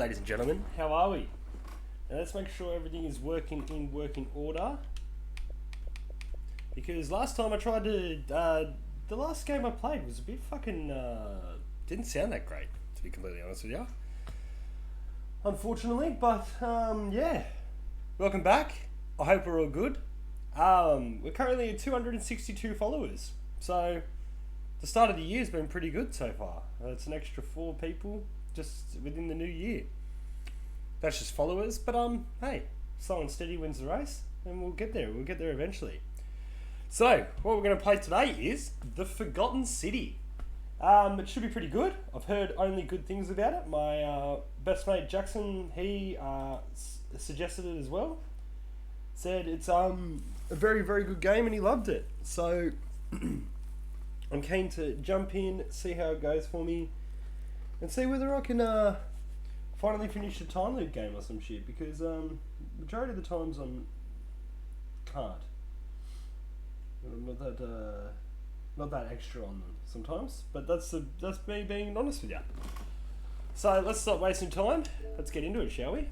ladies and gentlemen. How are we? Now let's make sure everything is working in working order. Because last time I tried to, the last game I played was a bit fucking, didn't sound that great, to be completely honest with you. Unfortunately, but, yeah. Welcome back. I hope we're all good. We're currently at 262 followers. So, the start of the year's been pretty good so far. It's an extra 4 people just within the new year. That's just followers, but hey, slow and steady wins the race, and we'll get there. We'll get there eventually. So, what we're going to play today is The Forgotten City. It should be pretty good. I've heard only good things about it. My best mate Jackson, he suggested it as well. Said it's a very, very good game, and he loved it. So, I'm keen to jump in, see how it goes for me, and see whether I can finally finish a time loop game or some shit, because majority of the times I can't. I'm not that extra on them sometimes, but that's me being honest with you. So let's stop wasting time. Let's get into it, shall we?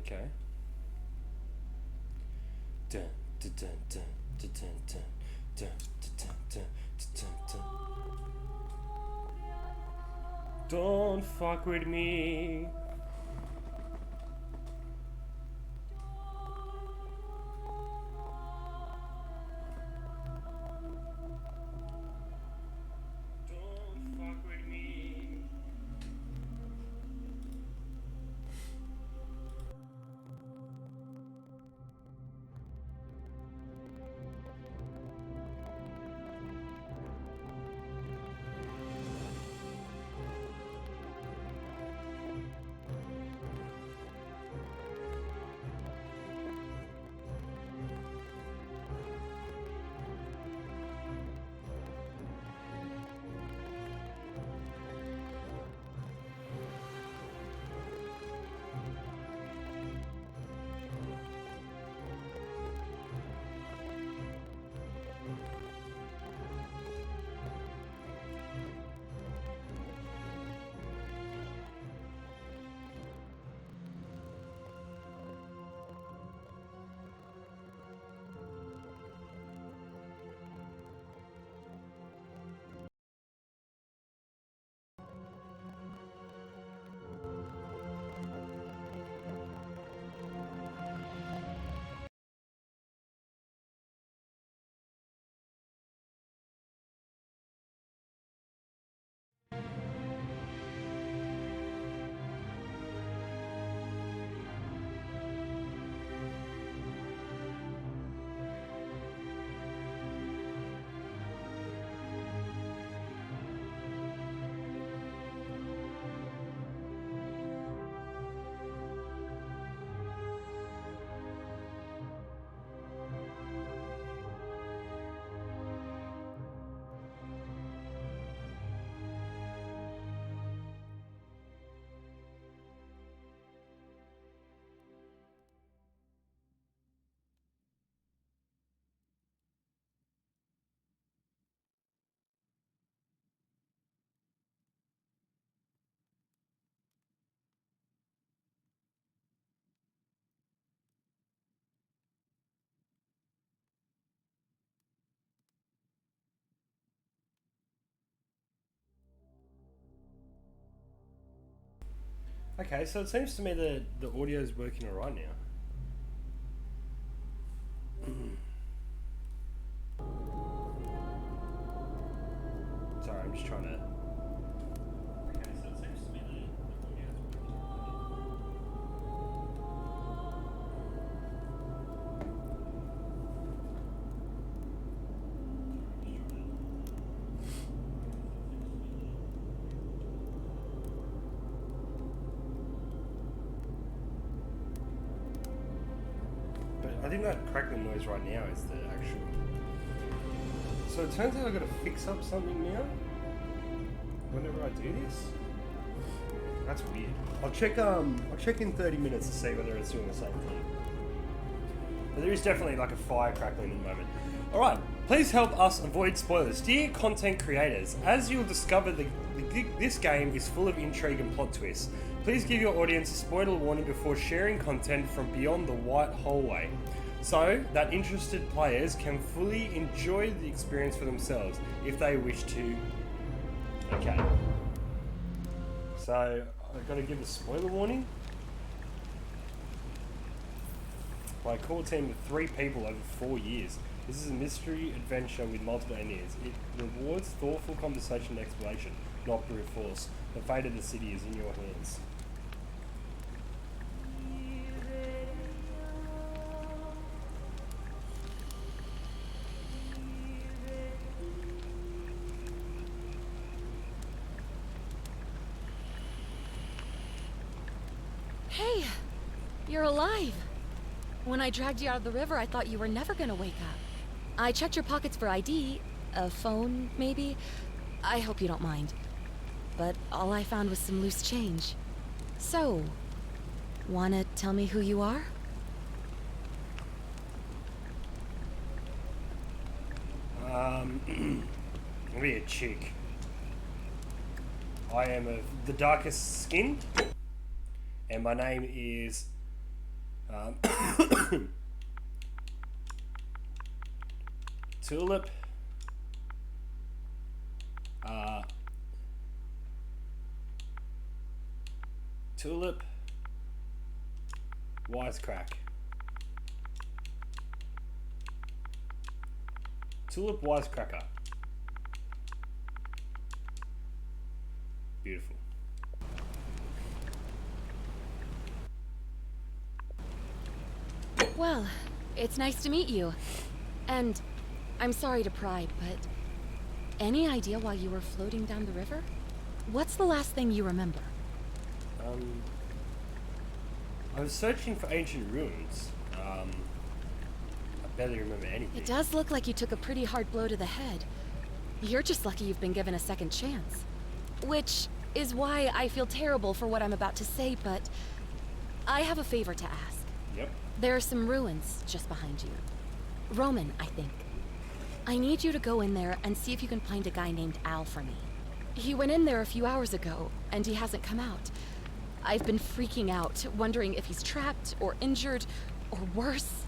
Okay. Dun, dun, dun, dun, dun, dun, dun, dun, dun, dun, dun. Don't fuck with me. Don't fuck with me. Okay, so it seems to me that the audio is working alright now. Sorry, I'm just trying to... Okay, so it seems to me that the audio is working But I think that crackling noise right now is the actual So it turns out I've got to fix up something now whenever I do this. That's weird. I'll check in 30 minutes to see whether it's doing the same thing. But there is definitely like a fire crackling in the moment. Alright, please help us avoid spoilers. Dear content creators, as you'll discover this game is full of intrigue and plot twists. Please give your audience a spoiler warning before sharing content from beyond the white hallway, so that interested players can fully enjoy the experience for themselves if they wish to. Okay. So, I've got to give a spoiler warning. My core team of 3 people over 4 years. This is a mystery adventure with multiple endings. It rewards thoughtful conversation and exploration, not brute force. The fate of the city is in your hands. Hey, you're alive. When I dragged you out of the river, I thought you were never gonna wake up. I checked your pockets for ID, a phone, maybe. I hope you don't mind. But all I found was some loose change. So, wanna tell me who you are? Be a chick. I am of the darkest skin, and my name is Tulip. Tulip Wisecrack. Tulip Wisecracker. Beautiful. Well, it's nice to meet you. And I'm sorry to pry, but any idea why you were floating down the river? What's the last thing you remember? I was searching for ancient ruins. I barely remember anything. It does look like you took a pretty hard blow to the head. You're just lucky you've been given a second chance. Which is why I feel terrible for what I'm about to say, but I have a favor to ask. Yep. There are some ruins just behind you. Roman, I think. I need you to go in there and see if you can find a guy named Al for me. He went in there a few hours ago, and he hasn't come out. I've been freaking out, wondering if he's trapped, or injured, or worse.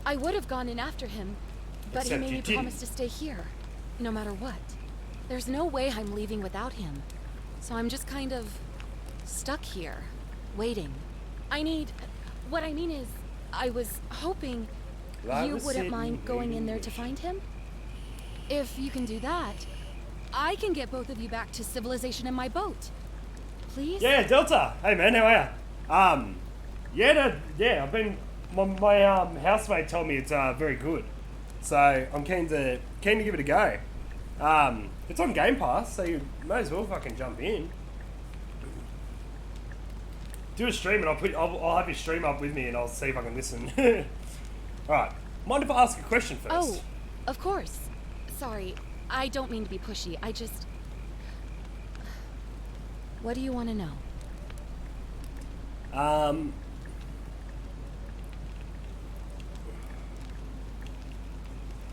I would have gone in after him, but he made me promise to stay here, no matter what. There's no way I'm leaving without him, so I'm just kind of stuck here, waiting. What I mean is, I was hoping you wouldn't mind going in there to find him. If you can do that, I can get both of you back to civilization in my boat. Please? Yeah, Delta. Hey man, how are ya? I've been. My housemate told me it's very good, so I'm keen to give it a go. It's on Game Pass, so you may as well fucking jump in. Do a stream and I'll have your stream up with me and I'll see if I can listen. Alright. Mind if I ask a question first? Oh, of course. Sorry, I don't mean to be pushy. I just... What do you want to know?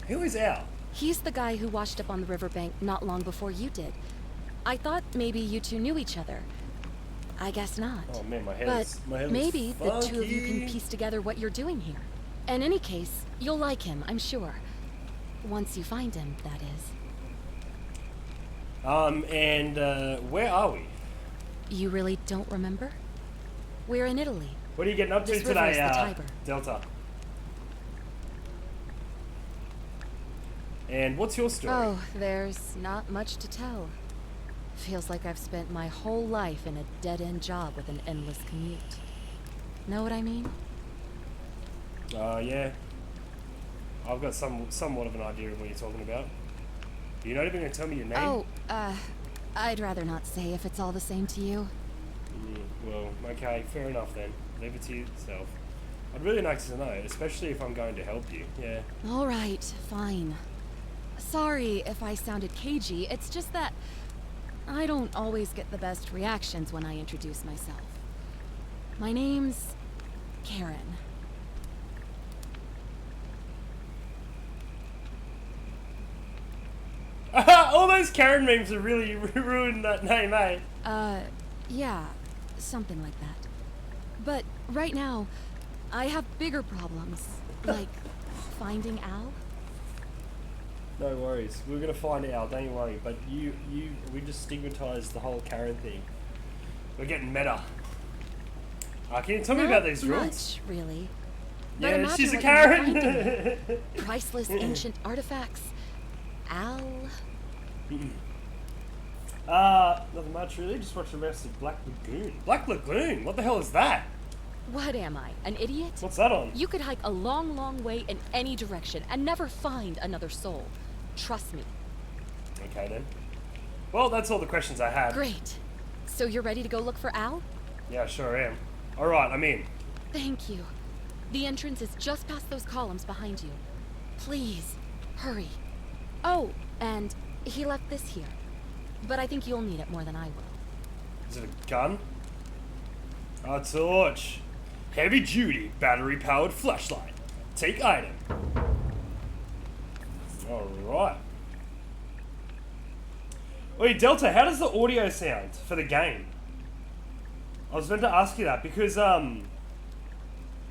Who is Al? He's the guy who washed up on the riverbank not long before you did. I thought maybe you two knew each other. I guess not. Oh man, my head but is maybe the funky. two of you can piece together what you're doing here. In any case, you'll like him, I'm sure. Once you find him, that is. Where are we? You really don't remember? We're in Italy. What are you getting up to This river today, is the Tiber. Delta? And what's your story? Oh, there's not much to tell. Feels like I've spent my whole life in a dead-end job with an endless commute. Know what I mean? Yeah. I've got somewhat of an idea of what you're talking about. You're not even going to tell me your name? Oh, I'd rather not say if it's all the same to you. Well, okay, fair enough then. Leave it to yourself. I'd really like to know, especially if I'm going to help you, yeah. All right, fine. Sorry if I sounded cagey, it's just that I don't always get the best reactions when I introduce myself. My name's Karen. All those Karen memes have really ruined that name, eh? Yeah, something like that. But right now, I have bigger problems, like finding Al. No worries. We're gonna find out, don't you worry. But we just stigmatized the whole Karen thing. We're getting meta. Can you tell me about these rules? Not much, really. But Yeah, imagine she's a what you'd find in Karen. there. Priceless ancient artifacts. Al. Nothing much really. Just watched the rest of Black Lagoon. Black Lagoon? What the hell is that? What am I, an idiot? What's that on? You could hike a long, long way in any direction and never find another soul. Trust me. Okay then. Well, that's all the questions I had. Great. So you're ready to go look for Al? Yeah, sure am. Alright, I'm in. Thank you. The entrance is just past those columns behind you. Please, hurry. Oh, and he left this here. But I think you'll need it more than I will. Is it a gun? A torch. Heavy duty, battery powered flashlight. Take item. Alright. Wait, Delta, how does the audio sound for the game? I was meant to ask you that because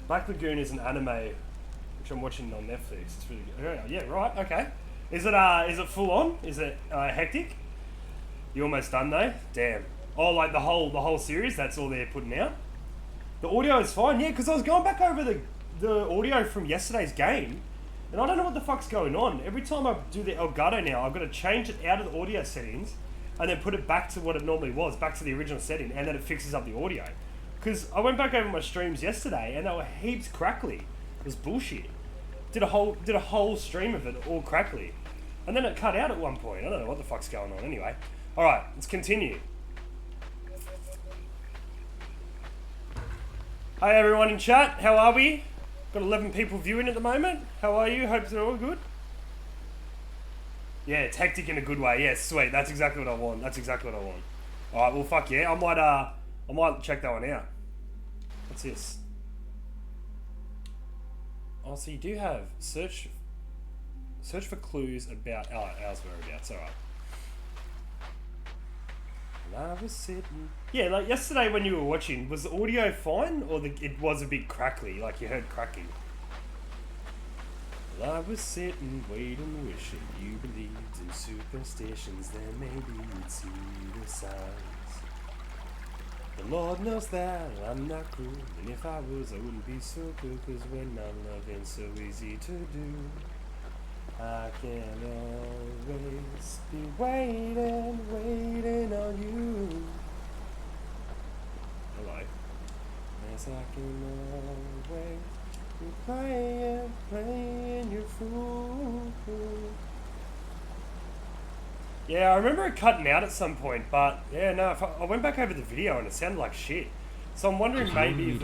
Black Lagoon is an anime which I'm watching on Netflix. It's really good. Yeah, right, okay. Is it full on? Is it hectic? You almost done though? Damn. Oh, like the whole series, that's all they're putting out? The audio is fine, yeah, because I was going back over the audio from yesterday's game, and I don't know what the fuck's going on. Every time I do the Elgato now, I've got to change it out of the audio settings, and then put it back to what it normally was, back to the original setting, and then it fixes up the audio. Because I went back over my streams yesterday, and they were heaps crackly. It was bullshit. Did a whole stream of it all crackly, and then it cut out at one point. I don't know what the fuck's going on. Anyway, all right, let's continue. Hi everyone in chat, how are we? Got 11 people viewing at the moment. How are you? Hope they're all good. Yeah, it's hectic in a good way. Yeah, sweet. That's exactly what I want. All right, well, fuck yeah. I might check that one out. What's this? Oh, so you do have search for clues about ours whereabouts. All right. And I was sitting. Yeah, like yesterday when you were watching, was the audio fine or it was a bit crackly? Like you heard cracking. Well, I was sitting, waiting, wishing you believed in superstitions. Then maybe you'd see the signs. The Lord knows that I'm not cruel, and if I was, I wouldn't be so cool. Cause when I'm loving, so easy to do. I can always be waiting on you. Hello. Yes, I can always be playing your fool. Yeah, I remember it cutting out at some point, but yeah, no, I went back over the video and it sounded like shit. So I'm wondering maybe if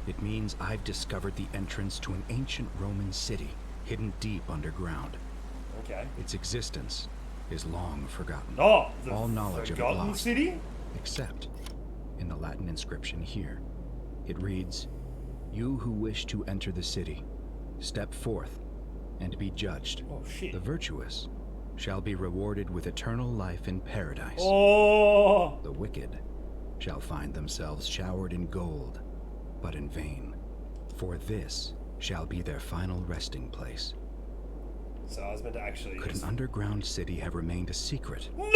it means I've discovered the entrance to an ancient Roman city hidden deep underground. Okay. Its existence is long forgotten. Oh, the all knowledge of it Forgotten lost, City? except in the Latin inscription here. It reads, "You who wish to enter the city, step forth and be judged. Oh shit. The virtuous shall be rewarded with eternal life in paradise. Oh. The wicked shall find themselves showered in gold, but in vain, for this shall be their final resting place." So I was meant to actually... Could an underground city have remained a secret? No!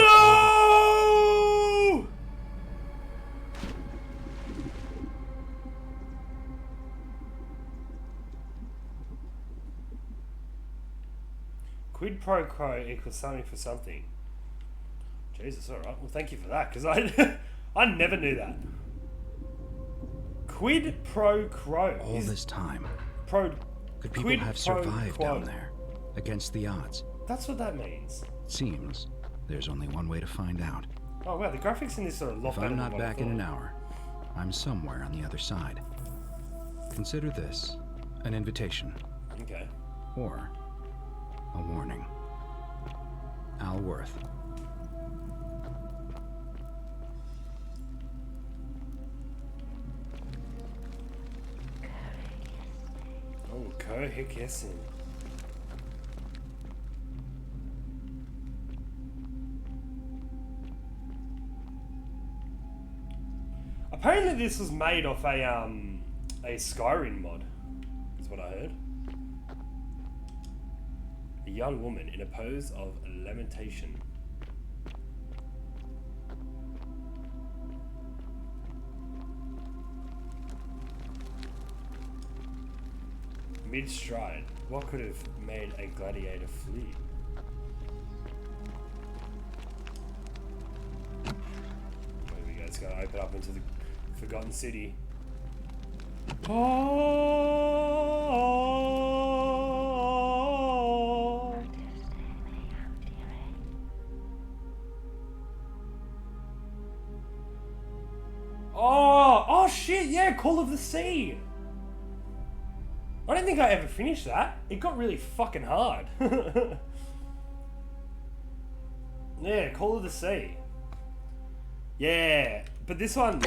Quid pro quo equals something for something. Jesus, alright. Well, thank you for that, because I never knew that. Quid pro quo. All this time, Could people have survived down there, against the odds? That's what that means. It seems there's only one way to find out. Oh wow, the graphics in this are a lot If better I'm than not what I back in thought. an hour, I'm somewhere on the other side. Consider this an invitation, Okay. or a warning. Al Worth. Oh, Kohikisin. Apparently this was made off a Skyrim mod, is what I heard. A young woman in a pose of lamentation. Mid-stride, what could have made a gladiator flee? There we go, it's gonna open up into the Forgotten City. Oh, oh shit, yeah, Call of the Sea. I don't think I ever finished that. It got really fucking hard. Yeah, Call of the Sea. Yeah, but this one,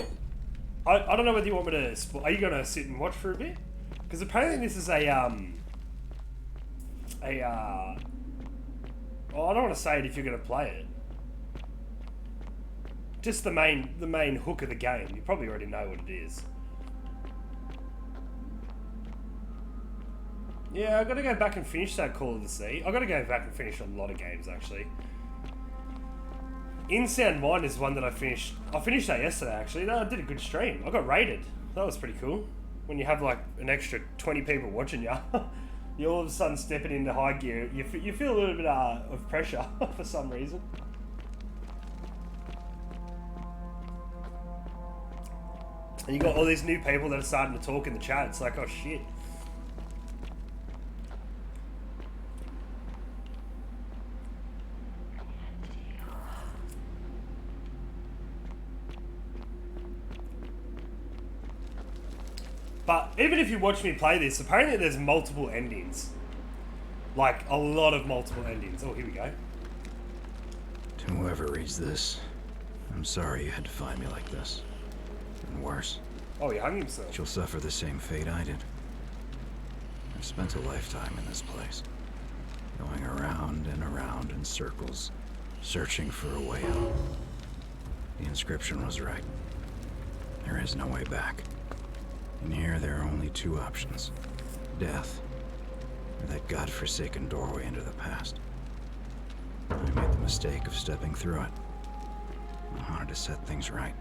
I don't know whether you want me to. Are you gonna sit and watch for a bit? Because apparently this is a well, I don't want to say it if you're gonna play it. Just the main hook of the game. You probably already know what it is. Yeah, I gotta go back and finish that Call of the Sea. I gotta go back and finish a lot of games actually. Insound Mind is one that I finished. I finished that yesterday actually. No, I did a good stream. I got rated. That was pretty cool. When you have like an extra 20 people watching you, you're all of a sudden stepping into high gear. You feel a little bit of pressure for some reason. And you got all these new people that are starting to talk in the chat. It's like, oh shit. But even if you watch me play this, apparently there's multiple endings. Like, a lot of multiple endings. Oh, here we go. To whoever reads this, I'm sorry you had to find me like this. And worse. Oh, he hung himself. You'll suffer the same fate I did. I've spent a lifetime in this place. Going around and around in circles, searching for a way out. The inscription was right. There is no way back. In here, there are only two options. Death, or that godforsaken doorway into the past. I made the mistake of stepping through it. I wanted to set things right.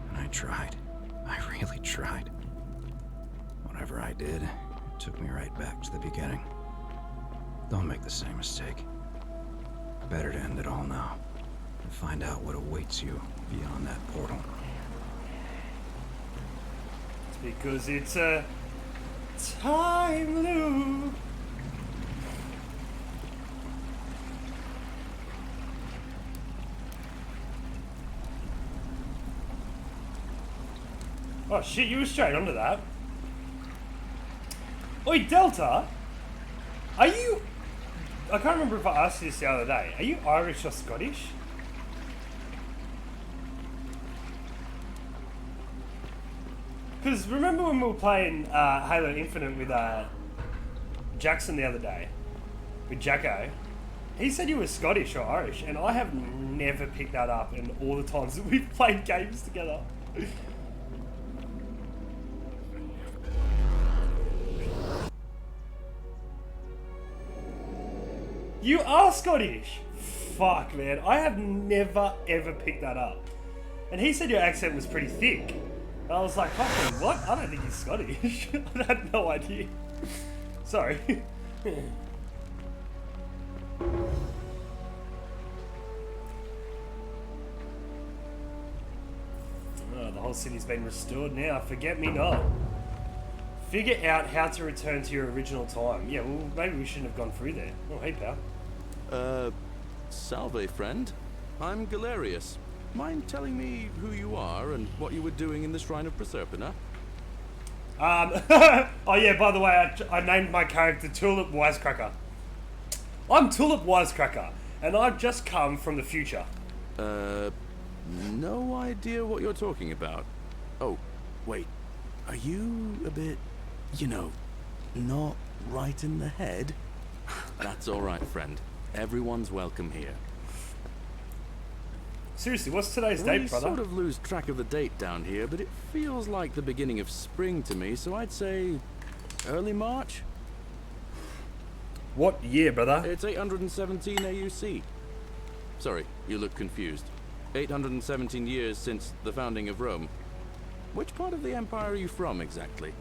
And I tried. I really tried. Whatever I did, it took me right back to the beginning. Don't make the same mistake. Better to end it all now, and find out what awaits you beyond that portal. Because it's a time loop. Oh shit, you were straight onto that. Oi, Delta! Are you... I can't remember if I asked you this the other day. Are you Irish or Scottish? Because remember when we were playing Halo Infinite with Jackson the other day? With Jacko? He said you were Scottish or Irish, and I have never picked that up in all the times that we've played games together. You are Scottish! Fuck, man. I have never, ever picked that up. And he said your accent was pretty thick. And I was like, fucking what? I don't think he's Scottish. I had no idea. Sorry. Oh, the whole city's been restored now. Forget me not. Figure out how to return to your original time. Yeah, well, maybe we shouldn't have gone through there. Oh, hey, pal. Salve, friend. I'm Galerius. Mind telling me who you are and what you were doing in the Shrine of Proserpina? Oh yeah, by the way, I named my character Tulip Wisecracker. I'm Tulip Wisecracker. And I've just come from the future. No idea what you're talking about. Oh, wait. Are you a bit, not right in the head? That's all right, friend. Everyone's welcome here. Seriously, what's today's date, brother? We sort of lose track of the date down here, but it feels like the beginning of spring to me, so I'd say early March? What year, brother? It's 817 AUC. Sorry, you look confused. 817 years since the founding of Rome. Which part of the empire are you from, exactly?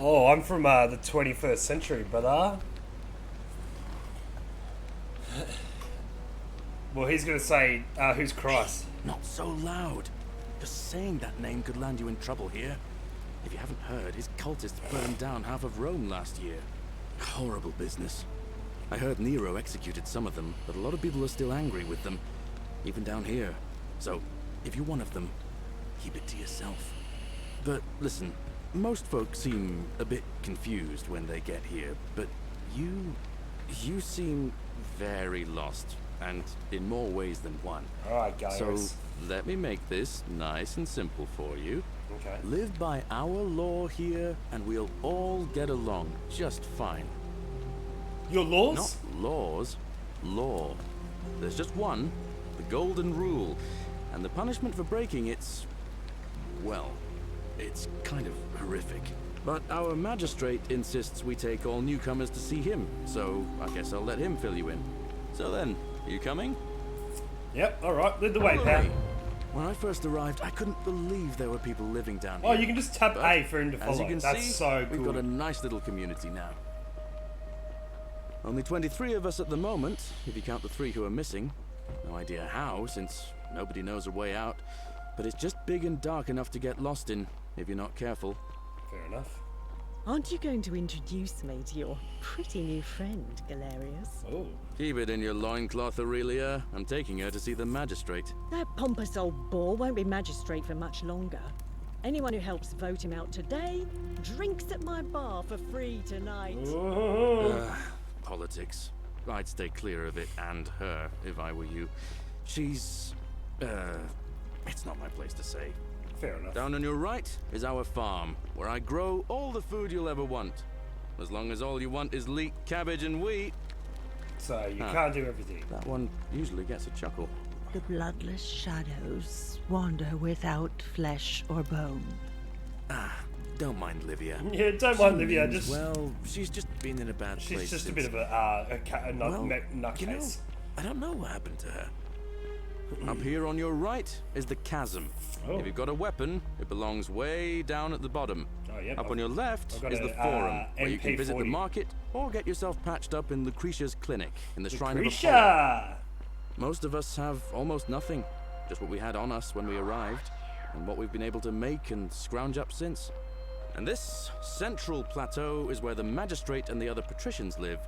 Oh, I'm from the 21st century, brother. Well, he's gonna say, who's Christ? Not so loud. Just saying that name could land you in trouble here. If you haven't heard, his cultists burned down half of Rome last year. Horrible business. I heard Nero executed some of them, but a lot of people are still angry with them. Even down here. So, if you're one of them, keep it to yourself. But listen, most folks seem a bit confused when they get here, but you seem very lost, and in more ways than one. Alright, guys. So, let me make this nice and simple for you. Okay. Live by our law here, and we'll all get along just fine. Your laws? Not laws, law. There's just one, the golden rule, and the punishment for breaking it's kind of horrific. But our magistrate insists we take all newcomers to see him, so I guess I'll let him fill you in. So then, you coming? Yep, alright, lead the way, Follow pal. me. When I first arrived, I couldn't believe there were people living down Oh, here. you can just tap But A for him to as follow. you can That's see, so cool. we've got a nice little community now. Only 23 of us at the moment, if you count the 3 who are missing. No idea how, since nobody knows a way out. But it's just big and dark enough to get lost in, if you're not careful. Fair enough. Aren't you going to introduce me to your pretty new friend, Galerius? Oh. Keep it in your loincloth, Aurelia. I'm taking her to see the magistrate. That pompous old bore won't be magistrate for much longer. Anyone who helps vote him out today drinks at my bar for free tonight. Politics. I'd stay clear of it and her, if I were you. She's... it's not my place to say. Fair enough. Down on your right is our farm, where I grow all the food you'll ever want. As long as all you want is leek, cabbage, and wheat. So, you can't do everything. That one usually gets a chuckle. The bloodless shadows wander without flesh or bone. Don't mind Livia. Yeah, don't mind Livia, just... Well, she's just been in a bad place. She's just a since- bit of a nutcase. I don't know what happened to her. Up here on your right is the chasm. Oh. If you've got a weapon, it belongs way down at the bottom. Oh, yeah. Up on your left I've got is a, the forum, where you can visit the MP40. market or get yourself patched up in Lucretia's clinic in the Shrine of Apollo. Lucretia! Most of us have almost nothing, just what we had on us when we arrived, and what we've been able to make and scrounge up since. And this central plateau is where the magistrate and the other patricians live,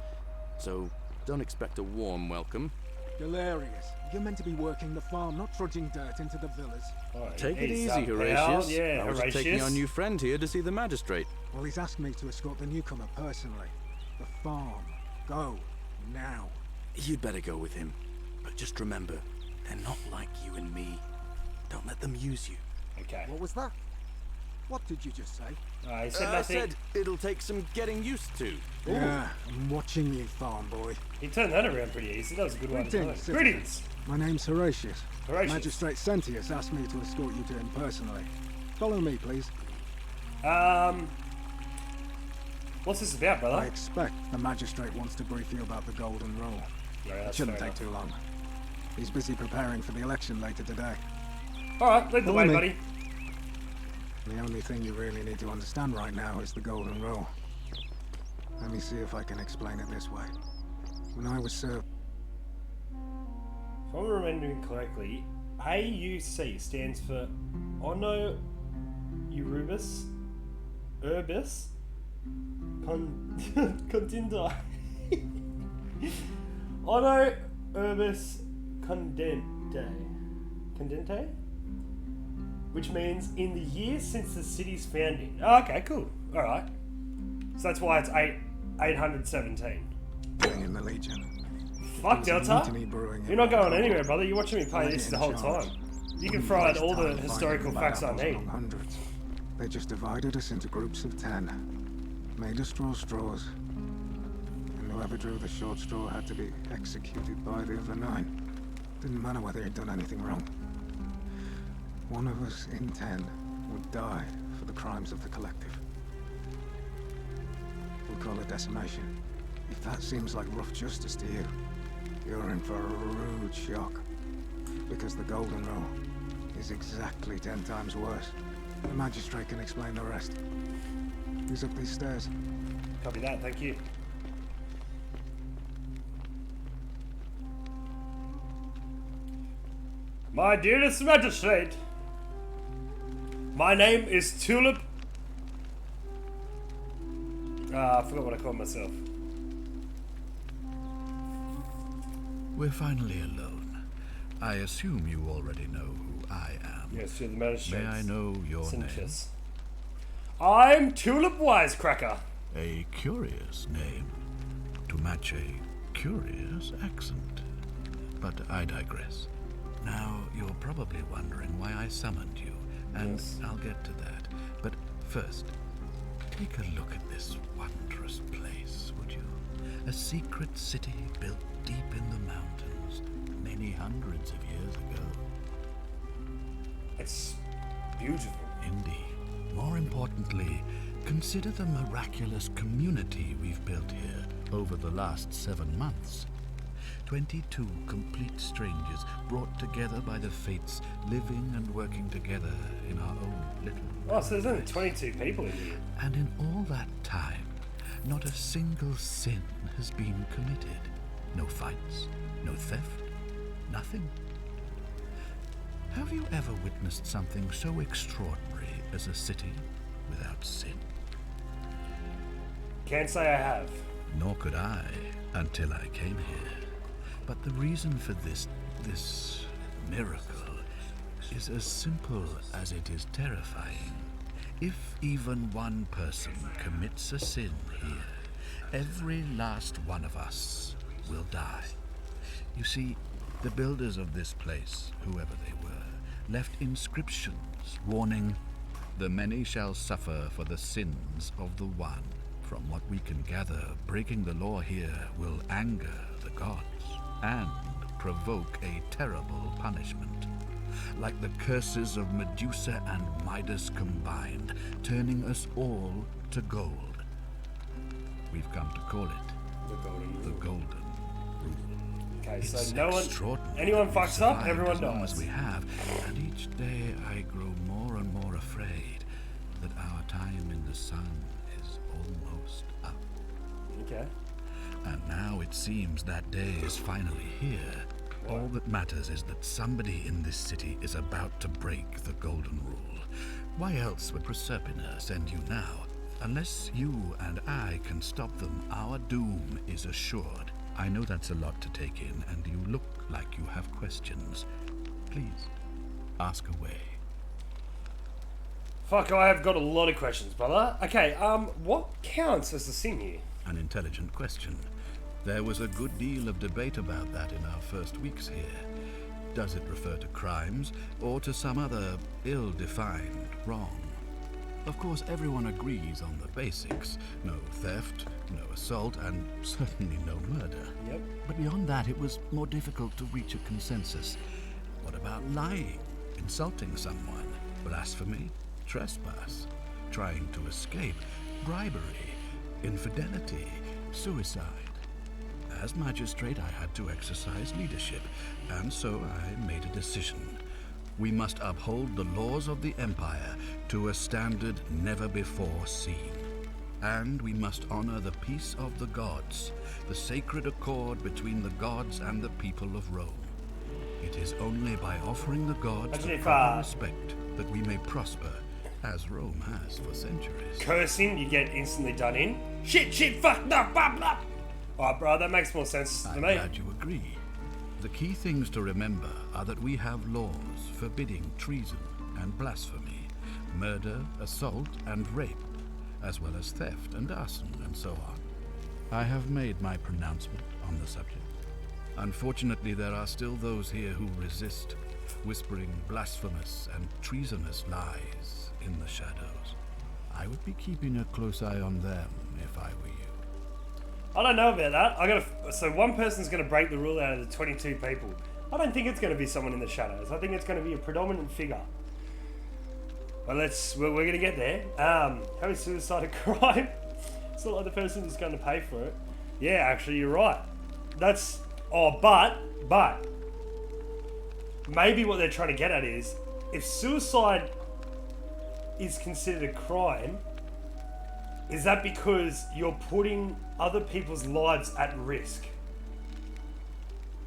so don't expect a warm welcome. Galerius, you're meant to be working the farm, not trudging dirt into the villas. Oh, Take it he's easy, up, pal. Horatius. Yeah, I was just taking Horatius. our new friend here to see the magistrate. Well, he's asked me to escort the newcomer personally. The farm. Go. Now. You'd better go with him. But just remember, they're not like you and me. Don't let them use you. Okay. What was that? What did you just say? He said I nothing. said it'll take some getting used to. Yeah, I'm watching you, farm boy. He turned that around pretty easy. That was a good one. Greetings, Greetings. My name's Horatius. Horatius. Magistrate Sentius asked me to escort you to him personally. Follow me, please. What's this about, I brother? expect the magistrate wants to brief you about the golden rule. No, It that's shouldn't fair take too long. He's busy preparing for the election later today. Alright, lead the Follow way, me. buddy. The only thing you really need to understand right now is the golden rule. Let me see if I can explain it this way. When I was served... If I'm remembering correctly, AUC stands for Ono Urubus Urbis Condenda. Ono Urbis Condente? Which means in the years since the city's founding. Oh, okay, cool. Alright. So that's why it's 817. being in the Legion. Fuck, There's a Delta. mutiny brewing You're not in going Vancouver. anywhere, brother. You're watching me play They're this the in whole charge. time. You can Wouldn't throw out waste all the time historical finding facts I battles need. among hundreds. They just divided us into groups of 10. Made us draw straws. And whoever drew the short straw had to be executed by the other 9. Didn't matter whether he'd done anything wrong. One of us in 10 would die for the crimes of the collective. We call it decimation. If that seems like rough justice to you, you're in for a rude shock. Because the Golden Row is exactly 10 times worse. The magistrate can explain the rest. Who's up these stairs? Copy that, thank you. My dearest magistrate, my name is Tulip. I forgot what I called myself. We're finally alone. I assume you already know who I am. Yes, you're the magistrate. May I know your name? Sisyphus. I'm Tulip Wisecracker. A curious name to match a curious accent. But I digress. Now, you're probably wondering why I summoned you, and Yes. I'll get to that. But first, take a look at this wondrous place, would you? A secret city built deep in the mountains, many hundreds of years ago. It's beautiful. Indeed. More importantly, consider the miraculous community we've built here over the last 7 months. 22 complete strangers brought together by the fates, living and working together in our own little... Oh, so there's only 22 people in here. And in all that time, not a single sin has been committed. No fights, no theft, nothing. Have you ever witnessed something so extraordinary as a city without sin? Can't say I have. Nor could I until I came here. But the reason for this miracle is as simple as it is terrifying. If even one person commits a sin here, every last one of us will die. You see, the builders of this place, whoever they were, left inscriptions warning, "The many shall suffer for the sins of the one." From what we can gather, breaking the law here will anger the gods and provoke a terrible punishment. Like the curses of Medusa and Midas combined, turning us all to gold. We've come to call it The golden the rule. Golden Rule. Okay, It's so no one, extraordinary anyone we've fucks up, survived everyone as long dies. as we have, and each day I grow more and more afraid that our time in the sun is almost up. Okay. And now it seems that day is finally here. All that matters is that somebody in this city is about to break the Golden Rule. Why else would Proserpina send you now? Unless you and I can stop them, our doom is assured. I know that's a lot to take in, and you look like you have questions. Please, ask away. Fuck, I have got a lot of questions, brother. Okay, what counts as a sin here? An intelligent question. There was a good deal of debate about that in our first weeks here. Does it refer to crimes or to some other ill-defined wrong? Of course, everyone agrees on the basics. No theft, no assault, and certainly no murder. Yep. But beyond that, it was more difficult to reach a consensus. What about lying, insulting someone, blasphemy, trespass, trying to escape, bribery, infidelity, suicide? As magistrate, I had to exercise leadership, and so I made a decision. We must uphold the laws of the Empire to a standard never before seen. And we must honor the peace of the gods, the sacred accord between the gods and the people of Rome. It is only by offering the gods Imagine the if, proper respect that we may prosper, as Rome has for centuries. Cursing, you get instantly done in. Shit, fuck, no, blah, blah. Alright, bro, that makes more sense to I'm me. glad you agree. The key things to remember are that we have laws forbidding treason and blasphemy, murder, assault, and rape, as well as theft and arson and so on. I have made my pronouncement on the subject. Unfortunately, there are still those here who resist, whispering blasphemous and treasonous lies in the shadows. I would be keeping a close eye on them if I were you. I don't know about that. So one person's gonna break the rule out of the 22 people. I don't think it's gonna be someone in the shadows. I think it's gonna be a predominant figure. But we're gonna get there. Having suicide a crime? It's not like the person is gonna pay for it. Yeah, actually, you're right. But maybe what they're trying to get at is, if suicide is considered a crime, is that because you're putting other people's lives at risk?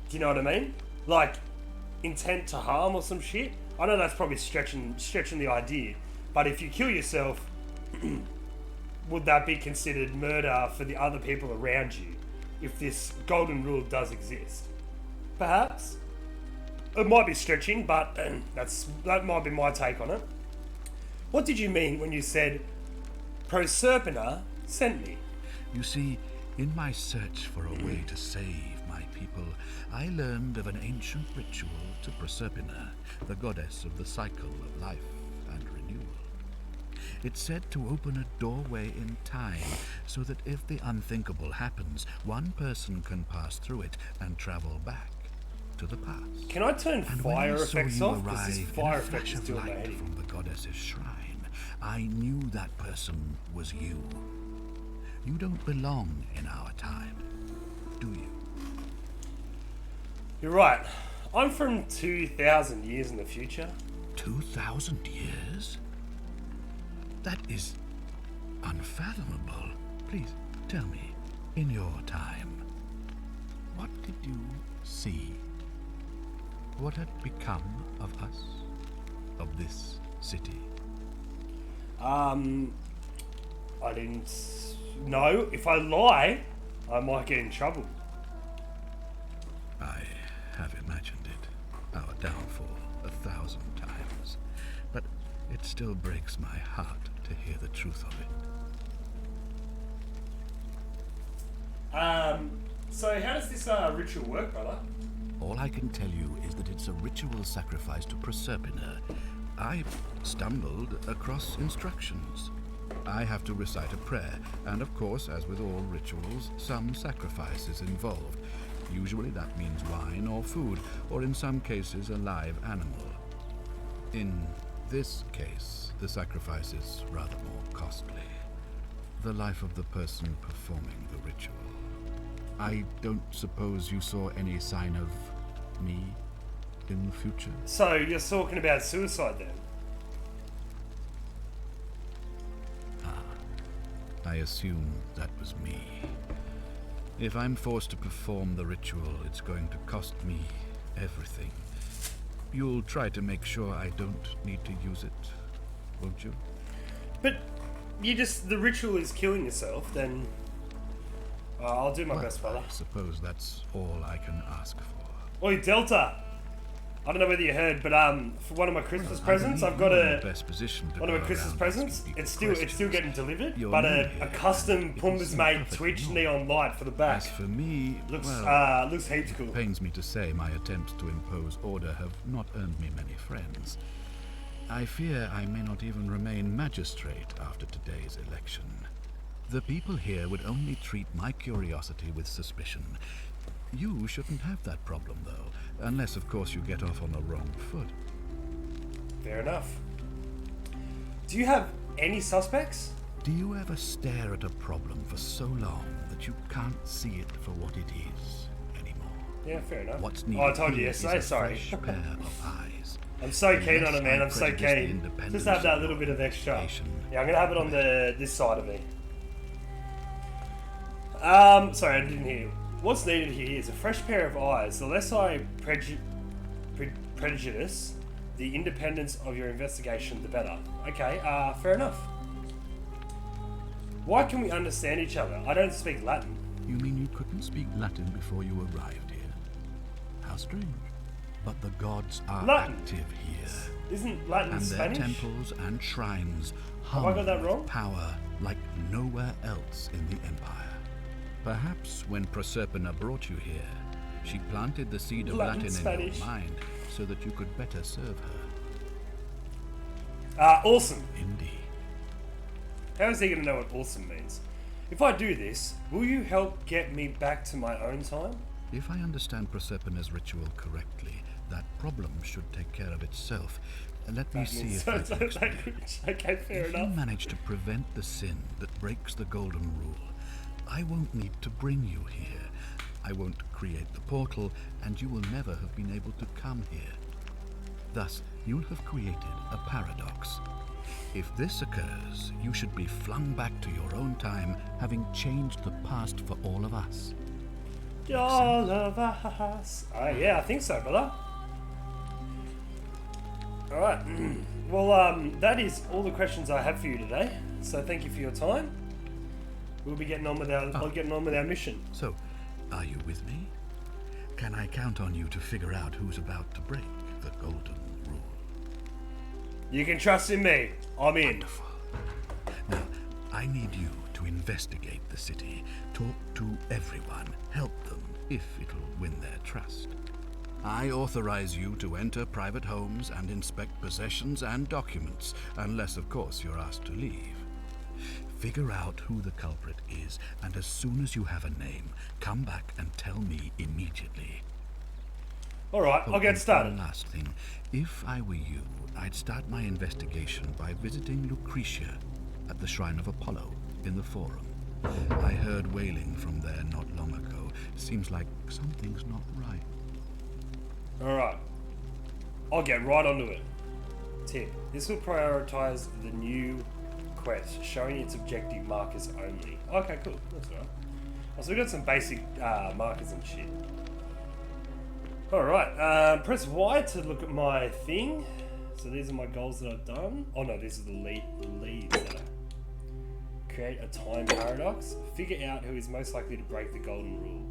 Do you know what I mean? Like, intent to harm or some shit? I know that's probably stretching the idea, but if you kill yourself, would that be considered murder for the other people around you, if this golden rule does exist? Perhaps. It might be stretching, but that might be my take on it. What did you mean when you said Proserpina sent me? You see, in my search for a way to save my people, I learned of an ancient ritual to Proserpina, the goddess of the cycle of life and renewal. It's said to open a doorway in time, so that if the unthinkable happens, one person can pass through it and travel back to the past. Can I turn And fire when I saw effects you off? Because this arrive in fire a effect flash is of doing my light head in. from the goddess's shrine, I knew that person was you. You don't belong in our time, do you? You're right. I'm from 2,000 years in the future. 2,000 years? That is unfathomable. Please tell me, in your time, what did you see? What had become of us? Of this city? I didn't know. If I lie, I might get in trouble. I have imagined it, our downfall, 1,000 times. But it still breaks my heart to hear the truth of it. So how does this ritual work, brother? All I can tell you is that it's a ritual sacrifice to Proserpina. I stumbled across instructions. I have to recite a prayer, and of course, as with all rituals, some sacrifice is involved. Usually that means wine or food, or in some cases a live animal. In this case, the sacrifice is rather more costly. The life of the person performing the ritual. I don't suppose you saw any sign of me in the future? So you're talking about suicide then? I assume that was me. If I'm forced to perform the ritual, it's going to cost me everything. You'll try to make sure I don't need to use it, won't you? But the ritual is killing yourself, then I'll do my best, brother. I suppose that's all I can ask for. Oi, Delta! I don't know whether you heard, but for one of my Christmas presents, I've got one of my Christmas presents. It's still getting delivered, but a custom Pumbaa's made Twitch neon light for the back. As for me, looks heaps cool. It pains me to say my attempts to impose order have not earned me many friends. I fear I may not even remain magistrate after today's election. The people here would only treat my curiosity with suspicion. You shouldn't have that problem, though, unless, of course, you get off on the wrong foot. Fair enough. Do you have any suspects? Do you ever stare at a problem for so long that you can't see it for what it is anymore? Yeah, fair enough. What's needed I told you here yesterday, is a sorry. fresh pair of eyes. I'm so keen on it, man. I'm Unless so I prejudice the keen. independence Just have that of little bit of extra. nation. Yeah, I'm gonna have it on this side of me. Sorry, I didn't hear. What's needed here is a fresh pair of eyes. The less I prejudice the independence of your investigation, the better. Okay, fair enough. Why can we understand each other? I don't speak Latin. You mean you couldn't speak Latin before you arrived here? How strange. But the gods are Latin. active here. Isn't Latin And Spanish? their temples and shrines Have I got that hum wrong? with power like nowhere else in the Empire. Perhaps when Proserpina brought you here, She planted the seed of Latin, Latin in Spanish. your mind so that you could better serve her. Awesome. Indeed. How is he going to know what awesome means? If I do this, will you help get me back to my own time? If I understand Proserpina's ritual correctly, that problem should take care of itself. Let me see if I can explain. Okay, fair If you enough. manage to prevent the sin that breaks the golden rule, I won't need to bring you here. I won't create the portal, and you will never have been able to come here. Thus, you'll have created a paradox. If this occurs, you should be flung back to your own time, having changed the past for all of us. All of us. Yeah, I think so, brother. Alright. Well, that is all the questions I have for you today. So thank you for your time. We'll be getting on with our mission. So, are you with me? Can I count on you to figure out who's about to break the golden rule? You can trust in me. I'm in. Wonderful. Now, I need you to investigate the city, talk to everyone, help them if it'll win their trust. I authorize you to enter private homes and inspect possessions and documents, unless, of course, you're asked to leave. Figure out who the culprit is, and as soon as you have a name, come back and tell me immediately. Alright, I'll get And started. one last thing. If I were you, I'd start my investigation by visiting Lucretia at the Shrine of Apollo in the Forum. I heard wailing from there not long ago. Seems like something's not right. Alright. I'll get right onto it. Tip. This will prioritize the new quest, showing its objective markers only. Okay, cool. That's alright. So we got some basic markers and shit. Alright, press Y to look at my thing. So these are my goals that I've done. Oh no, these are the leads that I create a time paradox. Figure out who is most likely to break the golden rule.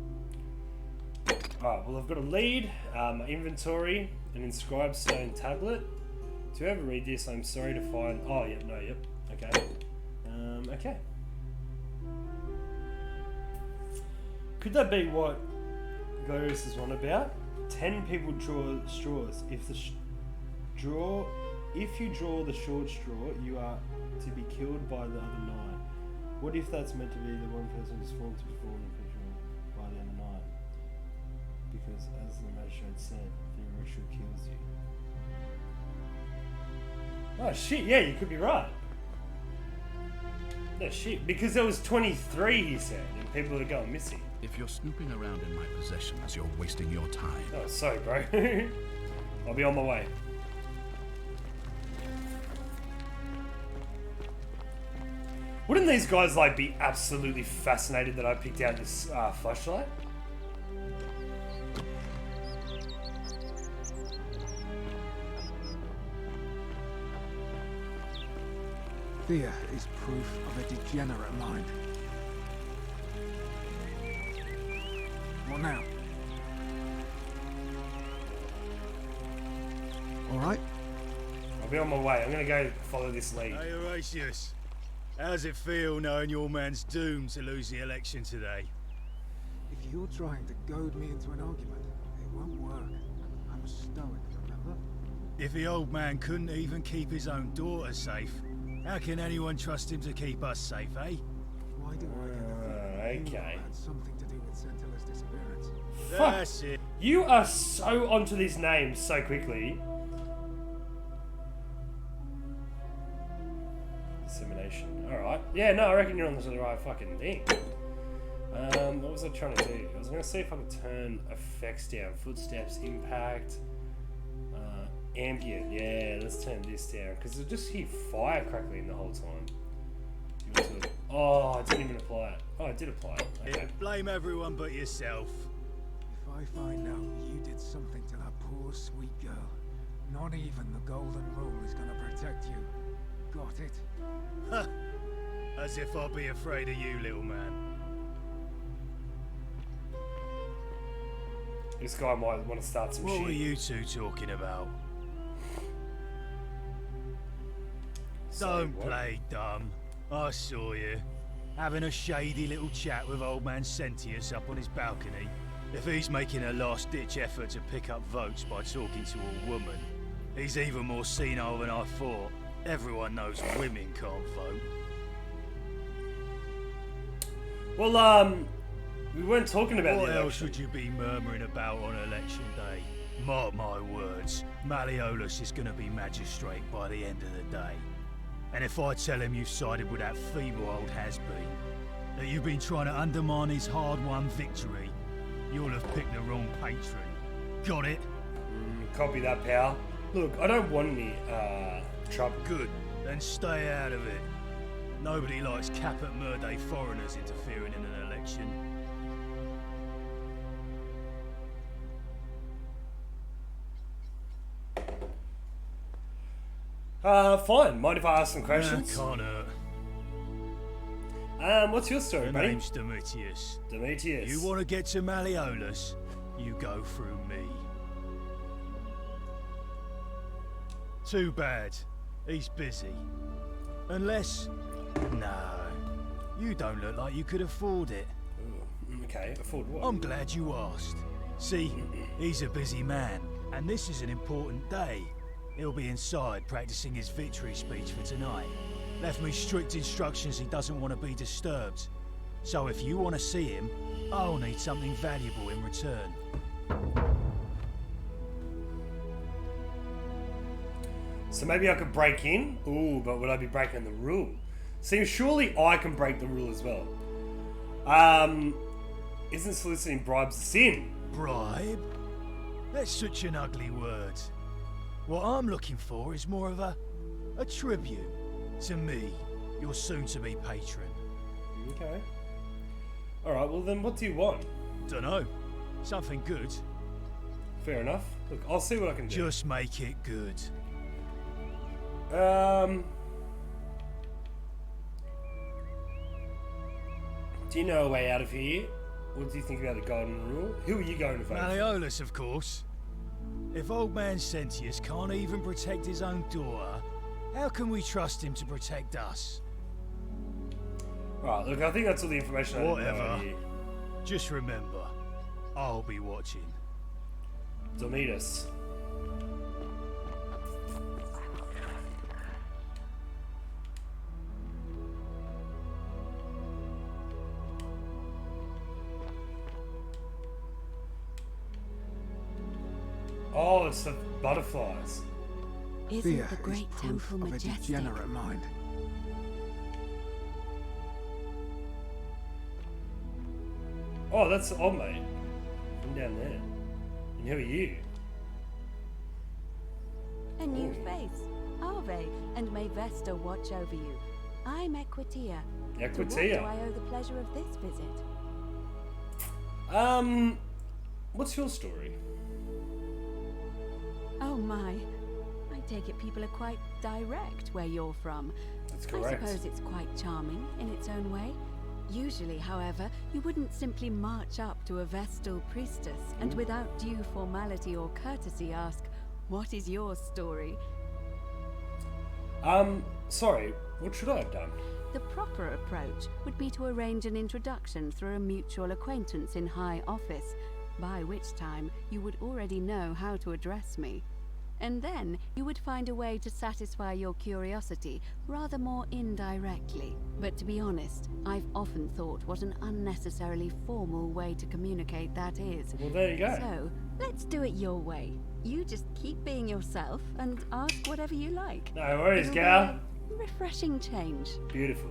Alright, well I've got a lead, my inventory, an inscribed stone tablet. To whoever read this, I'm sorry to find... Oh, yep, no, yep. Okay. Okay. Could that be what Glorious is on about? 10 people draw straws. If you draw the short straw, you are to be killed by the other 9. What if that's meant to be the one person who's formed to perform the ritual by the other 9? Because as the magistrate said, the ritual kills you. Oh shit, yeah, you could be right. No shit, because there was 23 he said, and people are going missing. If you're snooping around in my possessions, you're wasting your time. Oh, sorry, bro. I'll be on my way. Wouldn't these guys like be absolutely fascinated that I picked out this flashlight? Fear is proof of a degenerate mind. What now? Alright? I'll be on my way. I'm gonna go follow this lead. Hey Horatius, how's it feel knowing your man's doomed to lose the election today? If you're trying to goad me into an argument, it won't work. I'm a stoic, remember? If the old man couldn't even keep his own daughter safe, how can anyone trust him to keep us safe, eh? Why do I get the feeling you okay. had something to do with Centilla's disappearance? Fuck. That's it. You are so onto these names so quickly. Dissemination. Alright. Yeah, no, I reckon you're on the right fucking thing. What was I trying to do? I was going to see if I could turn effects down. Footsteps, impact, ambient. Yeah, let's turn this down. Because I just hear fire crackling the whole time. Oh, I didn't even apply it. Oh, I did apply it. Okay. Yeah, blame everyone but yourself. If I find out you did something to that poor sweet girl, not even the golden rule is gonna protect you. Got it? Huh. As if I'd be afraid of you, little man. This guy might want to start some What shit. were you two talking about? Sorry, Don't what? play dumb. I saw you. Having a shady little chat with old man Sentius up on his balcony. If he's making a last-ditch effort to pick up votes by talking to a woman, he's even more senile than I thought. Everyone knows women can't vote. Well, we weren't talking about What the else election. would you be murmuring about on election day? Mark my words, Malleolus is going to be magistrate by the end of the day. And if I tell him you've sided with that feeble old has-been, that you've been trying to undermine his hard-won victory, you'll have picked the wrong patron. Got it? Copy that, pal. Look, I don't want any, trouble. Good. Then stay out of it. Nobody likes Caput Murday foreigners interfering in an election. Fine. Mind if I ask some questions? Can't hurt. What's your story, The buddy? name's Domitius. Demetrius. You want to get to Malleolus? You go through me. Too bad. He's busy. Unless... No. You don't look like you could afford it. Ooh, okay, afford what? I'm glad you asked. See, he's a busy man, and this is an important day. He'll be inside practicing his victory speech for tonight. Left me strict instructions he doesn't want to be disturbed. So if you want to see him, I'll need something valuable in return. So maybe I could break in? Ooh, but would I be breaking the rule? See, surely I can break the rule as well. Isn't soliciting bribes a sin? Bribe? That's such an ugly word. What I'm looking for is more of a tribute to me, your soon-to-be patron. Okay. Alright, well then what do you want? Dunno. Something good. Fair enough. Look, I'll see what I can do. Just make it good. Do you know a way out of here? What do you think about the golden rule? Who are you going to vote for? Malleolus, of course. If old man Sentius can't even protect his own daughter, how can we trust him to protect us? Right, look, I think that's all the information I need to know Whatever. out here. Just remember, I'll be watching. Domitus. Oh, it's the butterflies. Isn't Fear the is great proof temple of a majestic? degenerate mind. Oh, that's old mate. From down there. And who are you? A new face. Ave, and may Vesta watch over you. I'm Equitia. To what do Equitia. I owe the pleasure of this visit? What's your story? Oh my. I take it people are quite direct where you're from. That's I correct. suppose it's quite charming in its own way. Usually, however, you wouldn't simply march up to a Vestal priestess and without due formality or courtesy ask, "What is your story?" Sorry, what should I have done? The proper approach would be to arrange an introduction through a mutual acquaintance in high office, by which time you would already know how to address me. And then you would find a way to satisfy your curiosity rather more indirectly. But to be honest, I've often thought what an unnecessarily formal way to communicate that is. Well, there you go. So, let's do it your way. You just keep being yourself and ask whatever you like. No worries, It'll be gal. a refreshing change. Beautiful.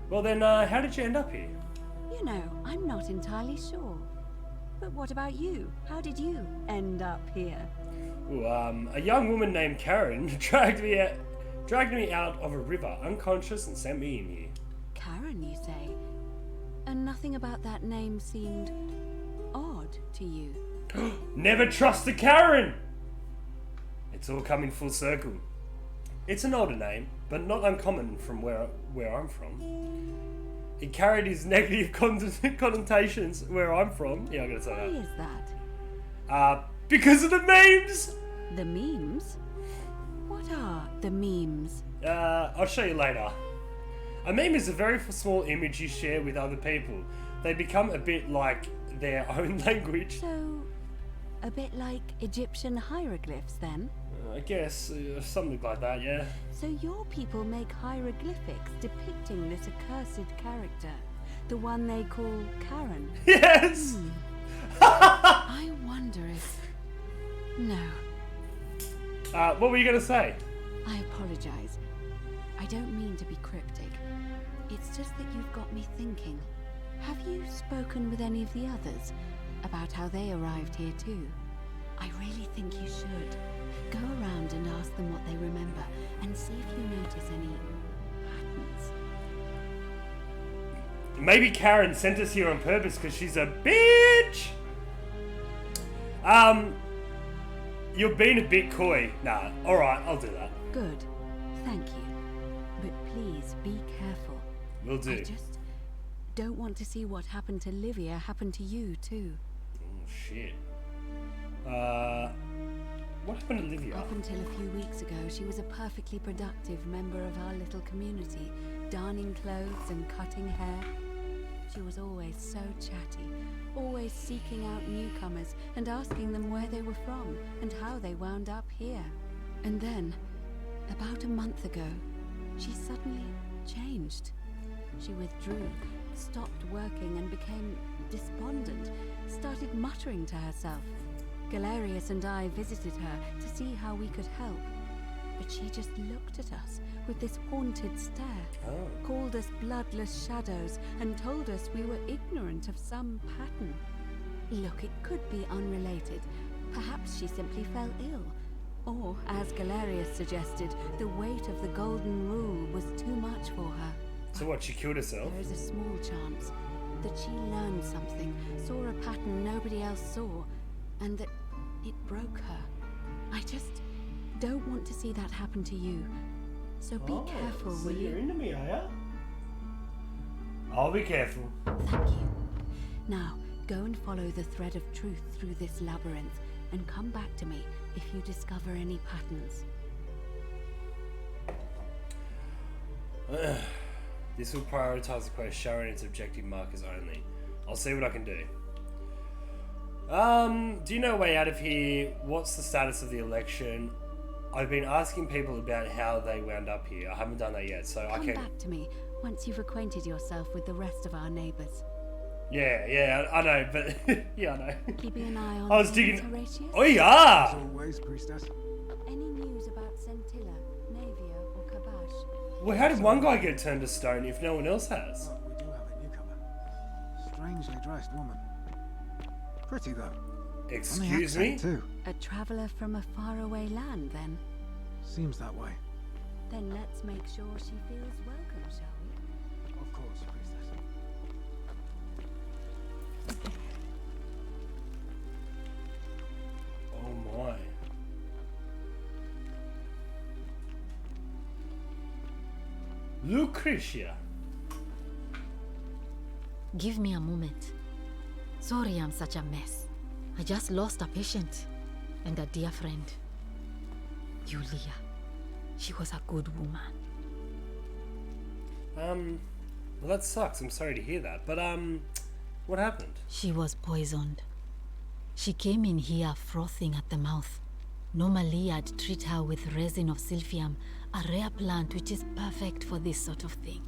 Well then, how did you end up here? You know, I'm not entirely sure. But what about you? How did you end up here? Ooh, a young woman named Karen dragged me out of a river, unconscious, and sent me in here. Karen, you say? And nothing about that name seemed odd to you. Never trust a Karen! It's all coming full circle. It's an older name, but not uncommon from where I'm from. It carried his negative connotations where I'm from. Yeah, I gotta say Why that. is that? Because of the memes! The memes? What are the memes? I'll show you later. A meme is a very small image you share with other people. They become a bit like their own language. So, a bit like Egyptian hieroglyphs then? I guess, something like that, yeah. So your people make hieroglyphics depicting this accursed character, the one they call Karen. Yes! I wonder if... No. What were you gonna say? I apologize. I don't mean to be cryptic. It's just that you've got me thinking. Have you spoken with any of the others about how they arrived here too? I really think you should. Go around and ask them what they remember and see if you notice any patterns. Maybe Karen sent us here on purpose because she's a bitch! You're being a bit coy. Nah, alright, I'll do that. Good. Thank you. But please be careful. Will do. I just don't want to see what happened to Livia happen to you too. Oh, shit. What happened to Livia? Up until a few weeks ago, she was a perfectly productive member of our little community, darning clothes and cutting hair. She was always so chatty, always seeking out newcomers and asking them where they were from and how they wound up here. And then, about a month ago, she suddenly changed. She withdrew, stopped working and became despondent, started muttering to herself. Galerius and I visited her to see how we could help, but she just looked at us with this haunted stare, called us bloodless shadows, and told us we were ignorant of some pattern. Look, it could be unrelated. Perhaps she simply fell ill. Or, as Galerius suggested, the weight of the golden rule was too much for her. So what, she killed herself? There is a small chance that she learned something, saw a pattern nobody else saw, and that it broke her. I just don't want to see that happen to you. So be careful, so will you? you're into me, are ya? I'll be careful. Thank you. Now, go and follow the thread of truth through this labyrinth, and come back to me if you discover any patterns. This will prioritize the quest showing its objective markers only. I'll see what I can do. Do you know a way out of here? What's the status of the election? I've been asking people about how they wound up here. I haven't done that yet, so Come back to me once you've acquainted yourself with the rest of our neighbours. Yeah, I know, but yeah, I know. Keeping an eye on I was things, digging. Horatius? Oh yeah. As always, priestess. Any news about Scintilla, Navia, or Kabash? Well, how did one guy get turned to stone if no one else has? Oh, we do have a newcomer. Strangely dressed woman. Pretty though. Excuse Funny me? accent, too. A traveller from a faraway land, then? Seems that way. Then let's make sure she feels welcome, shall we? Of course, priestess. Oh my. Lucretia. Give me a moment. Sorry I'm such a mess. I just lost a patient and a dear friend. Julia. She was a good woman. Well that sucks. I'm sorry to hear that. But what happened? She was poisoned. She came in here frothing at the mouth. Normally I'd treat her with resin of silphium, a rare plant which is perfect for this sort of thing.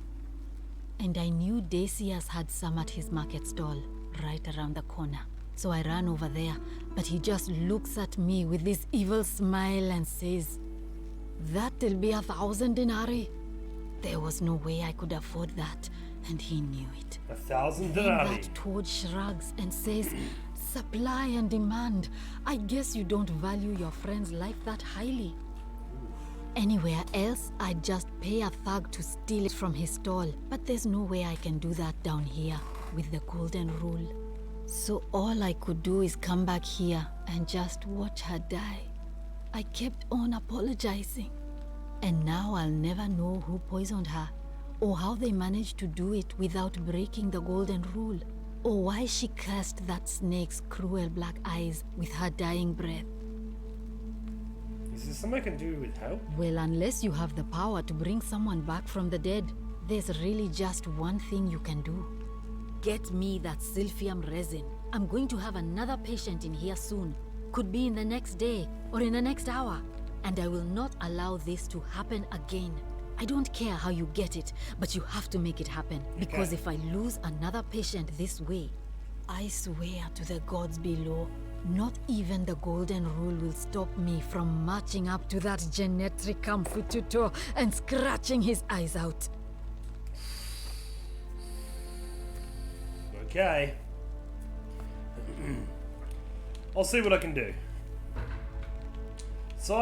And I knew Decius had some at his market stall, right around the corner. So I ran over there, but he just looks at me with this evil smile and says, "That'll be 1,000 denarii." There was no way I could afford that, and he knew it. 1,000 Then denarii. that toad shrugs and says, "Supply and demand. I guess you don't value your friend's life that highly." Anywhere else, I'd just pay a thug to steal it from his stall. But there's no way I can do that down here with the golden rule. So all I could do is come back here and just watch her die. I kept on apologizing. And now I'll never know who poisoned her, or how they managed to do it without breaking the golden rule, or why she cursed that snake's cruel black eyes with her dying breath. Is there something I can do with help? Well, unless you have the power to bring someone back from the dead, there's really just one thing you can do. Get me that silphium resin, I'm going to have another patient in here soon. Could be in the next day or in the next hour. And I will not allow this to happen again. I don't care how you get it, but you have to make it happen. Because if I lose another patient this way, I swear to the gods below, not even the golden rule will stop me from marching up to that genetic tutor and scratching his eyes out. Okay. I'll see what I can do. So,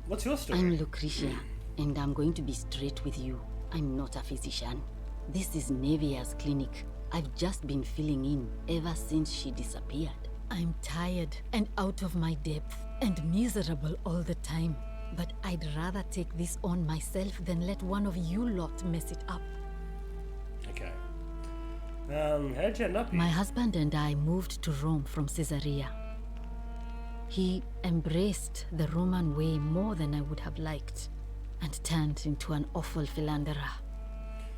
what's your story? I'm Lucretia, and I'm going to be straight with you. I'm not a physician. This is Nevia's clinic. I've just been filling in ever since she disappeared. I'm tired and out of my depth and miserable all the time. But I'd rather take this on myself than let one of you lot mess it up. Okay. How'd you end up here? My husband and I moved to Rome from Caesarea. He embraced the Roman way more than I would have liked and turned into an awful philanderer.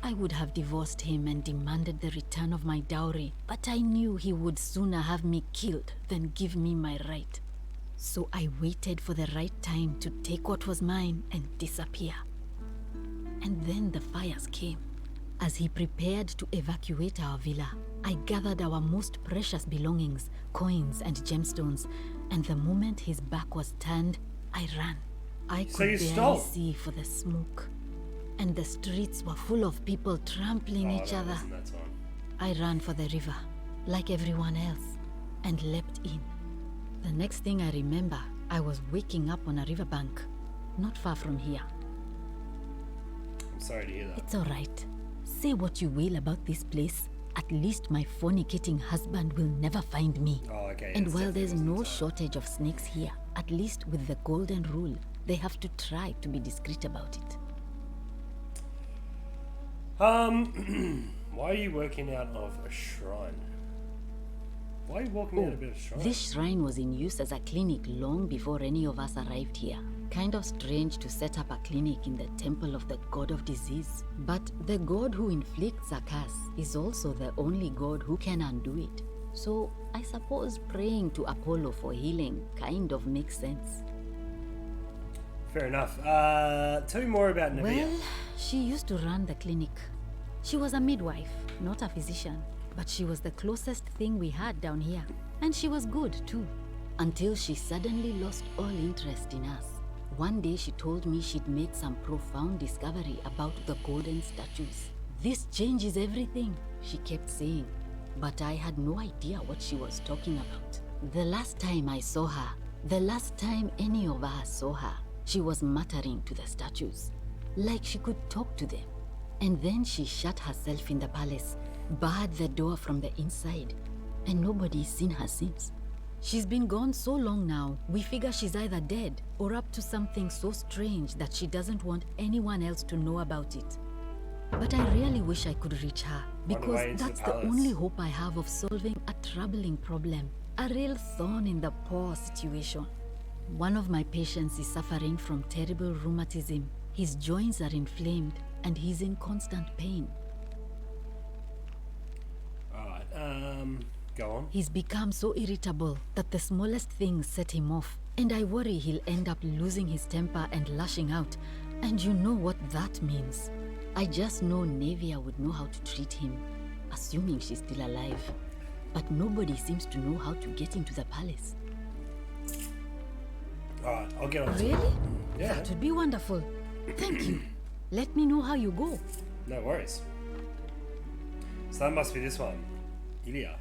I would have divorced him and demanded the return of my dowry, but I knew he would sooner have me killed than give me my right. So I waited for the right time to take what was mine and disappear. And then the fires came. As he prepared to evacuate our villa, I gathered our most precious belongings, coins and gemstones, and the moment his back was turned, I ran. I could barely see for the smoke, and the streets were full of people trampling each other. I ran for the river, like everyone else, and leapt in. The next thing I remember, I was waking up on a riverbank, not far from here. I'm sorry to hear that. It's all right. Say what you will about this place. At least my fornicating husband will never find me. Oh, okay. And while there's no shortage of snakes here, at least with the golden rule, they have to try to be discreet about it. Why are you working out of a shrine? Why are you walking out of a shrine? This shrine was in use as a clinic long before any of us arrived here. Kind of strange to set up a clinic in the temple of the god of disease. But the god who inflicts a curse is also the only god who can undo it. So I suppose praying to Apollo for healing kind of makes sense. Fair enough. Tell me more about Nevia. Well, she used to run the clinic. She was a midwife, not a physician. But she was the closest thing we had down here. And she was good, too. Until she suddenly lost all interest in us. One day she told me she'd made some profound discovery about the golden statues. This changes everything, she kept saying. But I had no idea what she was talking about. The last time I saw her, the last time any of us saw her, she was muttering to the statues, like she could talk to them. And then she shut herself in the palace, barred the door from the inside, and nobody's seen her since. She's been gone so long now, we figure she's either dead or up to something so strange that she doesn't want anyone else to know about it. But I really wish I could reach her, because that's the only hope I have of solving a troubling problem, a real thorn in the paw situation. One of my patients is suffering from terrible rheumatism. His joints are inflamed and he's in constant pain. Alright, go on. He's become so irritable that the smallest things set him off, and I worry he'll end up losing his temper and lashing out, and you know what that means. I just know Nevia would know how to treat him, assuming she's still alive. But nobody seems to know how to get into the palace. Alright, I'll get on to it. Really? Yeah. That would be wonderful. Thank you. Let me know how you go. No worries. So that must be this one. Ilya.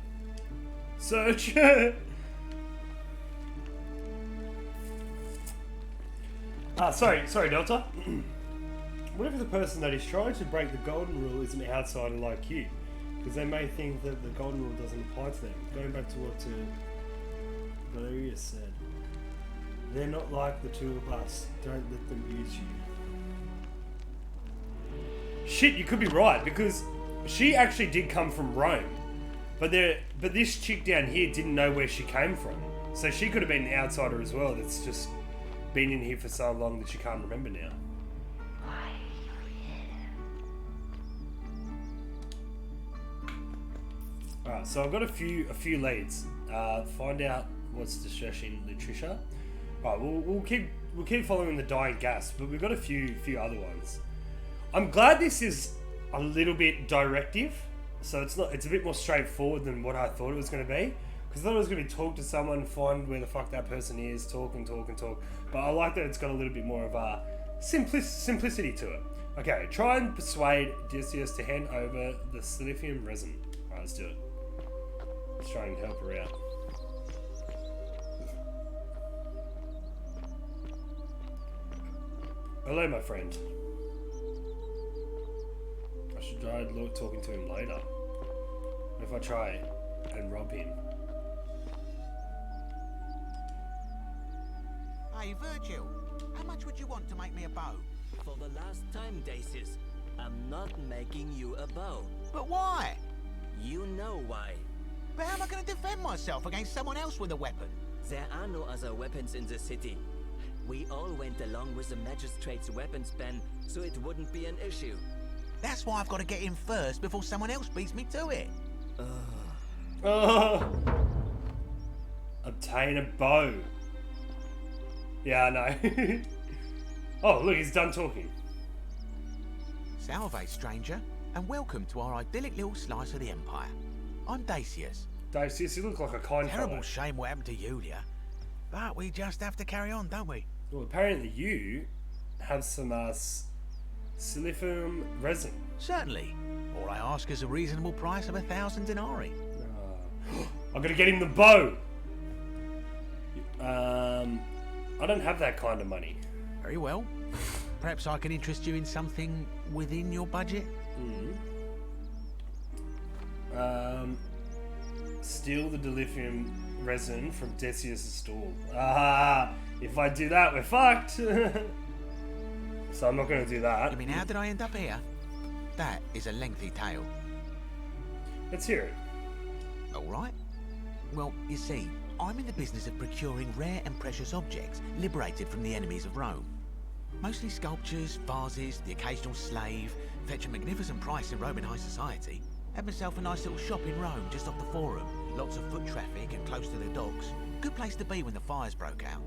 Search! Sorry, Delta. What if the person that is trying to break the golden rule is an outsider like you? Because they may think that the golden rule doesn't apply to them. Going back to what Valeria said. They're not like the two of us. Don't let them use you. Shit, you could be right, because she actually did come from Rome. But this chick down here didn't know where she came from. So she could have been an outsider as well that's just been in here for so long that she can't remember now. Alright, Alright, so I've got a few leads. Find out what's distressing Latricia. Alright, we'll keep following the dying gas, but we've got a few other ones. I'm glad this is a little bit directive, so it's a bit more straightforward than what I thought it was going to be. Because I thought it was going to be talk to someone, find where the fuck that person is, talk and talk and talk. But I like that it's got a little bit more of a simplicity to it. Okay, try and persuade Odysseus to hand over the silicium resin. Alright, let's do it. Let's try and help her out. Hello, my friend. I should try talking to him later. What if I try and rob him? Hey, Virgil, how much would you want to make me a bow? For the last time, Dacius, I'm not making you a bow. But why? You know why. But how am I going to defend myself against someone else with a weapon? There are no other weapons in the city. We all went along with the magistrate's weapons ban, so it wouldn't be an issue. That's why I've got to get in first before someone else beats me to it. Obtain a bow. Yeah, I know. Oh, look, he's done talking. Salve, stranger, and welcome to our idyllic little slice of the Empire. I'm Dacius. Dacius, you look like a kind Terrible fellow. shame what happened to Yulia, but we just have to carry on, don't we? Well, apparently you have some silicium resin. Certainly. All I ask is a reasonable price of 1,000 denarii. I'm gonna get him the bow. I don't have that kind of money. Very well. Perhaps I can interest you in something within your budget? Steal the dilithium resin from Decius' stall. If I do that, we're fucked. So I'm not going to do that. You mean, how did I end up here? That is a lengthy tale. Let's hear it. All right. Well, you see, I'm in the business of procuring rare and precious objects liberated from the enemies of Rome. Mostly sculptures, vases, the occasional slave, fetch a magnificent price in Roman high society. Had myself a nice little shop in Rome, just off the Forum. Lots of foot traffic and close to the docks. Good place to be when the fires broke out.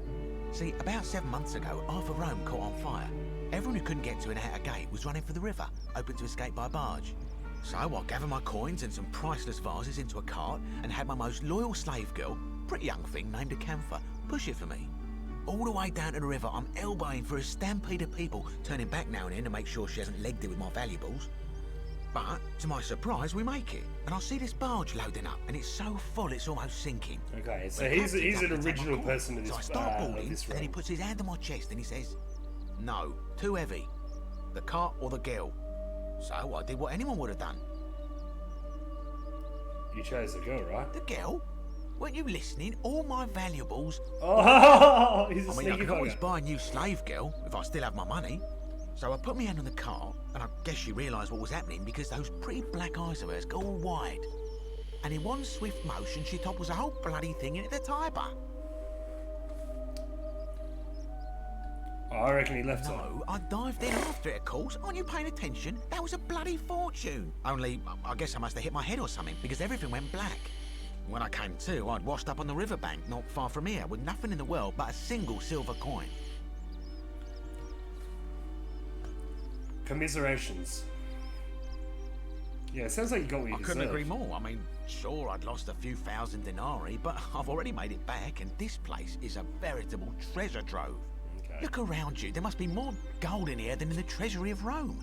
See, about 7 months ago, half of Rome caught on fire. Everyone who couldn't get to an outer gate was running for the river, open to escape by barge. So I gathered my coins and some priceless vases into a cart and had my most loyal slave girl, pretty young thing named Acantha, push it for me. All the way down to the river, I'm elbowing for a stampede of people, turning back now and then to make sure she hasn't legged it with my valuables. But, to my surprise, we make it, and I see this barge loading up, and it's so full it's almost sinking. Okay, so he's an original person to this. So I start boarding, this and then he puts his hand on my chest and he says, "No, too heavy. The cart or the girl." So I did what anyone would have done. You chose the girl, right? The girl? Weren't you listening? All my valuables. Oh, he's a sneaky I could always bugger. buy a new slave girl if I still have my money. So I put my hand on the cart, and I guess she realised what was happening because those pretty black eyes of hers go all wide. And in one swift motion, she topples the whole bloody thing into the Tiber. I reckon he left her. No, I dived in after it, of course. Aren't you paying attention? That was a bloody fortune. Only, I guess I must have hit my head or something because everything went black. When I came to, I'd washed up on the riverbank not far from here with nothing in the world but a single silver coin. Commiserations. Yeah, it sounds like you got what you I couldn't deserved. agree more. I mean, sure, I'd lost a few thousand denarii, but I've already made it back, and this place is a veritable treasure trove. Okay. Look around you. There must be more gold in here than in the treasury of Rome.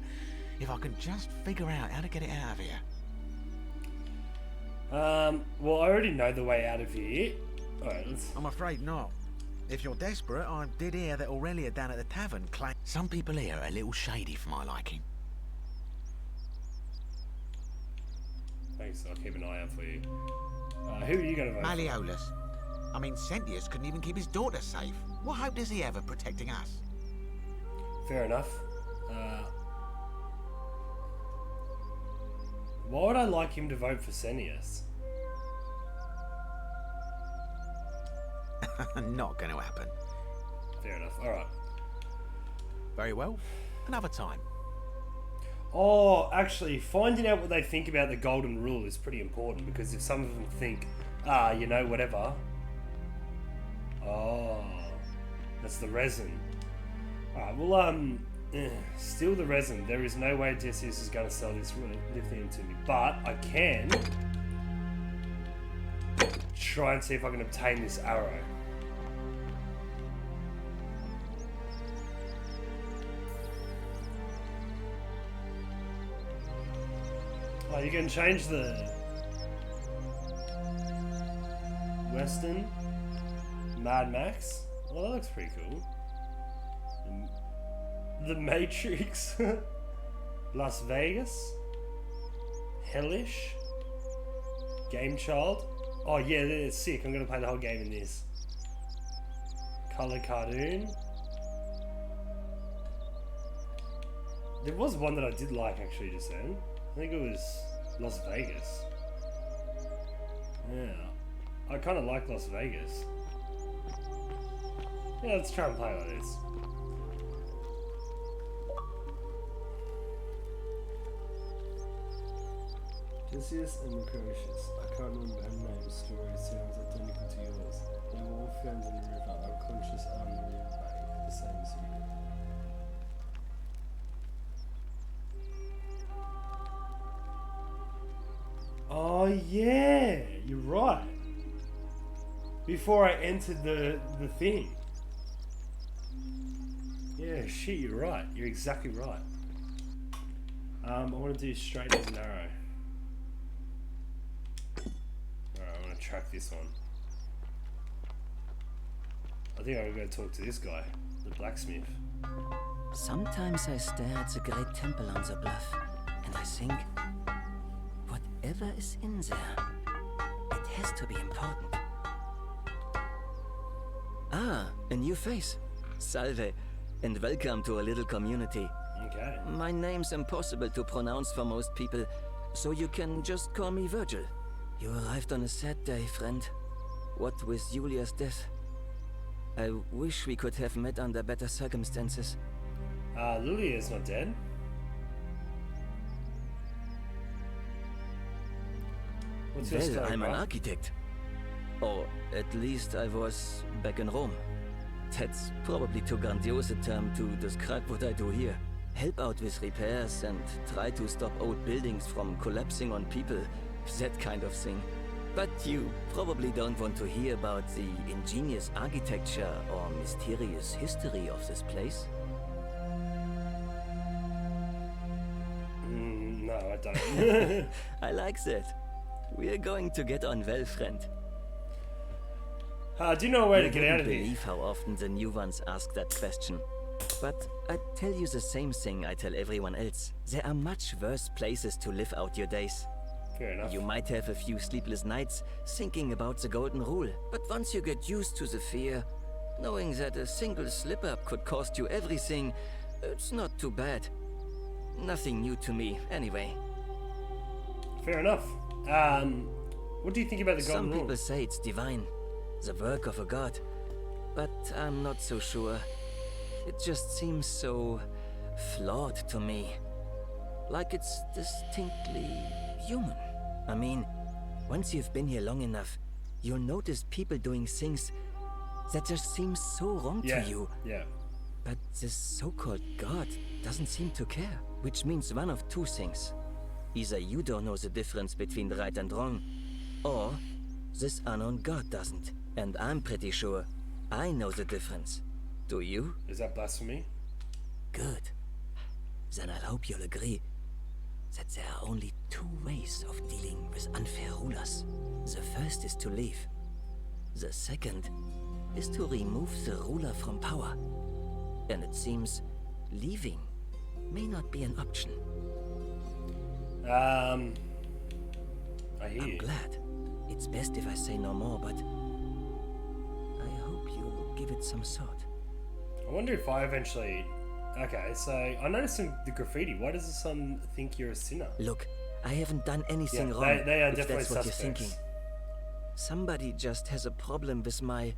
If I can just figure out how to get it out of here. Well, I already know the way out of here. Alright, let's... I'm afraid not. If you're desperate, I did hear that Aurelia down at the tavern claimed... Some people here are a little shady for my liking. Thanks, I'll keep an eye out for you. Who are you going to vote Malleolus. I mean, Sentius couldn't even keep his daughter safe. What hope does he have of protecting us? for? Fair enough. Why would I like him to vote for Senius? Not going to happen. Fair enough, alright. Very well. Another time. Oh, actually, finding out what they think about the golden rule is pretty important, because if some of them think, you know, whatever. Oh, that's the resin. Alright, well, steal the resin. There is no way Odysseus is going to sell this lithium to me, but I can try and see if I can obtain this arrow. Oh, you can change the Western Mad Max. Well, that looks pretty cool. The Matrix, Las Vegas, Hellish, Game Child. Oh yeah, it's sick. I'm gonna play the whole game in this. Color cartoon. There was one that I did like actually just then. I think it was Las Vegas. Yeah, I kind of like Las Vegas. Yeah, let's try and play like this. Odysseus and Mercurius. I can't remember her name. Story sounds identical to yours. They were all found in the river, unconscious on the river bank, the same as you. Oh yeah, you're right. Before I entered the thing. Yeah, shit, you're right. You're exactly right. I want to do straight as an arrow. Alright, I want to track this one. I think I'm going to talk to this guy, the blacksmith. Sometimes I stare at the great temple on the bluff, and I think, whatever is in there, it has to be important. Ah, a new face. Salve, and welcome to a little community. Okay. My name's impossible to pronounce for most people, so you can just call me Virgil. You arrived on a sad day, friend. What with Julia's death? I wish we could have met under better circumstances. Julia's not dead. What's your story, I'm bro? an architect. Or at least I was back in Rome. That's probably too grandiose a term to describe what I do here. Help out with repairs and try to stop old buildings from collapsing on people. That kind of thing. But you probably don't want to hear about the ingenious architecture or mysterious history of this place. No, I don't. I like that. We're going to get on well, friend. Do you know a way to get out of here? here? You wouldn't believe how often the new ones ask that question. But I tell you the same thing I tell everyone else. There are much worse places to live out your days. Fair enough. You might have a few sleepless nights thinking about the golden rule, but once you get used to the fear, knowing that a single slip-up could cost you everything, it's not too bad. Nothing new to me, anyway. Fair enough. What do you think about the golden Some rule? people say it's divine, the work of a god, but I'm not so sure. It just seems so flawed to me. Like it's distinctly human. I mean, once you've been here long enough, you'll notice people doing things that just seem so wrong to you. Yeah. But this so-called god doesn't seem to care, which means one of two things. Either you don't know the difference between right and wrong, or this unknown god doesn't. And I'm pretty sure I know the difference. Do you? Is that blasphemy? Good. Then I hope you'll agree that there are only two ways of dealing with unfair rulers. The first is to leave. The second is to remove the ruler from power. And it seems leaving may not be an option. I hear I'm you. glad. It's best if I say no more, but I hope you'll give it some thought. I wonder if I eventually... Okay, so I noticed the graffiti. Why does the sun think you're a sinner? Look, I haven't done anything Yeah, wrong. they are if definitely that's what suspects. you're thinking. Somebody just has a problem with my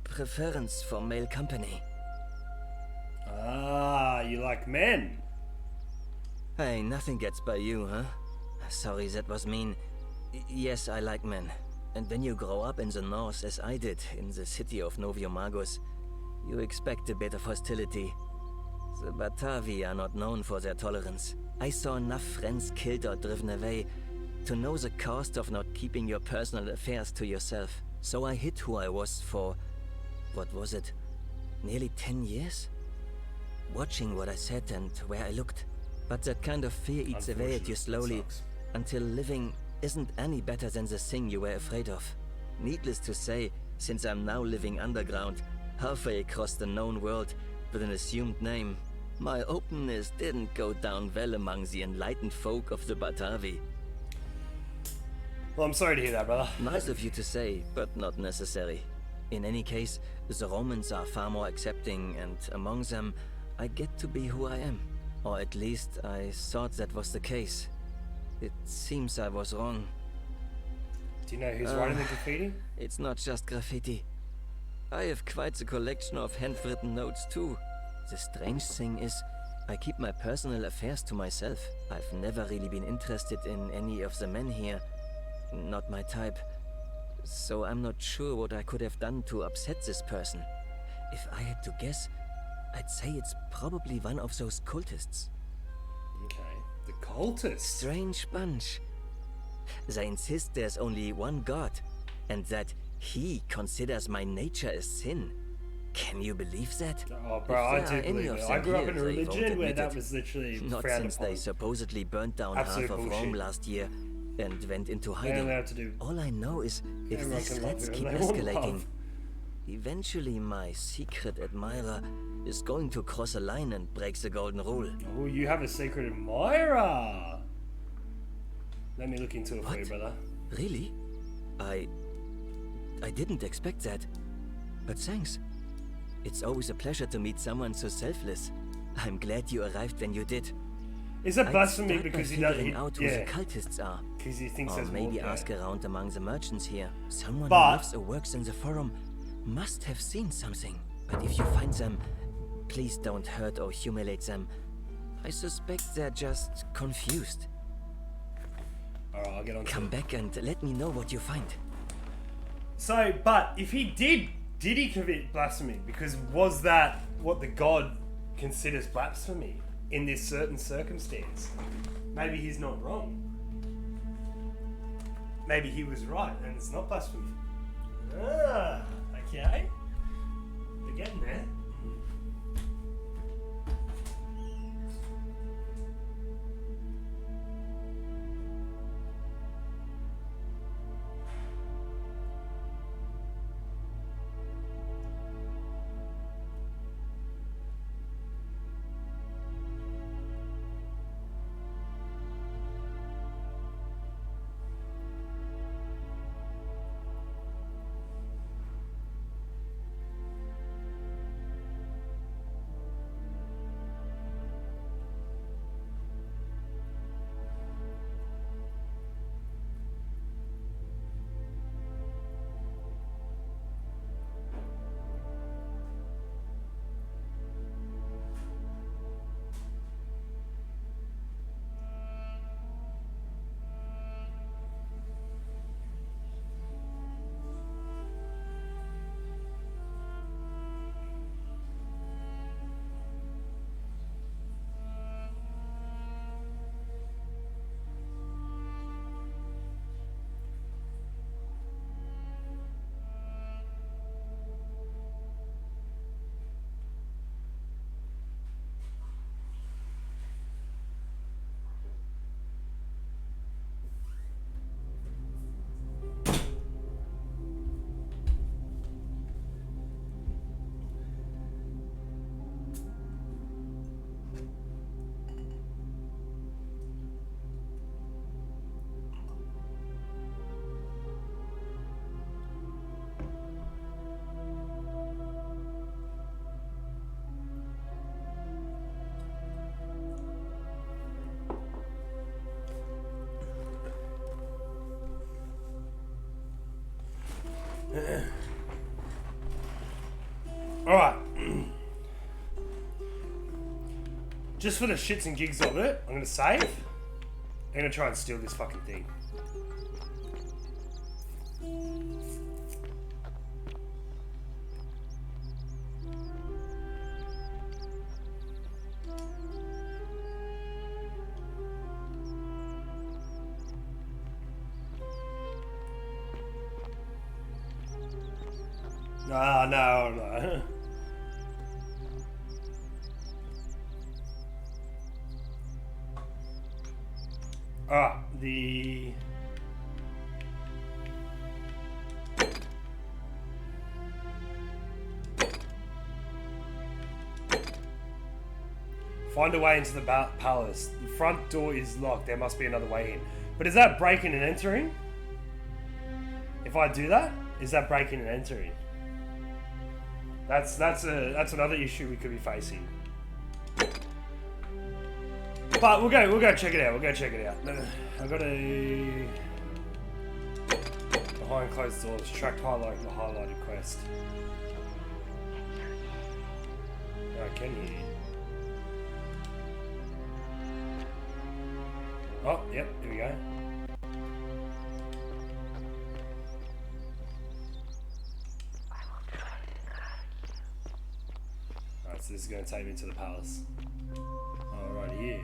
preference for male company. Ah, you like men. Hey, nothing gets by you, huh? Sorry, that was mean. Yes, I like men. And when you grow up in the north, as I did, in the city of Noviomagus, you expect a bit of hostility. The Batavi are not known for their tolerance. I saw enough friends killed or driven away to know the cost of not keeping your personal affairs to yourself. So I hid who I was for, what was it, nearly 10 years? Watching what I said and where I looked. But that kind of fear eats away at you slowly, until living isn't any better than the thing you were afraid of. Needless to say, since I'm now living underground, halfway across the known world, with an assumed name, my openness didn't go down well among the enlightened folk of the Batavi. Well, I'm sorry to hear that, brother. Nice of you to say, but not necessary. In any case, the Romans are far more accepting, and among them, I get to be who I am. Or at least, I thought that was the case. It seems I was wrong. Do you know who's writing the graffiti? It's not just graffiti. I have quite the collection of handwritten notes too. The strange thing is, I keep my personal affairs to myself. I've never really been interested in any of the men here. Not my type. So I'm not sure what I could have done to upset this person. If I had to guess, I'd say it's probably one of those cultists. Okay, the cultists? Strange bunch. They insist there's only one god, and that he considers my nature a sin. Can you believe that? Oh, bro, I do believe it. I grew up in a religion where that was literally not frowned since they supposedly burnt down Absolute half of bullshit. Rome last year and went into hiding. allowed to do. All I know is if Everyone these can love threats whoever keep they want to escalating, love. eventually my secret admirer is going to cross a line and break the golden rule. Oh, you have a secret admirer. Let me look into it for you, brother. Really? I didn't expect that. But thanks. It's always a pleasure to meet someone so selfless. I'm glad you arrived when you did. Is that I'd blasphemy start because by he does? figuring out who the cultists are. Because he thinks Or there's more maybe there. ask around among the merchants here. Someone But- who lives or works in the forum must have seen something. But if you find them, please don't hurt or humiliate them. I suspect they're just confused. Alright, I'll get on to Come it. back and let me know what you find. So, but if he did he commit blasphemy? Because was that what the god considers blasphemy in this certain circumstance? Maybe he's not wrong. Maybe he was right and it's not blasphemy. Ah, okay. We're getting there. Alright. Just for the shits and gigs of it, I'm gonna save. I'm gonna try and steal this fucking thing. Ah, no. Alright, the... Find a way into the palace. The front door is locked. There must be another way in. But is that breaking and entering? If I do that, is that breaking and entering? That's another issue we could be facing. But we'll go check it out. We'll go check it out. I got a behind closed doors. Track highlight the highlighted quest. I can hear you. Oh, yep. Here we go. Alright, so this is going to take me to the palace. Oh, right here.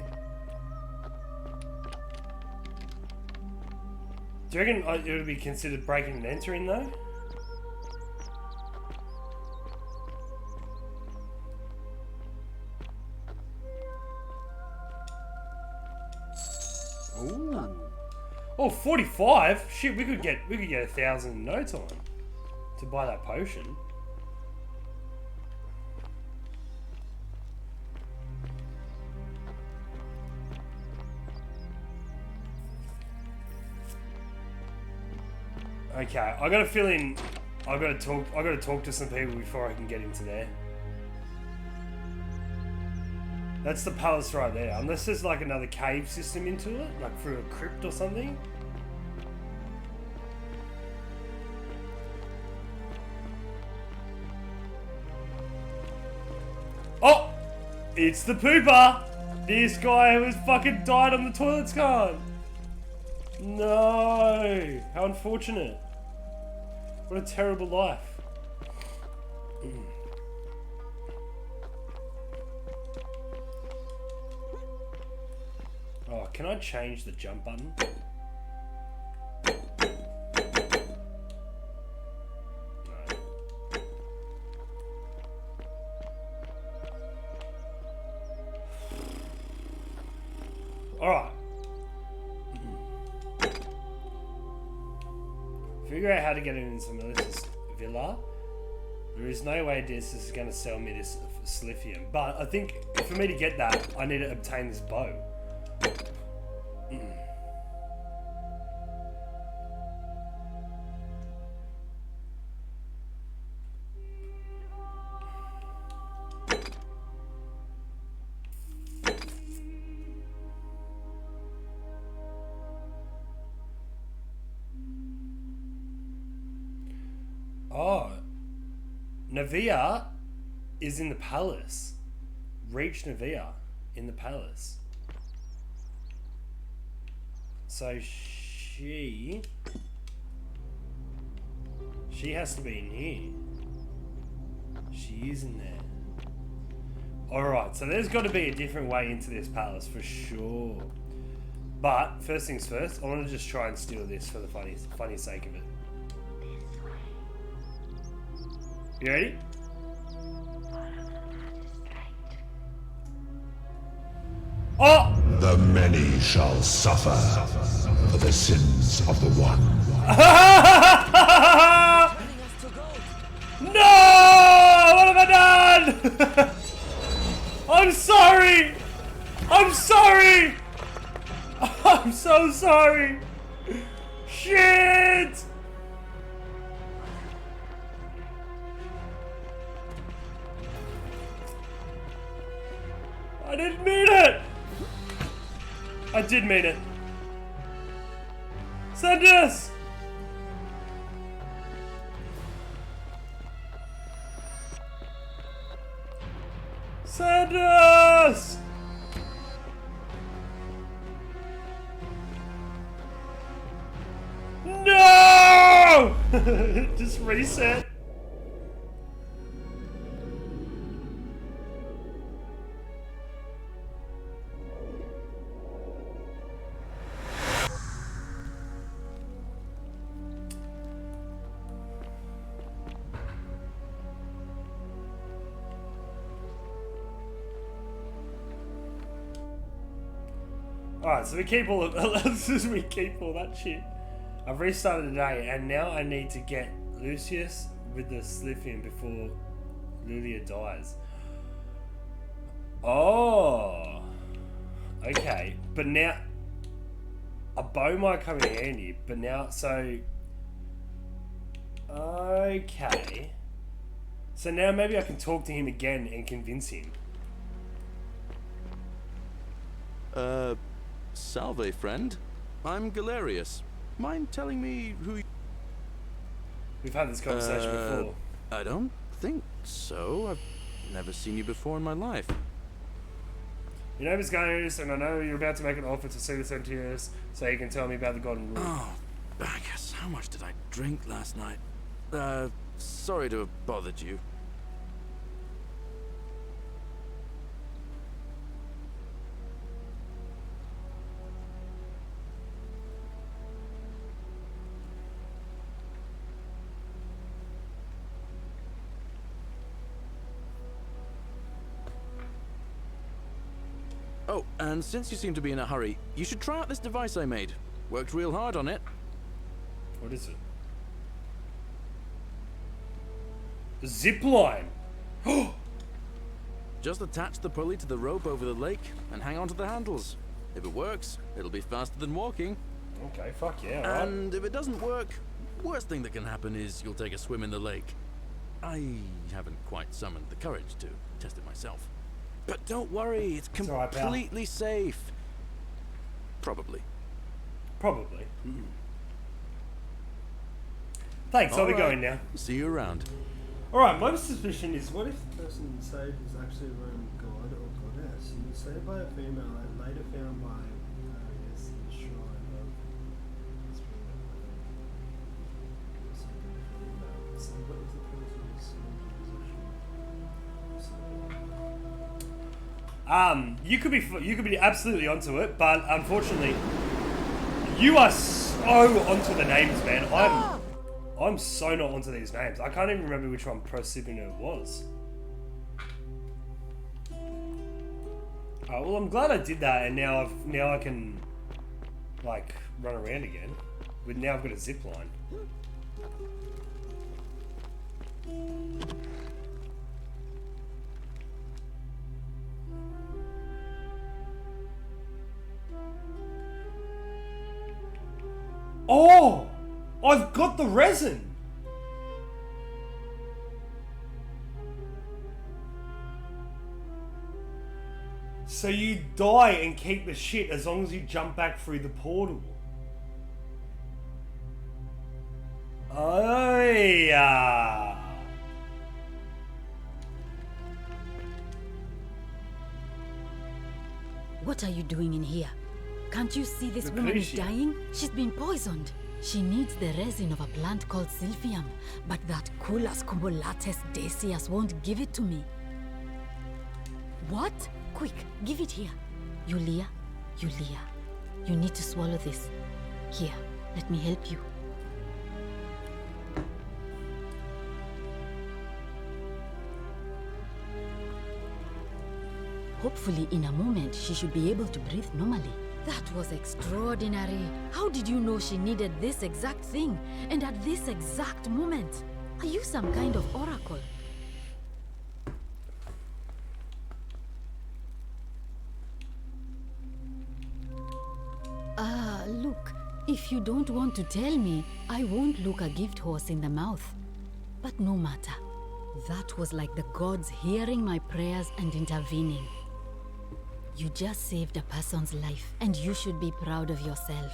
Do you reckon it would be considered breaking and entering though? Ooh. Oh, 45? Shit, we could get 1,000 in no time to buy that potion. Okay, I got a feeling I gotta talk to some people before I can get into there. That's the palace right there. Unless there's like another cave system into it, like through a crypt or something. Oh! It's the pooper! This guy who has fucking died on the toilet's gone! No! How unfortunate. What a terrible life. Oh, can I change the jump button? No. Alright. Figure out how to get into Melissa's villa. There is no way this is going to sell me this Sisyphium, but I think for me to get that, I need to obtain this bow. Oh, Navia is in the palace. Reach Navia in the palace. So she has to be in here. She is in there. Alright, so there's got to be a different way into this palace for sure. But first things first, I want to just try and steal this for the funny sake of it. You ready? Oh! The many shall suffer for the sins of the one. No! What have I done? I'm sorry! I'm sorry! I'm so sorry! Shit! I didn't mean it! I did mean it. Send us! Send us! Just reset. Alright, so we keep all of we keep all that shit. I've restarted today, and now I need to get Lucius with the Slytherin before Lulia dies. Oh, okay. But now a bow might come in handy. But now, so okay. So now maybe I can talk to him again and convince him. Salve, friend. I'm Galerius. Mind telling me who you... We've had this conversation before. I don't think so. I've never seen you before in my life. Your name is Gaius, and I know you're about to make an offer to see the Centaurus so you can tell me about the Golden Rule. Oh, Bacchus, how much did I drink last night? Sorry to have bothered you. Oh, and since you seem to be in a hurry, you should try out this device I made. Worked real hard on it. What is it? A zip line. Just attach the pulley to the rope over the lake and hang on to the handles. If it works, it'll be faster than walking. Okay, fuck yeah. And if it doesn't work, worst thing that can happen is you'll take a swim in the lake. I haven't quite summoned the courage to test it myself. But don't worry, it's completely safe. Probably. Probably. Thanks, I'll be going now. See you around. Alright, my suspicion is, what if the person saved is actually a Roman god or goddess, and was saved by a female and later found by Arius in the shrine of... So what is the person's possession? You could be absolutely onto it, but unfortunately, you are so onto the names, man. I'm so not onto these names. I can't even remember which one Procipino was. Well, I'm glad I did that, and now I can like run around again. But now I've got a zip line. Oh! I've got the resin! So you die and keep the shit as long as you jump back through the portal. Oh yeah. What are you doing in here? Can't you see this woman is dying? She's been poisoned. She needs the resin of a plant called Silphium, but that Culus cumbulatus decius won't give it to me. What? Quick, give it here. Yulia, you need to swallow this. Here, let me help you. Hopefully, in a moment, she should be able to breathe normally. That was extraordinary. How did you know she needed this exact thing, and at this exact moment? Are you some kind of oracle? Look, if you don't want to tell me, I won't look a gift horse in the mouth. But no matter. That was like the gods hearing my prayers and intervening. You just saved a person's life, and you should be proud of yourself.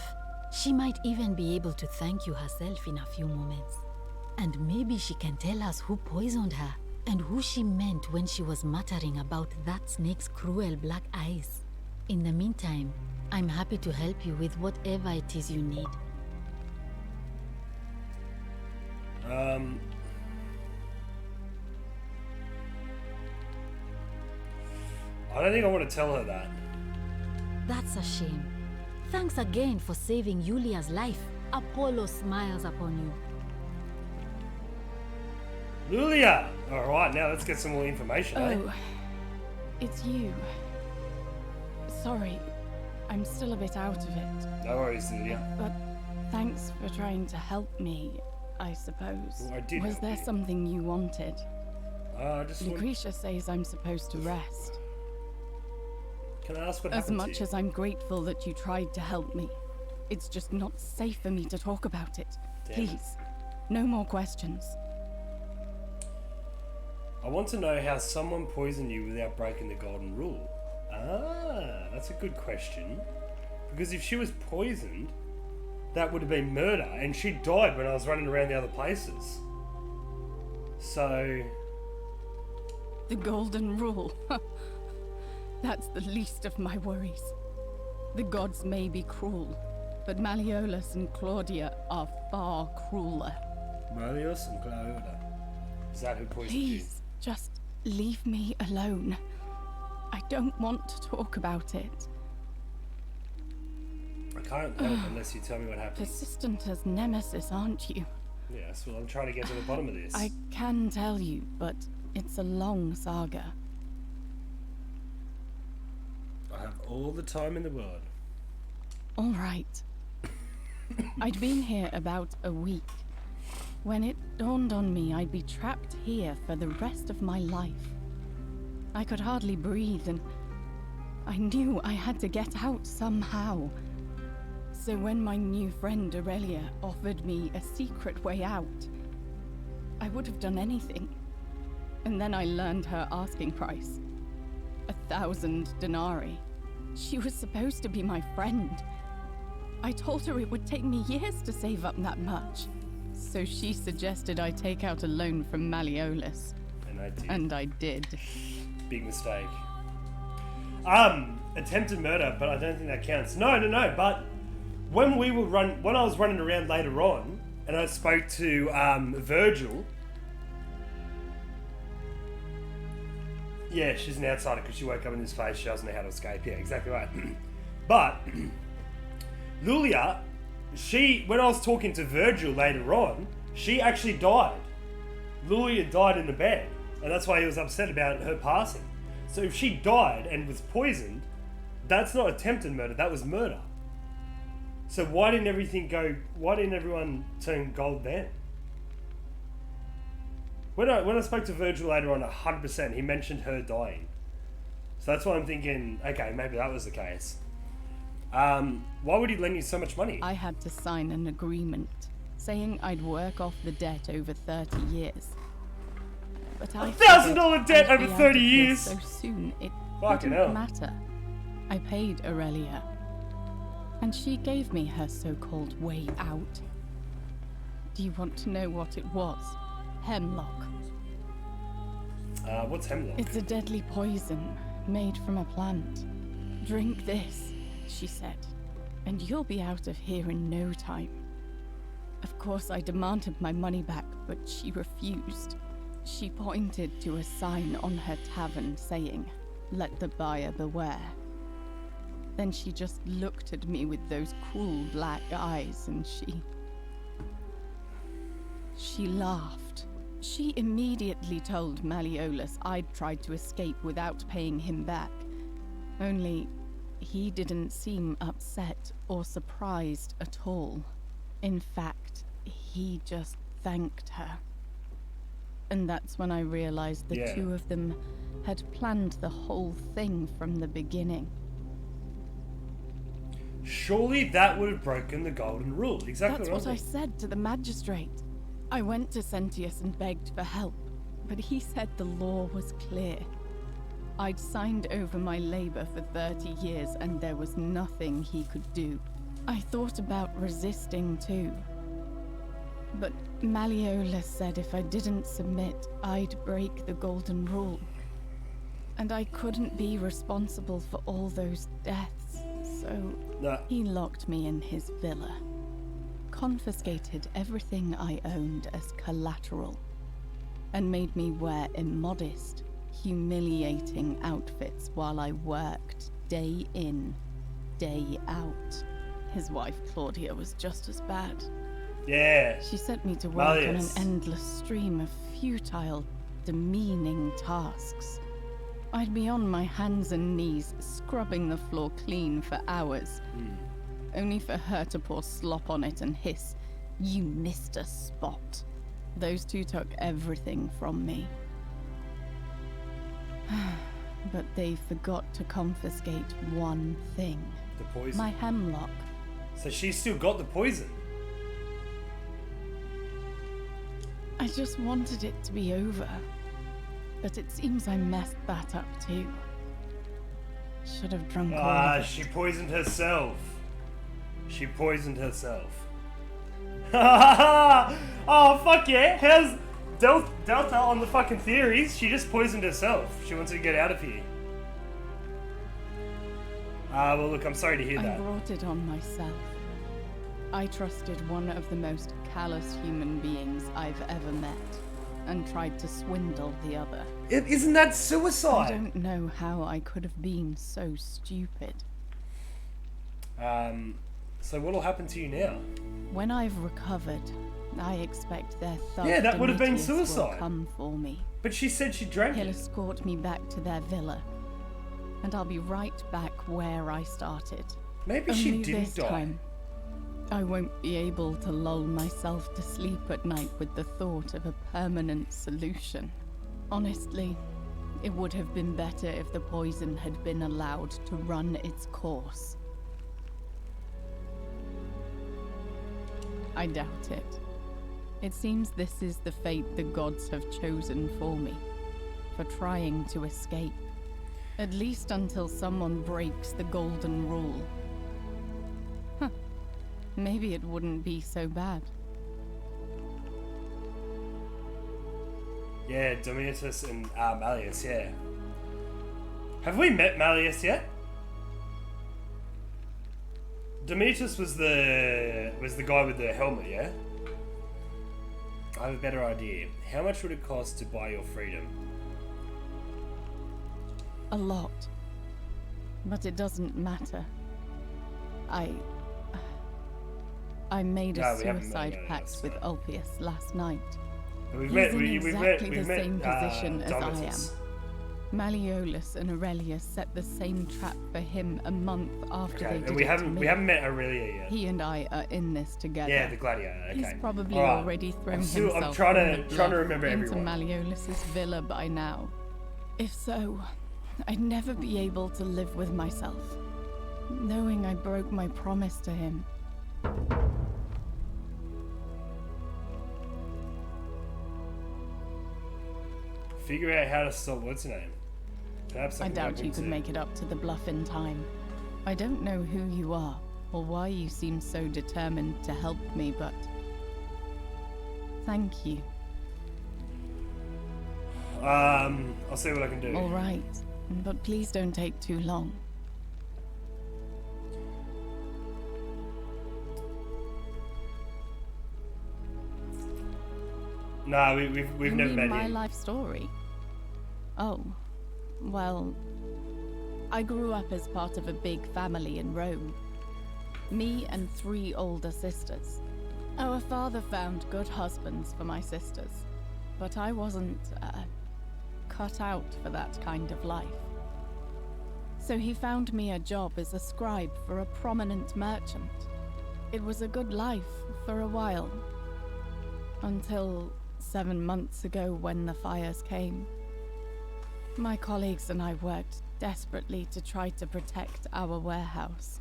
She might even be able to thank you herself in a few moments. And maybe she can tell us who poisoned her, and who she meant when she was muttering about that snake's cruel black eyes. In the meantime, I'm happy to help you with whatever it is you need. I don't think I want to tell her that. That's a shame. Thanks again for saving Yulia's life. Apollo smiles upon you. Lulia! Alright, now let's get some more information, Oh, it's you. Sorry, I'm still a bit out of it. No worries, Lulia. But thanks for trying to help me, I suppose. Well, I did Was help there you. something you wanted? Just Lucretia says I'm supposed to rest. Can I ask what As happened much to you? as I'm grateful that you tried to help me, it's just not safe for me to talk about it. Damn. Please, no more questions. I want to know how someone poisoned you without breaking the golden rule. Ah, that's a good question. Because if she was poisoned, that would have been murder, and she died when I was running around the other places. So... The golden rule. That's the least of my worries. The gods may be cruel, but Malleolus and Claudia are far crueler. Malleus and Claudia. Is that who poisoned you? Please, just leave me alone. I don't want to talk about it. I can't help unless you tell me what happened. Persistent as Nemesis, aren't you? Yes, well, I'm trying to get to the bottom of this. I can tell you, but it's a long saga. I have all the time in the world. All right. I'd been here about a week when it dawned on me I'd be trapped here for the rest of my life. I could hardly breathe, and I knew I had to get out somehow. So when my new friend Aurelia offered me a secret way out, I would have done anything. And then I learned her asking price. 1,000 denarii. She was supposed to be my friend. I told her it would take me years to save up that much. So she suggested I take out a loan from Malleolus. And I did. And I did. Big mistake. Attempted murder, but I don't think that counts. No, but when I was running around later on, and I spoke to Virgil. Yeah, she's an outsider because she woke up in this place. She doesn't know how to escape. Yeah, exactly right. But Lulia, when I was talking to Virgil later on, she actually died. Lulia died in the bed, and that's why he was upset about her passing. So if she died and was poisoned, that's not attempted murder. That was murder. So why didn't everyone turn gold then? When I spoke to Virgil later on, 100%, he mentioned her dying. So that's why I'm thinking, okay, maybe that was the case. Why would he lend you so much money? I had to sign an agreement saying I'd work off the debt over 30 years. But I $1,000 debt over 30 years? So soon, it Fucking didn't hell. matter. I paid Aurelia, and she gave me her so-called way out. Do you want to know what it was? Hemlock. What's hemlock? It's a deadly poison made from a plant. Drink this, she said, and you'll be out of here in no time. Of course, I demanded my money back, but she refused. She pointed to a sign on her tavern saying, "Let the buyer beware." Then she just looked at me with those cool black eyes, and she laughed. She immediately told Malleolus I'd tried to escape without paying him back. Only, he didn't seem upset or surprised at all. In fact, he just thanked her. And that's when I realized the two of them had planned the whole thing from the beginning. Surely that would have broken the golden rule. Exactly That's what I said to the magistrate. I went to Sentius and begged for help, but he said the law was clear. I'd signed over my labor for 30 years and there was nothing he could do. I thought about resisting too. But Malleolus said if I didn't submit, I'd break the golden rule. And I couldn't be responsible for all those deaths, so he locked me in his villa. confiscated everything I owned as collateral and made me wear immodest, humiliating outfits while I worked day in, day out. His wife, Claudia, was just as bad. Yeah. She sent me to work on an Malleus. endless stream of futile, demeaning tasks. I'd be on my hands and knees, scrubbing the floor clean for hours, only for her to pour slop on it and hiss, "You missed a spot." Those two took everything from me. But they forgot to confiscate one thing. The poison. My hemlock. So she's still got the poison. I just wanted it to be over. But it seems I messed that up too. Should have drunk all of it. She poisoned herself. She poisoned herself. Oh, fuck yeah. How's Delta on the fucking theories? She just poisoned herself. She wants to get out of here. Well, look, I'm sorry to hear I that. brought it on myself. I trusted one of the most callous human beings I've ever met, and tried to swindle the other. Isn't that I suicide? don't know how I could have been so stupid. So what'll happen to you now? When I've recovered, I expect their thug Yeah, that would have been Demetrius will suicide. come for me. But she said she drank He'll it. escort me back to their villa, and I'll be right back where I started. Maybe she Only didn't this die. time, I won't be able to lull myself to sleep at night with the thought of a permanent solution. Honestly, it would have been better if the poison had been allowed to run its course. I doubt it. It seems this is the fate the gods have chosen for me, for trying to escape. At least until someone breaks the golden rule. Huh. Maybe it wouldn't be so bad. Yeah, Demetrius and Malleus, yeah. Have we met Malleus yet? Demetrius was the guy with the helmet, yeah? I have a better idea. How much would it cost to buy your freedom? A lot. But it doesn't matter. I made a No, we haven't met suicide Malleus, pact so. with Ulpius last night. But we've He's met, in we've exactly met, the same position as I am. Domitus. Malleolus and Aurelius set the same trap for him a month after Okay, they did and we it to haven't me. met Aurelia yet. He and I are in this together. Yeah, the gladiator. Okay. He's probably All right. already thrown I'm himself trying from to the trying to bluff remember into everyone. Malleolus's villa by now. If so, I'd never be able to live with myself, knowing I broke my promise to him. Figure out how to stop what's her name. Perhaps I I can doubt look you into could make it up to the bluff in time. I don't know who you are, or why you seem so determined to help me, but thank you. I'll see what I can do. All right, but please don't take too long. No, we've You never mean met my him. life story? Oh, well, I grew up as part of a big family in Rome. Me and 3 older sisters. Our father found good husbands for my sisters, but I wasn't cut out for that kind of life. So he found me a job as a scribe for a prominent merchant. It was a good life for a while, until 7 months ago when the fires came. My colleagues and I worked desperately to try to protect our warehouse.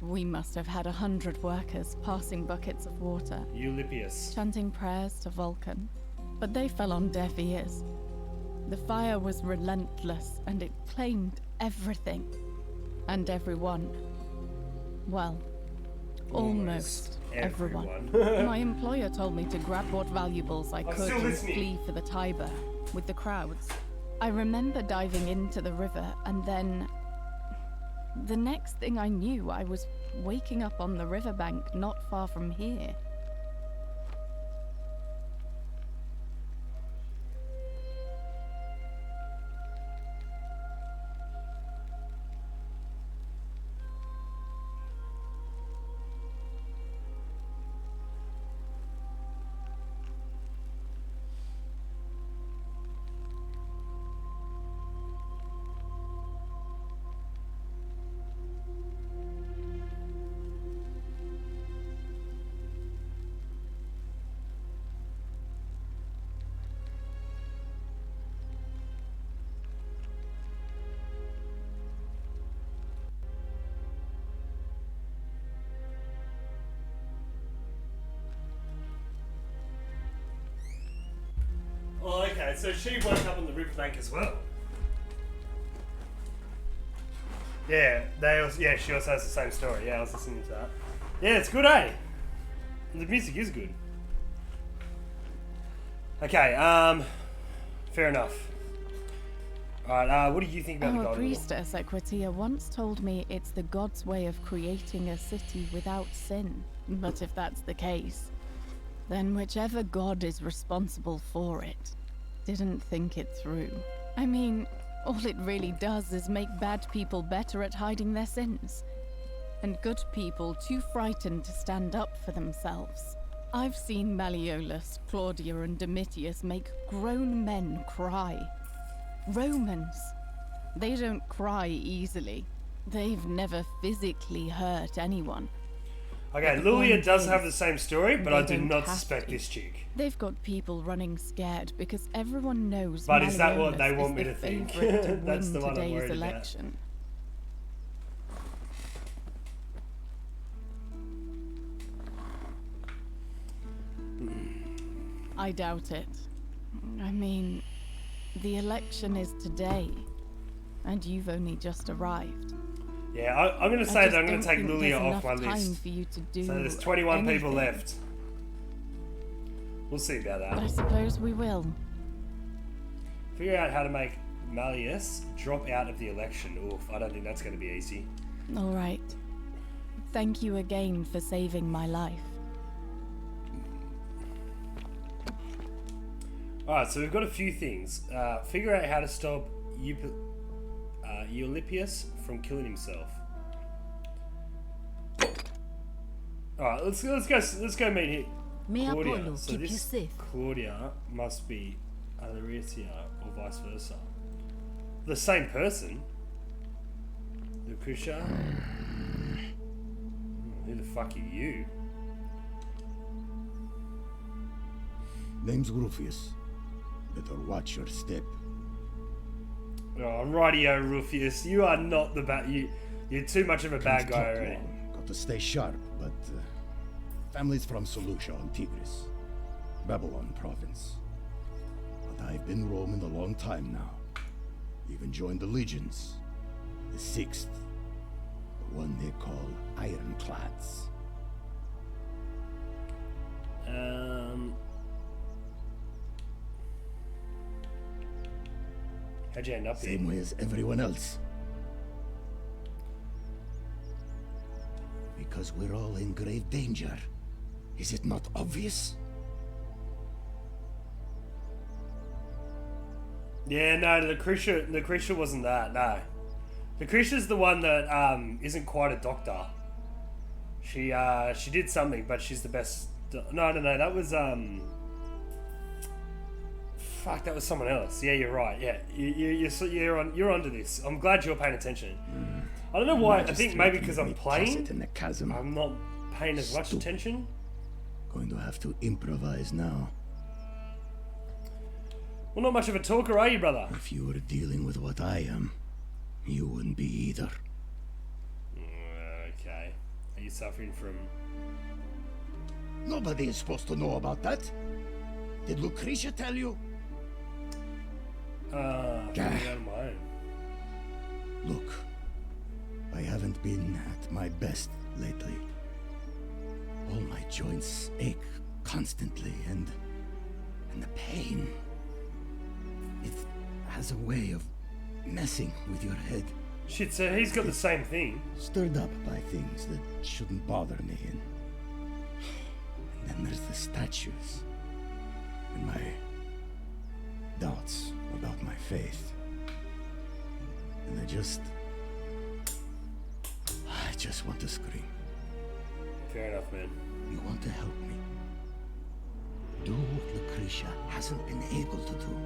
We must have had 100 workers passing buckets of water, Eulipius. chanting prayers to Vulcan, but they fell on deaf ears. The fire was relentless and it claimed everything and everyone. Well, almost everyone. My employer told me to grab what valuables I could still and listening. flee for the Tiber with the crowds. I remember diving into the river, and then the next thing I knew, I was waking up on the riverbank not far from here. so she woke up on the riverbank as well. Yeah, she also has the same story. Yeah, I was listening to that. Yeah, it's good, eh? The music is good. Okay, fair enough. Alright, what do you think about the Our God of War? priestess, Equitia, once told me it's the god's way of creating a city without sin. But if that's the case, then whichever god is responsible for it didn't think it through. I mean, all it really does is make bad people better at hiding their sins, and good people too frightened to stand up for themselves. I've seen Malleolus, Claudia, and Domitius make grown men cry. Romans, they don't cry easily. They've never physically hurt anyone. Okay, But the Lulia point does is, have the same story, but they I do don't not have suspect to. this chick. They've got people running scared because everyone knows But is that what they Malleolus want me is to the think? favourite to That's win the one I'm today's worried about. election. I doubt it. I mean, the election is today, and you've only just arrived. Yeah, I'm going to say that I'm going to take Lulia off my Time list. for you to do So there's 21 people anything. left. We'll see about But I that. suppose we will. Figure out how to make Malleus drop out of the election. Oof, I don't think that's going to be easy. All right. Thank you again for saving my life. Alright, so we've got a few things. Figure out how to stop Eulipius from killing himself. Alright, let's go meet him. May Claudia. Apollo So keep you this safe. Claudia must be Alaricia or vice versa. The same person. Lucretia. Who the fuck are you? Name's Rufius. Better watch your step. Oh, rightio, Rufius. You are not the bad. You're too much of a bad Can't guy talk already. long. Got to stay sharp, but family's from Seleucia on Tigris, Babylon province. But I've been roaming a long time now. Even joined the legions, the 6th, the one they call Ironclads. How'd you end up here? Same way as everyone else. Because we're all in grave danger. Is it not obvious? Yeah, no, Lucretia wasn't that, no. Lucretia's the one that isn't quite a doctor. She did something, but she's the best. No, that was fuck, that was someone else. Yeah, you're right. Yeah, you're onto this. I'm glad you're paying attention. I don't know why. I think maybe because I'm playing, in the chasm. I'm not paying as much attention. Going to have to improvise now. Well, not much of a talker, are you, brother? If you were dealing with what I am, you wouldn't be either. Okay. Are you suffering from... Nobody is supposed to know about that. Did Lucretia tell you? I figured it out on my own. Look, I haven't been at my best lately. All my joints ache constantly, and the pain. It has a way of messing with your head. Shit, so he's got the same thing. Stirred up by things that shouldn't bother me, and then there's the statues, and my doubts about my faith. And I just want to scream. Fair enough, man. You want to help me? Do what Lucretia hasn't been able to do.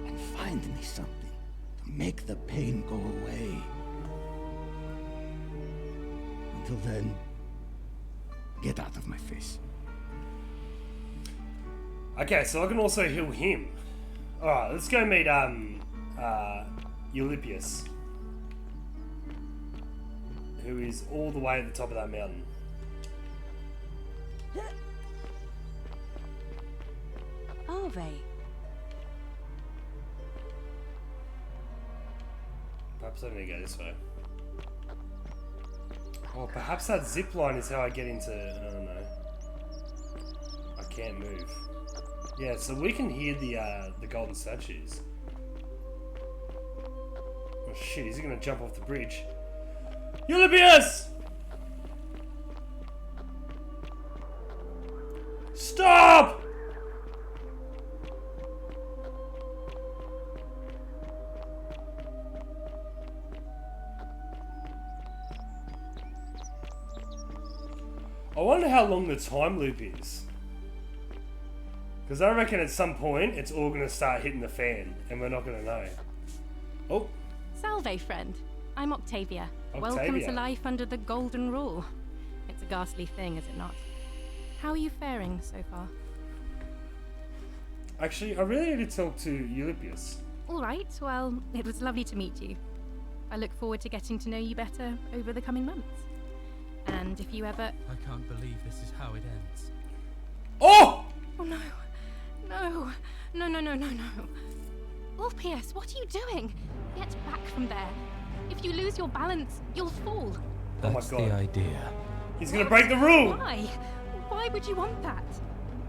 And find me something to make the pain go away. Until then, get out of my face. Okay, so I can also heal him. Alright, let's go meet Eulipius, who is all the way at the top of that mountain. Are they? Perhaps I need to go this way. Oh, perhaps that zip line is how I get into... I don't know. I can't move. Yeah, so we can hear the golden statues. Oh shit, is he gonna jump off the bridge? Ulysses! Stop! I wonder how long the time loop is. Because I reckon at some point it's all going to start hitting the fan and we're not going to know. Oh. Salve, friend. I'm Octavia. Welcome Octavia. to life under the Golden Rule. It's a ghastly thing, is it not? How are you faring so far? Actually, I really need to talk to Ulysses. All right, well, it was lovely to meet you. I look forward to getting to know you better over the coming months. And if you ever... I can't believe this is how it ends. Oh! Oh no. No. No, no, no, no, no. Orpheus, what are you doing? Get back from there. If you lose your balance, you'll fall. That's the idea. He's gonna break the rule! Why? Why would you want that?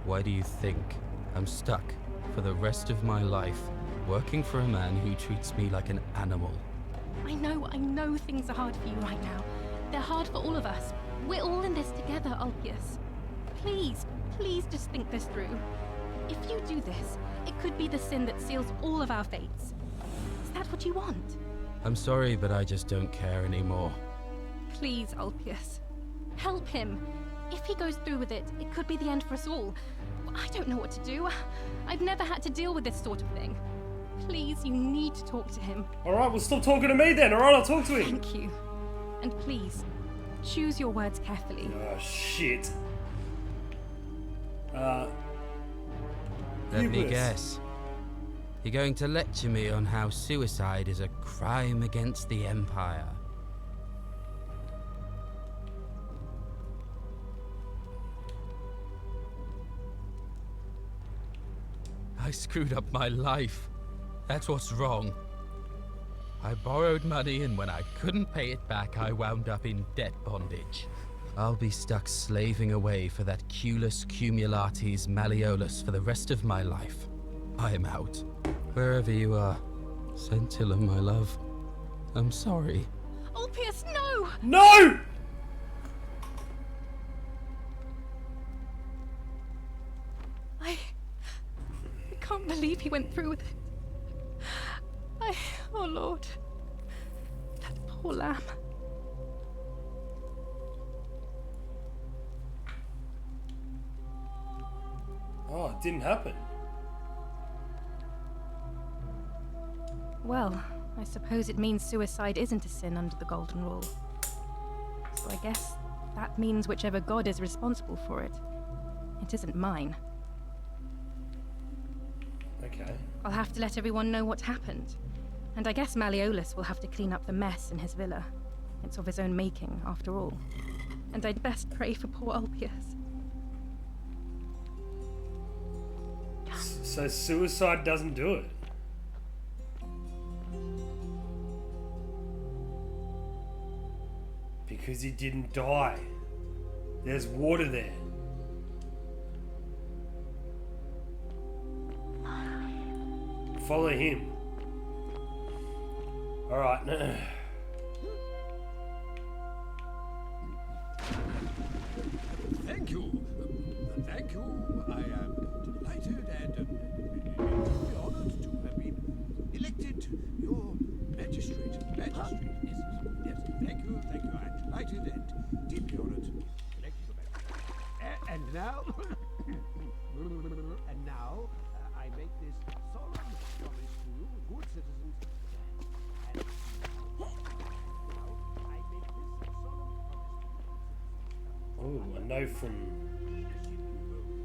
Why do you think I'm stuck for the rest of my life working for a man who treats me like an animal? I know things are hard for you right now. They're hard for all of us. We're all in this together, Ulpius. Please, please just think this through. If you do this, it could be the sin that seals all of our fates. Is that what you want? I'm sorry, but I just don't care anymore. Please, Ulpius. Help him. If he goes through with it, it could be the end for us all. I don't know what to do. I've never had to deal with this sort of thing. Please, you need to talk to him. Alright, well stop talking to me then, alright? I'll talk to him. Thank you. And please, choose your words carefully. Oh, shit. Let me guess. You're going to lecture me on how suicide is a crime against the Empire. I screwed up my life. That's what's wrong. I borrowed money, and when I couldn't pay it back, I wound up in debt bondage. I'll be stuck slaving away for that Culus Cumulatis Malleolus for the rest of my life. I am out. Wherever you are, Scintilla, my love, I'm sorry. Ulpius, no! No! I can't believe he went through with it. Oh Lord, that poor lamb. Oh, it didn't happen. Well, I suppose it means suicide isn't a sin under the Golden Rule. So I guess that means whichever god is responsible for it, it isn't mine. Okay. I'll have to let everyone know what happened. And I guess Malleolus will have to clean up the mess in his villa. It's of his own making, after all. And I'd best pray for poor Ulpius. So suicide doesn't do it. Because he didn't die. There's water there. Follow him. Alright. Thank you. Thank you. I am delighted and deeply honored to have been elected your magistrate. Magistrate, yes. Thank you. I'm delighted and deeply honored to elect your magistrate. And now, I make this solemn promise to you, good citizens. Oh, a note from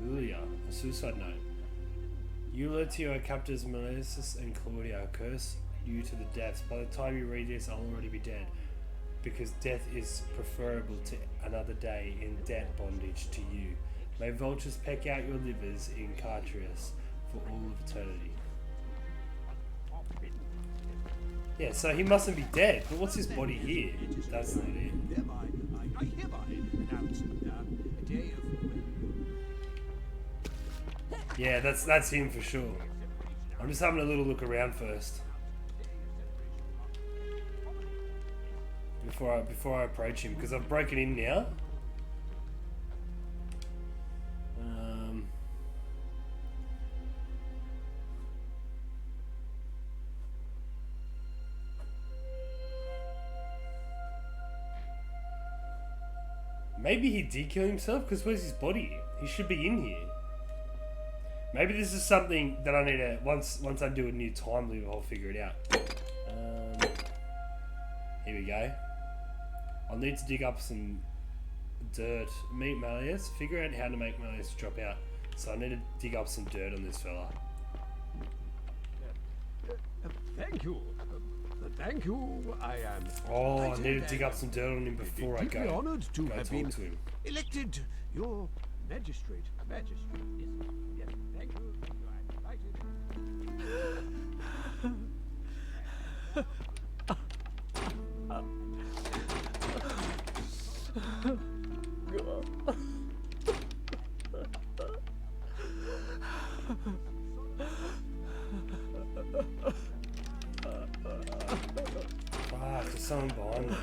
Lilia, a suicide note. Eula to your captors Melissus and Claudia curse you to the deaths. By the time you read this, I'll already be dead. Because death is preferable to another day in debt bondage to you. May vultures peck out your livers in Cartrius for all of eternity. Yeah, so he mustn't be dead. But what's his body here? That's not it. I hereby announce a day of... Yeah, that's him for sure. I'm just having a little look around first. Before I approach him, because I've broken in now. Maybe he did kill himself, because where's his body? He should be in here. Maybe this is something that I need to, once I do a new time loop, I'll figure it out. Here we go. I'll need to dig up some dirt. Meet Malleus. Figure out how to make Malleus drop out. So I need to dig up some dirt on this fella. Thank you. Thank you. I am... Oh, I need to dig up some dirt on him before I go. Honoured to have been to him. Elected your magistrate. Yes. Thank you. I'm Fuck, there's someone behind me.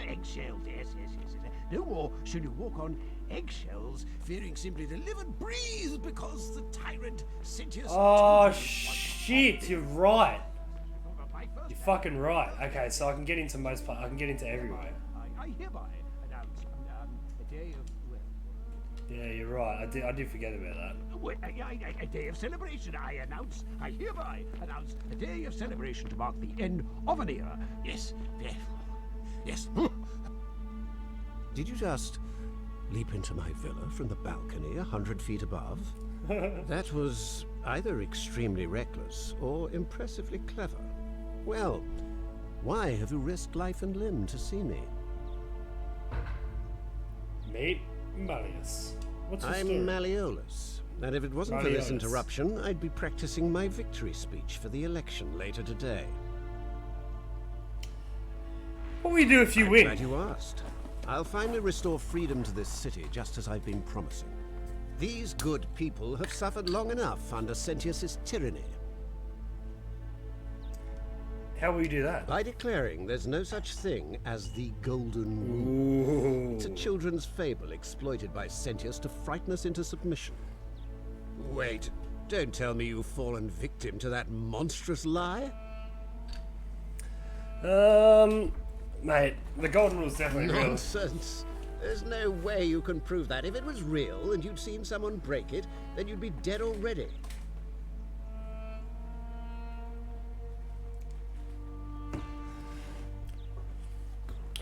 Eggshells, yes. No more should you walk on eggshells, fearing simply to live and breathe because the tyrant Sisyphus... Oh shit, you're right. You're fucking right. Okay, so I can get into most parts. I can get into everywhere. I hereby announce a day of... Yeah, you're right. I did forget about that. A day of celebration. I hereby announce a day of celebration to mark the end of an era. Yes. Did you just leap into my villa from the balcony 100 feet above? That was either extremely reckless or impressively clever. Well, why have you risked life and limb to see me? Meet Malleus. What's your I'm story? Malleolus, and if it wasn't for this interruption, I'd be practicing my victory speech for the election later today. What will you do if you win? Glad you asked. I'll finally restore freedom to this city, just as I've been promising. These good people have suffered long enough under Sisyphus' tyranny. How will you do that? By declaring there's no such thing as the Golden Rule. It's a children's fable exploited by Sisyphus to frighten us into submission. Wait, don't tell me you've fallen victim to that monstrous lie? Mate, the Golden Rule's definitely real. Nonsense. There's no way you can prove that. If it was real and you'd seen someone break it, then you'd be dead already.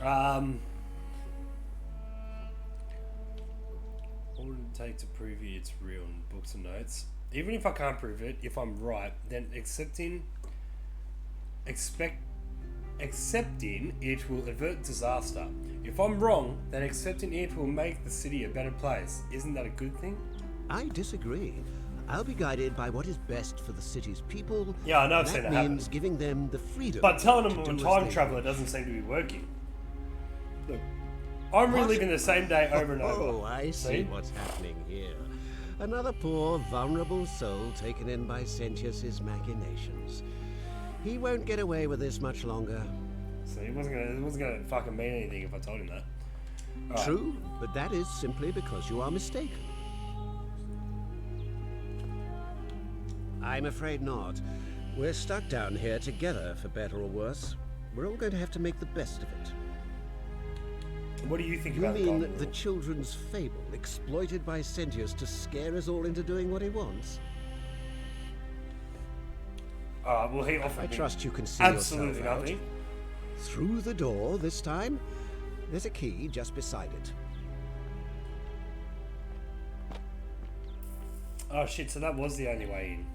What would it take to prove it's real in books and notes? Even if I can't prove it, if I'm right, then accepting it will avert disaster. If I'm wrong, then accepting it will make the city a better place. Isn't that a good thing? I disagree. I'll be guided by what is best for the city's people. Yeah, I know I've seen it happen. That means giving them the freedom. But telling them to I'm a do time as they traveler wish. doesn't seem to be working. Look, I'm reliving the same day over and over. Oh, I see what's happening here. Another poor, vulnerable soul taken in by Sisyphus' machinations. He won't get away with this much longer. So it wasn't gonna fucking mean anything if I told him that. All right. True, but that is simply because you are mistaken. I'm afraid not. We're stuck down here together, for better or worse. We're all going to have to make the best of it. What do you think You about the mean Golden the Rule? children's fable exploited by Sisyphus to scare us all into doing what he wants? Well, he offered I me trust you can see absolutely yourself out. nothing. Through the door this time. There's a key just beside it. Oh shit! So that was the only way in.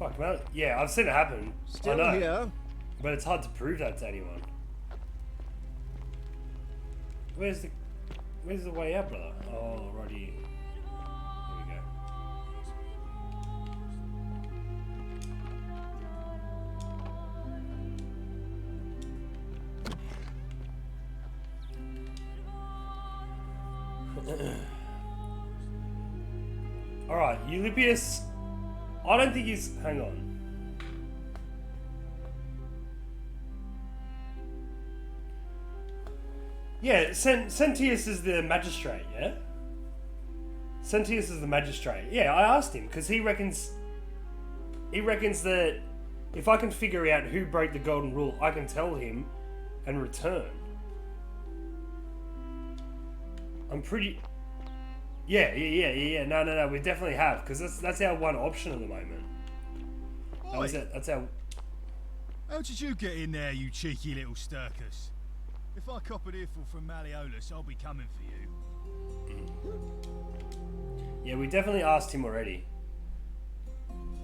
Fuck, man. Yeah, I've seen it happen. Still I know. here? But it's hard to prove that to anyone. Where's the way out, brother? Oh, right here. Here we go. Alright, Eulipius. I don't think he's. Hang on. Yeah, Sentius is the magistrate, yeah? Sentius is the magistrate. Yeah, I asked him, because he reckons that if I can figure out who broke the golden rule, I can tell him and return. I'm pretty... Yeah. No, we definitely have, because that's our one option at the moment. That's our... How did you get in there, you cheeky little Sturkus? If I cop an earful from Malleolus, I'll be coming for you. Yeah, we definitely asked him already.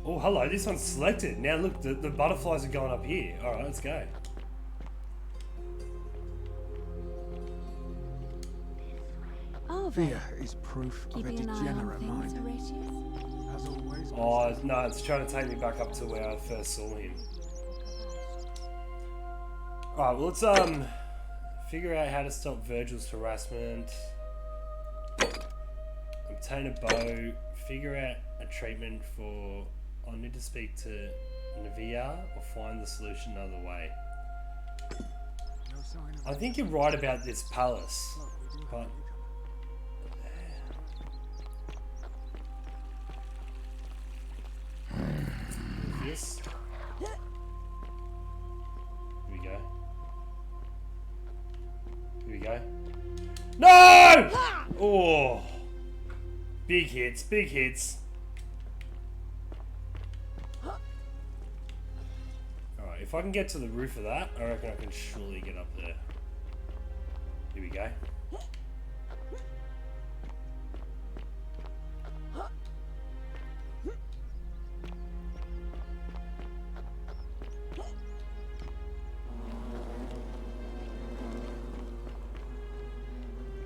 Oh, hello, this one's selected. Now look, the butterflies are going up here. Alright, let's go. Fear is proof of a degenerate mind. As always. Oh, no, it's trying to take me back up to where I first saw him. Alright, well, let's, figure out how to stop Virgil's harassment. Obtain a bow. Figure out a treatment for... I need to speak to Navia or find the solution another way. I think you're right about this palace. But... Yes. Here we go. Here we go. No! Oh! Big hits, big hits. Alright, if I can get to the roof of that, I reckon I can surely get up there. Here we go.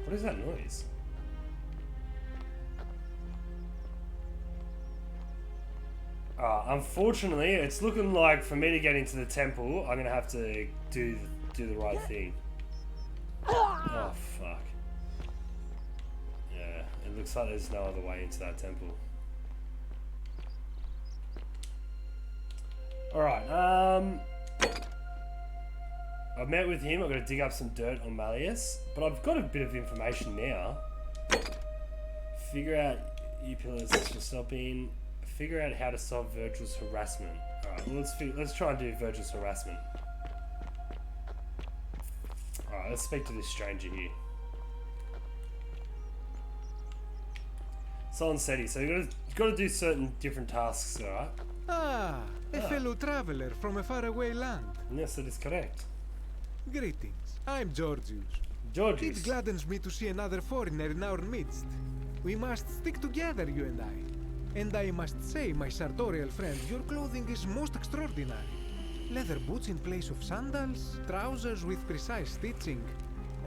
What is that noise? Unfortunately, it's looking like for me to get into the temple, I'm gonna have to do the right thing. Oh fuck. Yeah, it looks like there's no other way into that temple. Alright, I've met with him, I've got to dig up some dirt on Malleus, but I've got a bit of information now. Figure out Eulipius for stopping. Figure out how to solve Virgil's harassment. Alright, well, let's try and do Virgil's harassment. Alright, let's speak to this stranger here. Solon Seti, so you've got to do certain different tasks, alright? A fellow traveler from a faraway land. Yes, that is correct. Greetings, I'm Georgius. Georgius. It gladdens me to see another foreigner in our midst. We must stick together, you and I. And I must say, my sartorial friend, your clothing is most extraordinary. Leather boots in place of sandals, trousers with precise stitching,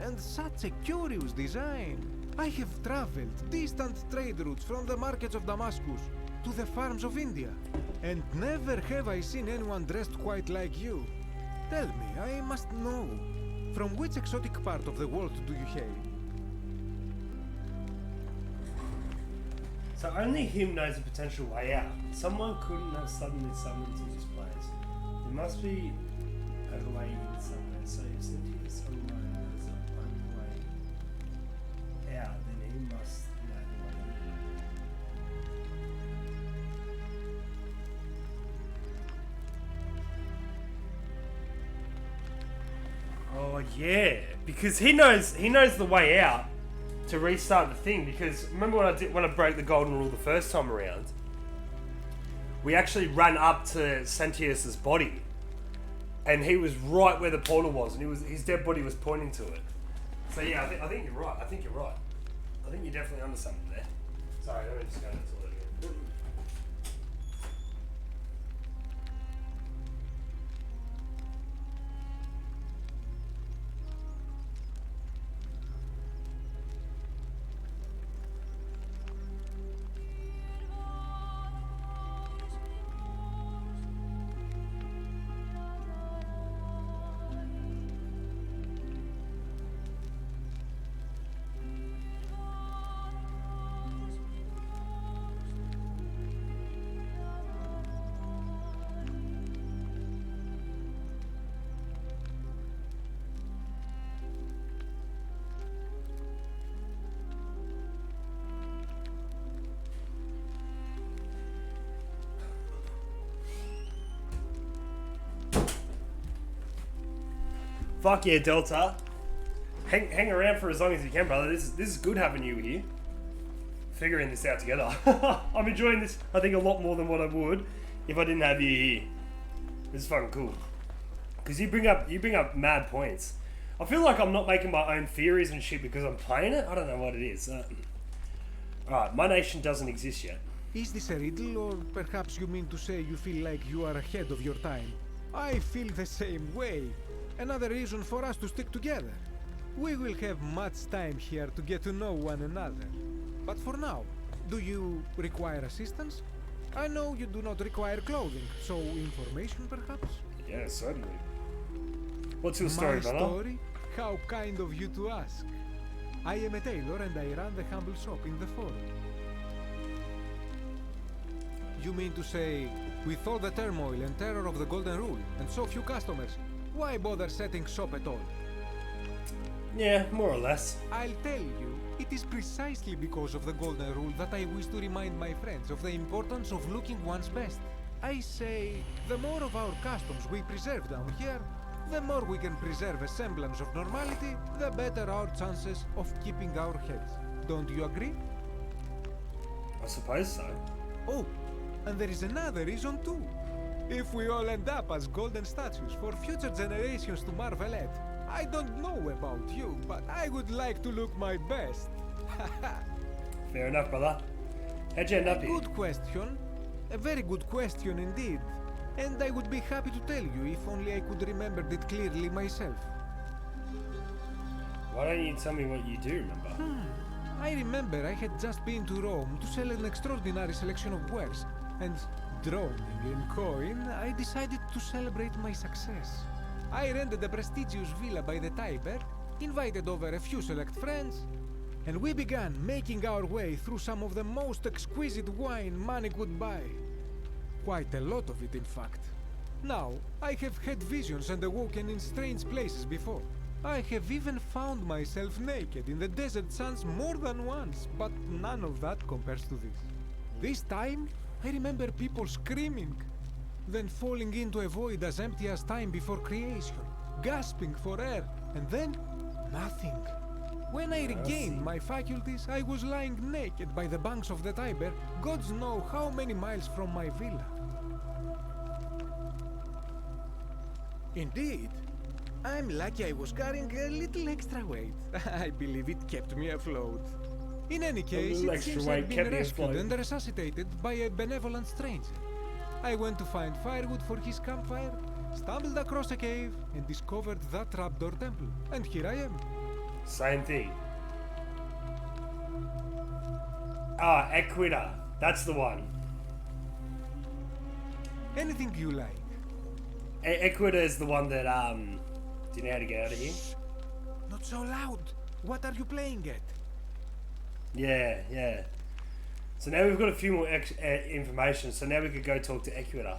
and such a curious design. I have traveled distant trade routes from the markets of Damascus to the farms of India, and never have I seen anyone dressed quite like you. Tell me, I must know, from which exotic part of the world do you hail? So only him knows a potential way out. Someone couldn't have suddenly summoned to this place. There must be a way in somewhere. So if Cynthia's online has a way out, then he must know the way. Oh yeah, because he knows the way out to restart the thing. Because remember when I broke the golden rule the first time around, we actually ran up to Sentius's body, and he was right where the portal was, and his dead body was pointing to it. So yeah, I think you're right. I think you're definitely onto something there. Sorry, let me just go into the toilet again. Fuck yeah, Delta. Hang around for as long as you can, brother. This is good having you here. Figuring this out together. I'm enjoying this, I think, a lot more than what I would if I didn't have you here. This is fucking cool. Because you bring up mad points. I feel like I'm not making my own theories and shit because I'm playing it. I don't know what it is. Alright, my nation doesn't exist yet. Is this a riddle, or perhaps you mean to say you feel like you are ahead of your time? I feel the same way. Another reason for us to stick together. We will have much time here to get to know one another. But for now, do you require assistance? I know you do not require clothing, so information perhaps? Yeah, certainly. What's your story, brother? My story? How kind of you to ask. I am a tailor and I run the humble shop in the forum. You mean to say, with all the turmoil and terror of the Golden Rule, and so few customers, why bother setting shop at all? Yeah, more or less. I'll tell you, it is precisely because of the Golden Rule that I wish to remind my friends of the importance of looking one's best. I say, the more of our customs we preserve down here, the more we can preserve a semblance of normality, the better our chances of keeping our heads. Don't you agree? I suppose so. Oh, and there is another reason too. If we all end up as golden statues for future generations to marvel at, I don't know about you, but I would like to look my best. Fair enough, brother. How'd you end up here? Good question. A very good question indeed. And I would be happy to tell you if only I could remember it clearly myself. Why don't you tell me what you do remember? I remember I had just been to Rome to sell an extraordinary selection of wares, and droning in coin, I decided to celebrate my success. I rented a prestigious villa by the Tiber, invited over a few select friends, and we began making our way through some of the most exquisite wine money could buy. Quite a lot of it, in fact. Now, I have had visions and awoken in strange places before. I have even found myself naked in the desert sands more than once, but none of that compares to this. This time, I remember people screaming, then falling into a void as empty as time before creation, gasping for air, and then nothing. When I regained my faculties, I was lying naked by the banks of the Tiber, gods know how many miles from my villa. Indeed. I'm lucky I was carrying a little extra weight. I believe it kept me afloat. In any case, it seems I've been rescued and resuscitated by a benevolent stranger. I went to find firewood for his campfire, stumbled across a cave, and discovered that trapdoor temple. And here I am. Same thing. Ah, Equita. That's the one. Anything you like. Equita is the one that, do you know how to get out of here? Not so loud. What are you playing at? Yeah. So now we've got a few more information, so now we could go talk to Equita.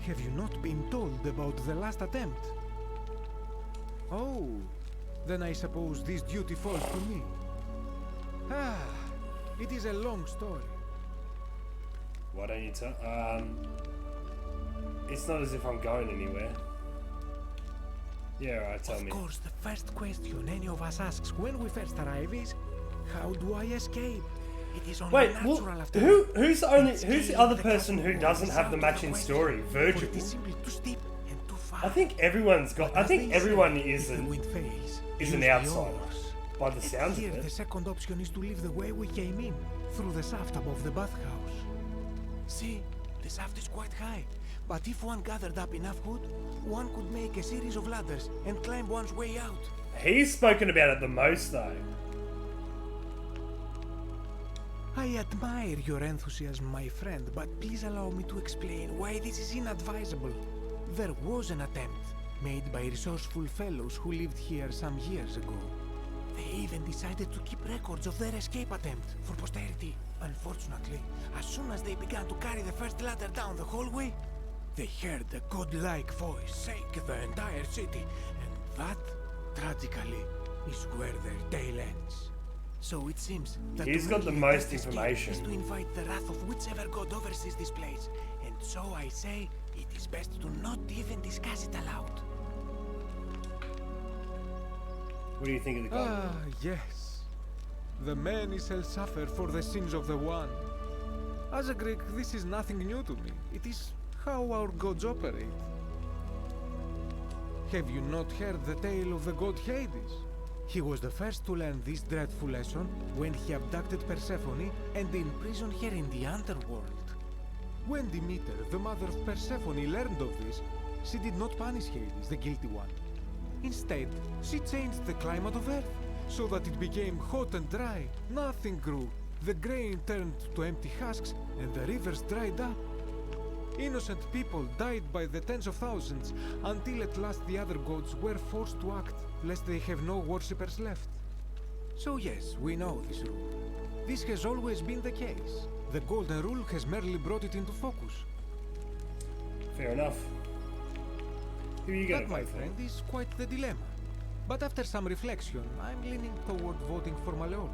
Have you not been told about the last attempt? Oh, then I suppose this duty falls to me. It is a long story. Why don't you tell? It's not as if I'm going anywhere. Yeah, right, tell me. Of course, the first question any of us asks when we first arrive is, how do I escape? It is only natural after who's the other person who doesn't have the matching story? Virgil. I think everyone's got. I think everyone is an outsider. By the sounds of it. The second option is to leave the way we came in, through the shaft above the bathhouse. See, the shaft is quite high, but if one gathered up enough wood, one could make a series of ladders and climb one's way out. He's spoken about it the most, though. I admire your enthusiasm, my friend, but please allow me to explain why this is inadvisable. There was an attempt made by resourceful fellows who lived here some years ago. They even decided to keep records of their escape attempt for posterity. Unfortunately, as soon as they began to carry the first ladder down the hallway, they heard a godlike voice shake the entire city, and that, tragically, is where their tale ends. So it seems that he's got the most information. Is to invite the wrath of whichever god oversees this place, and so I say it is best to not even discuss it aloud. What do you think of the Golden Rule? Yes. The many shall suffer for the sins of the one. As a Greek, this is nothing new to me. It is how our gods operate. Have you not heard the tale of the god Hades? He was the first to learn this dreadful lesson when he abducted Persephone and imprisoned her in the underworld. When Demeter, the mother of Persephone, learned of this, she did not punish Hades, the guilty one. Instead, she changed the climate of Earth so that it became hot and dry. Nothing grew. The grain turned to empty husks and the rivers dried up. Innocent people died by the tens of thousands until at last the other gods were forced to act, lest they have no worshippers left. So yes, we know this rule. This has always been the case. The Golden Rule has merely brought it into focus. Fair enough. Who are you going That, to my vote for? friend, is quite the dilemma. But after some reflection, I'm leaning toward voting for Malleolus.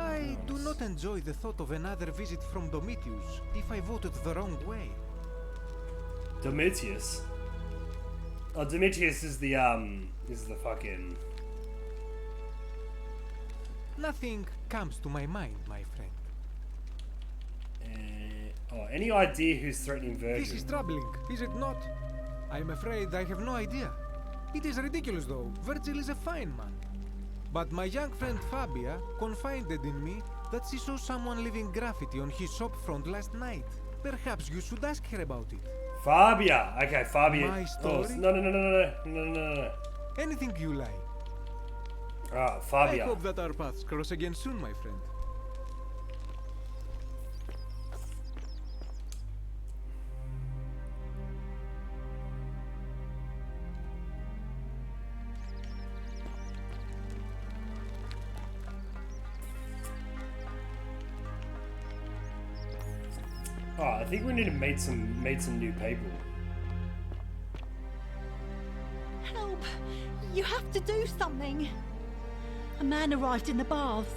I do not enjoy the thought of another visit from Domitius if I voted the wrong way. Domitius? Oh, Domitius is the fucking... Nothing comes to my mind, my friend. Any idea who's threatening Virgil? This is troubling, is it not? I'm afraid I have no idea. It is ridiculous, though. Virgil is a fine man. But my young friend Fabia confided in me that she saw someone leaving graffiti on his shop front last night. Perhaps you should ask her about it. Fabia! Okay, Fabia. My story? No. Anything you like. Ah, Fabia. I hope that our paths cross again soon, my friend. Oh, I think we need to meet some new people. Help! You have to do something! A man arrived in the baths.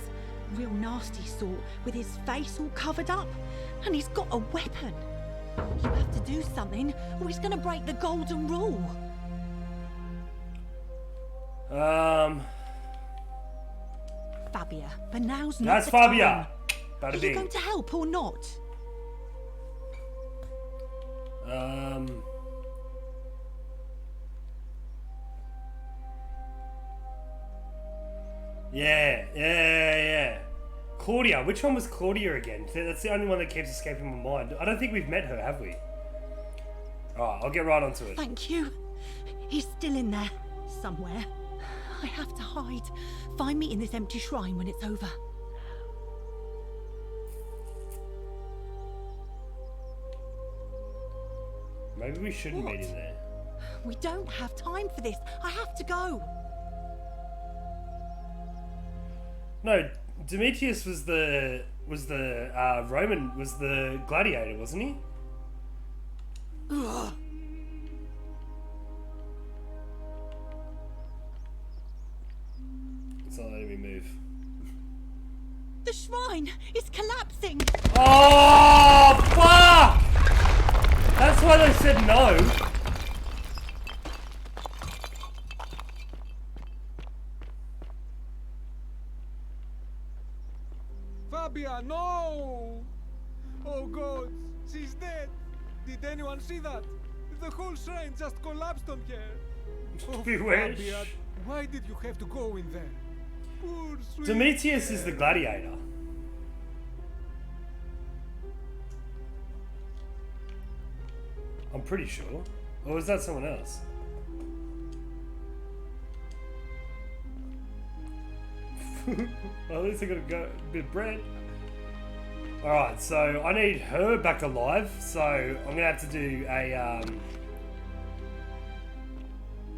Real nasty sort, with his face all covered up. And he's got a weapon. You have to do something, or he's gonna break the Golden Rule. Fabia, but now's not That's the Fabia! time. Bada Are you bing. going to help or not? Yeah. Claudia. Which one was Claudia again? That's the only one that keeps escaping my mind. I don't think we've met her, have we? Alright, I'll get right onto it. Thank you. He's still in there, somewhere. I have to hide. Find me in this empty shrine when it's over. Maybe we shouldn't meet in there. We don't have time for this. I have to go. No, Domitius was the Roman, was the gladiator, wasn't he? Ugh. It's not letting me move. The shrine is collapsing. Oh, fuck! That's why they said no. Fabia, no! Oh God, she's dead. Did anyone see that? The whole shrine just collapsed on her. Oh, We wish. Fabia, why did you have to go in there? Poor sweet Domitius is the gladiator. I'm pretty sure. Or was that someone else? Well, at least I got a bit of bread. Alright, so I need her back alive, so I'm gonna have to do a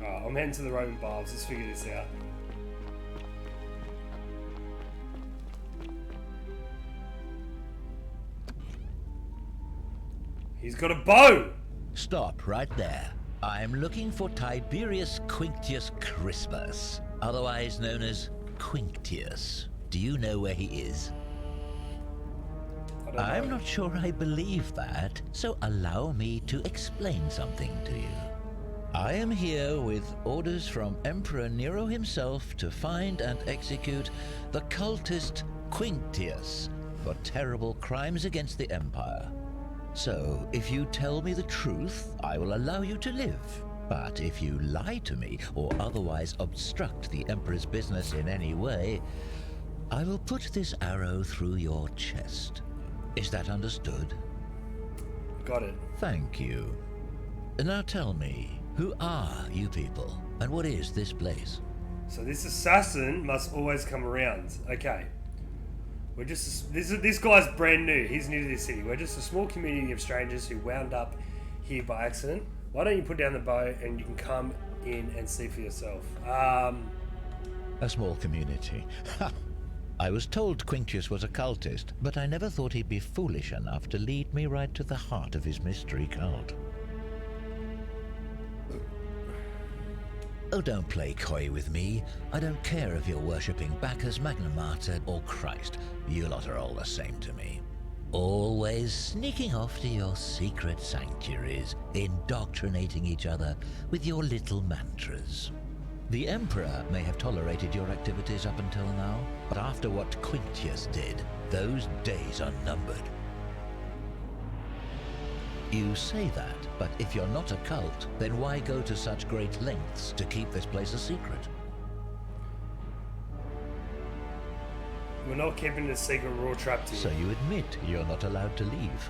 Alright, I'm heading to the Roman baths, let's figure this out. He's got a bow! Stop right there. I'm looking for Tiberius Quinctius Crispus, otherwise known as Quinctius. Do you know where he is? I'm not sure I believe that, so allow me to explain something to you. I am here with orders from Emperor Nero himself to find and execute the cultist Quinctius for terrible crimes against the Empire. So, if you tell me the truth, I will allow you to live. But if you lie to me or otherwise obstruct the Emperor's business in any way, I will put this arrow through your chest. Is that understood? Got it. Thank you. Now tell me, who are you people, and what is this place? So this assassin must always come around. Okay. We're just... This guy's brand new. He's new to this city. We're just a small community of strangers who wound up here by accident. Why don't you put down the bow and you can come in and see for yourself. A small community. I was told Quinctius was a cultist, but I never thought he'd be foolish enough to lead me right to the heart of his mystery cult. Oh, don't play coy with me. I don't care if you're worshipping Bacchus, Magna Mater, or Christ. You lot are all the same to me. Always sneaking off to your secret sanctuaries, indoctrinating each other with your little mantras. The Emperor may have tolerated your activities up until now, but after what Quinctius did, those days are numbered. You say that, but if you're not a cult, then why go to such great lengths to keep this place a secret? We're not keeping the secret, we're all trapped here. So you admit you're not allowed to leave?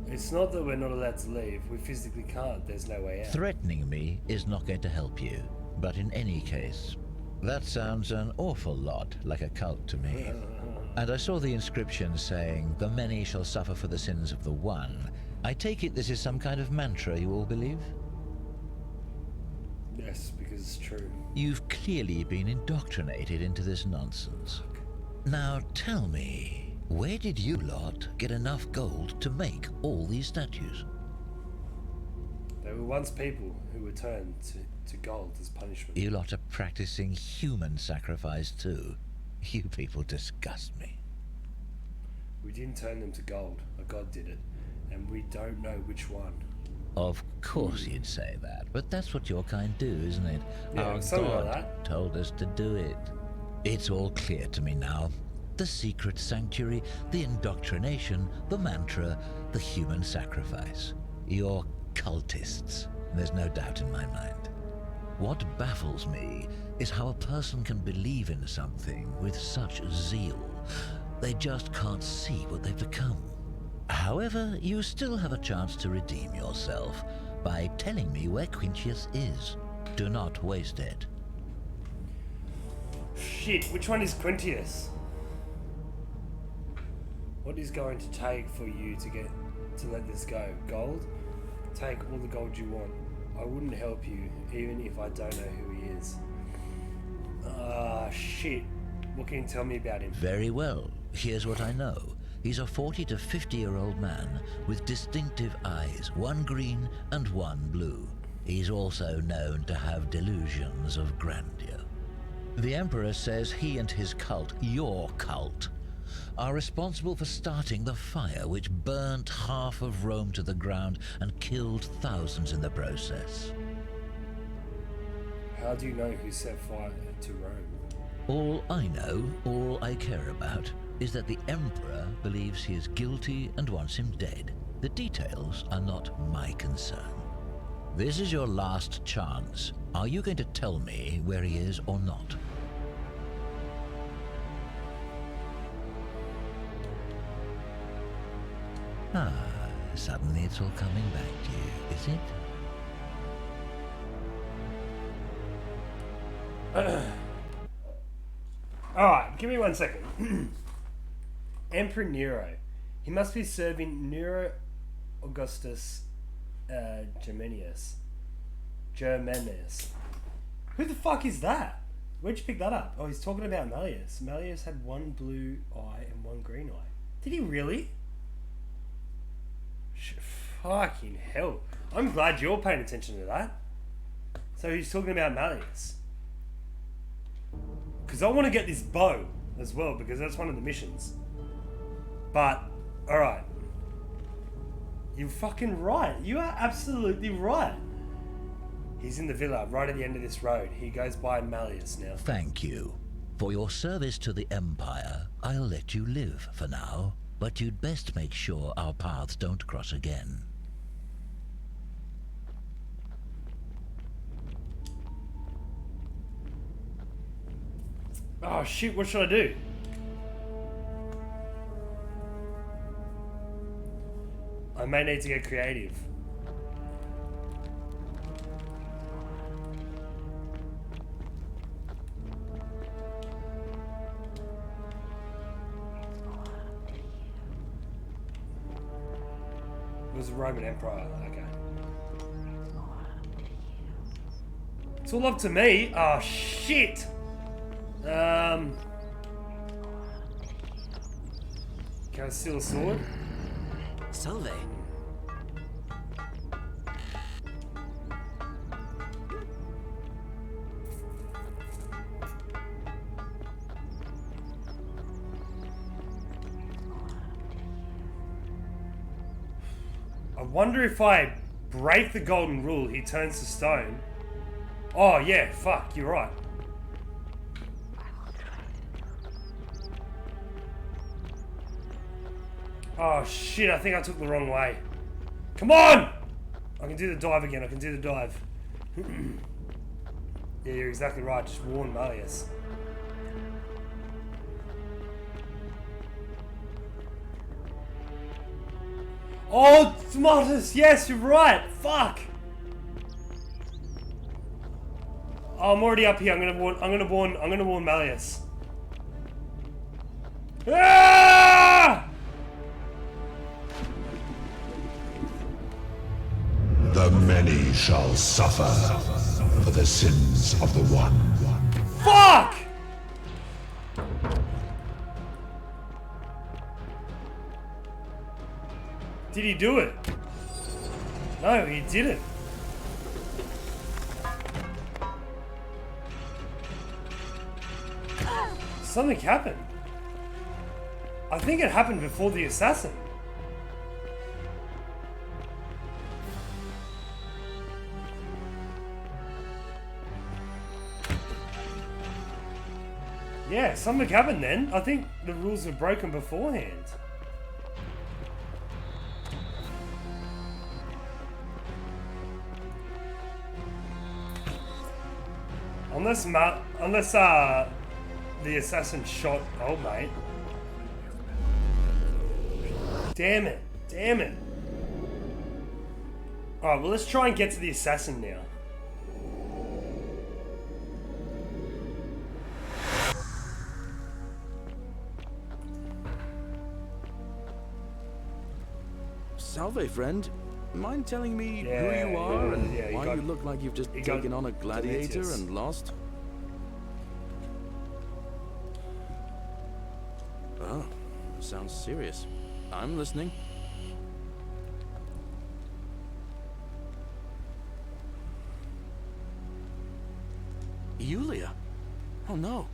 It's not that we're not allowed to leave. We physically can't. There's no way out. Threatening me is not going to help you. But in any case, that sounds an awful lot like a cult to me. And I saw the inscription saying, "The many shall suffer for the sins of the one." I take it this is some kind of mantra you all believe? Yes, because it's true. You've clearly been indoctrinated into this nonsense. Now tell me, where did you lot get enough gold to make all these statues? They were once people who were turned to gold as punishment. You lot are practicing human sacrifice too. You people disgust me. We didn't turn them to gold. A god did it. And we don't know which one. Of course you'd say that, but that's what your kind do, isn't it? Yeah, Our something god like that. told us to do it. It's all clear to me now. The secret sanctuary, the indoctrination, the mantra, the human sacrifice. You're cultists. There's no doubt in my mind. What baffles me is how a person can believe in something with such zeal. They just can't see what they've become. However, you still have a chance to redeem yourself by telling me where Quinctius is. Do not waste it. Shit, which one is Quinctius? What is going to take for you to let this go? Gold? Take all the gold you want. I wouldn't help you, even if I don't know who he is. Shit. What can you tell me about him? Very well. Here's what I know. He's a 40 to 50-year-old man with distinctive eyes, one green and one blue. He's also known to have delusions of grandeur. The Emperor says he and his cult, your cult, are responsible for starting the fire which burnt half of Rome to the ground and killed thousands in the process. How do you know who set fire to Rome? All I know, all I care about, is that the Emperor believes he is guilty and wants him dead. The details are not my concern. This is your last chance. Are you going to tell me where he is or not? Suddenly it's all coming back to you, is it? Alright, give me 1 second. Emperor Nero. He must be serving Nero Augustus Germanius. Who the fuck is that? Where'd you pick that up? Oh, he's talking about Malleus. Malleus had one blue eye and one green eye. Did he really? Fucking hell. I'm glad you're paying attention to that. So he's talking about Malleus. Because I want to get this bow as well, because that's one of the missions. But, alright. You're fucking right. You are absolutely right. He's in the villa right at the end of this road. He goes by Malleus now. Thank you. For your service to the Empire, I'll let you live for now, but you'd best make sure our paths don't cross again. Oh shit, what should I do? I may need to get creative. It was the Roman Emperor, okay. It's all up to me. Oh shit! Can I steal a sword? Salve. I wonder if I break the golden rule, he turns to stone. Oh yeah, fuck, you're right. Oh shit, I think I took the wrong way. Come on! I can do the dive again, I can do the dive. Yeah, you're exactly right, just warn Malleus. Oh, Smartus, yes, you're right. Fuck. Oh, I'm already up here. I'm gonna warn Malleus. Ah! The many shall suffer for the sins of the one. Fuck! Did he do it? No, he didn't. Something happened. I think it happened before the assassin. Yeah, something happened then. I think the rules were broken beforehand. Unless the assassin shot old mate. Damn it. Damn it. Alright, well let's try and get to the assassin now. Salve, friend. Mind telling me who you are and why you look like you've just taken on a gladiator and lost? Oh, sounds serious. I'm listening. Yulia? Oh no.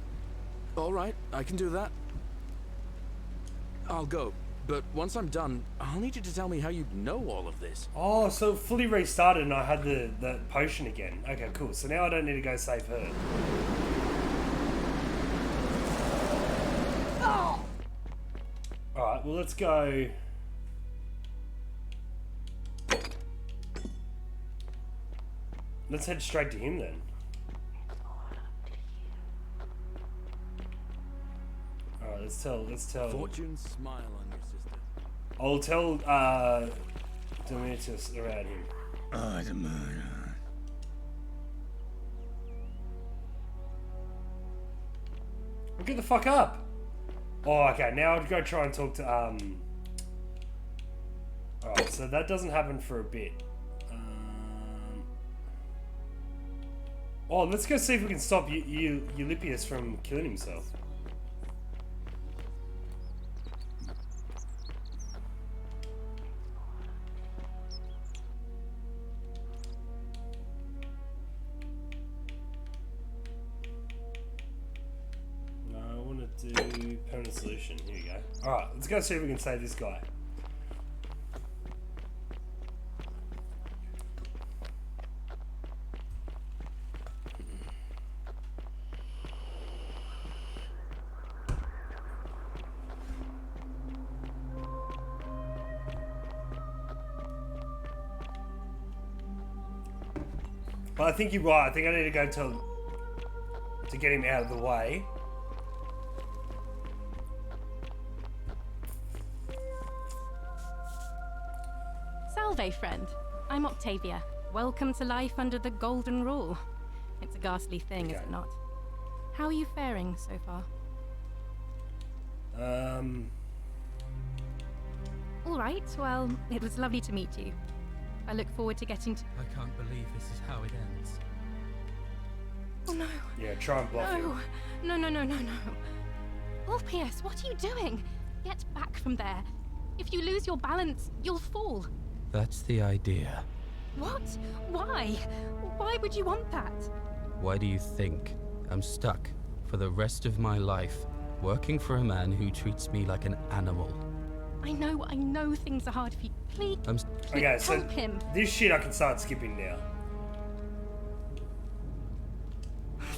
All right, I can do that. I'll go. But once I'm done, I'll need you to tell me how you know all of this. Oh, so it fully restarted and I had the potion again. Okay, cool. So now I don't need to go save her. Oh! Alright, well let's go... Let's head straight to him then. Alright, let's tell... Fortune smile on your sister. I'll tell, Demetrius around him. Oh, the murder. Well, get the fuck up! Oh, okay, now I'll go try and talk to, Alright, so that doesn't happen for a bit. Oh, let's go see if we can stop Eulipius from killing himself. Do permanent solution. Here we go. Alright, let's go see if we can save this guy. But I think you're right. I think I need to go to get him out of the way. Salve, friend. I'm Octavia. Welcome to life under the Golden Rule. It's a ghastly thing, is it not? How are you faring so far? All right, well, it was lovely to meet you. I look forward to getting to... I can't believe this is how it ends. Oh no. Yeah, try and bluff him. No. Orpheus, what are you doing? Get back from there. If you lose your balance, you'll fall. That's the idea. What? Why? Why would you want that? Why do you think I'm stuck for the rest of my life working for a man who treats me like an animal? I know things are hard for you. Please, Okay, so help him. this shit I can start skipping now.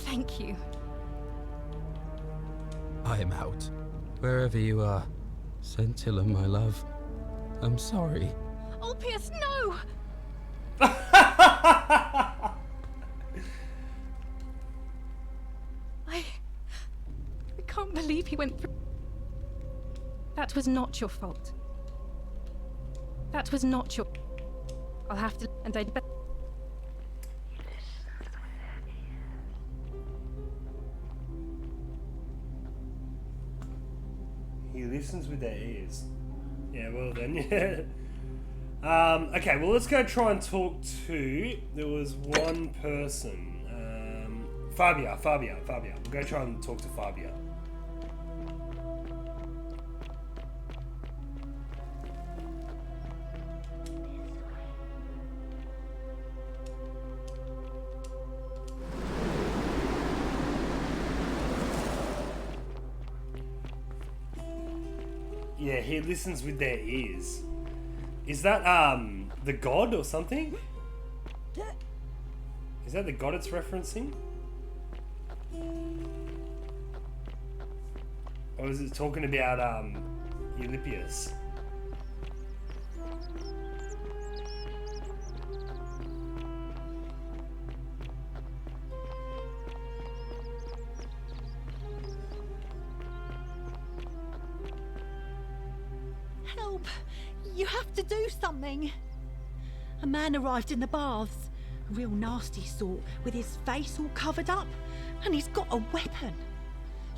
Thank you. I am out. Wherever you are, Scintilla, my love. I'm sorry. Orpheus, no! I can't believe he went through... That was not your fault. That was not your... I'll have to... And I'd bet... He listens with their ears. Yeah, well then, yeah. Okay, well let's go try and talk to... There was one person. Fabia. We'll go try and talk to Fabia. Yeah, he listens with their ears. Is that, the god or something? Is that the god it's referencing? Or is it talking about, Eulipius? Help! You have to do something! A man arrived in the baths. A real nasty sort, with his face all covered up. And he's got a weapon.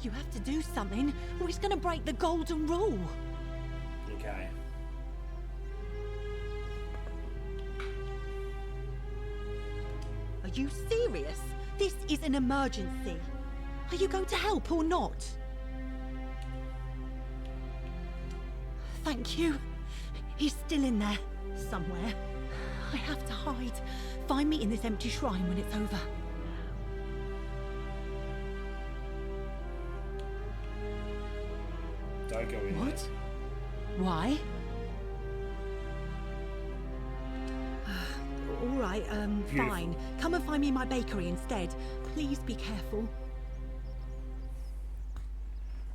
You have to do something, or he's gonna break the golden rule. Okay. Are you serious? This is an emergency. Are you going to help or not? Thank you. He's still in there, somewhere. I have to hide. Find me in this empty shrine when it's over. Don't go in What? Why? All right, Beautiful. fine. Come and find me in my bakery instead. Please be careful.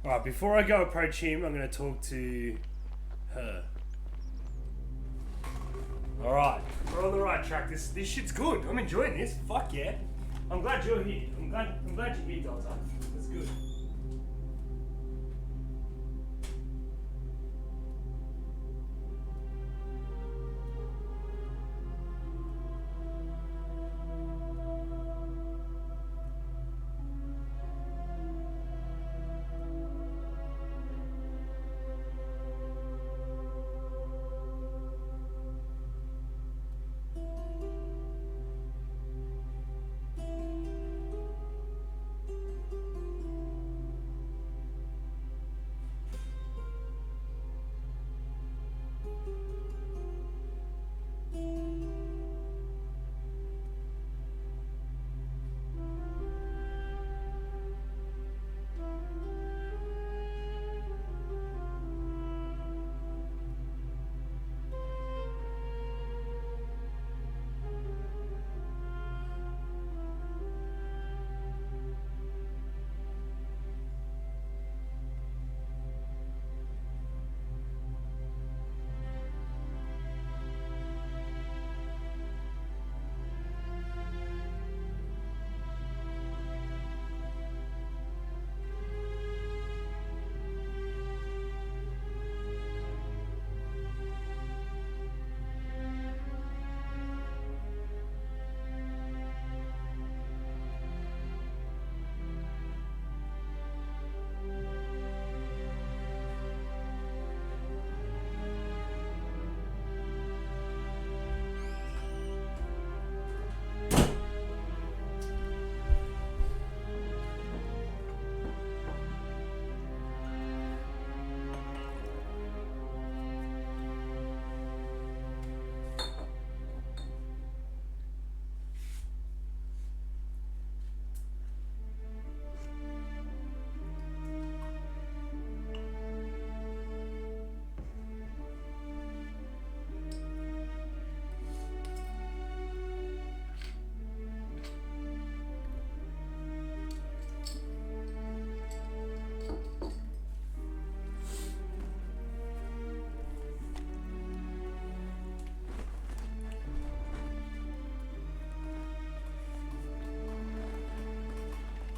Alright, before I go approach him, I'm going to talk to her. Alright, we're on the right track. This shit's good. I'm enjoying this. Fuck yeah. I'm glad you're here. I'm glad you're here, Delta. That's good.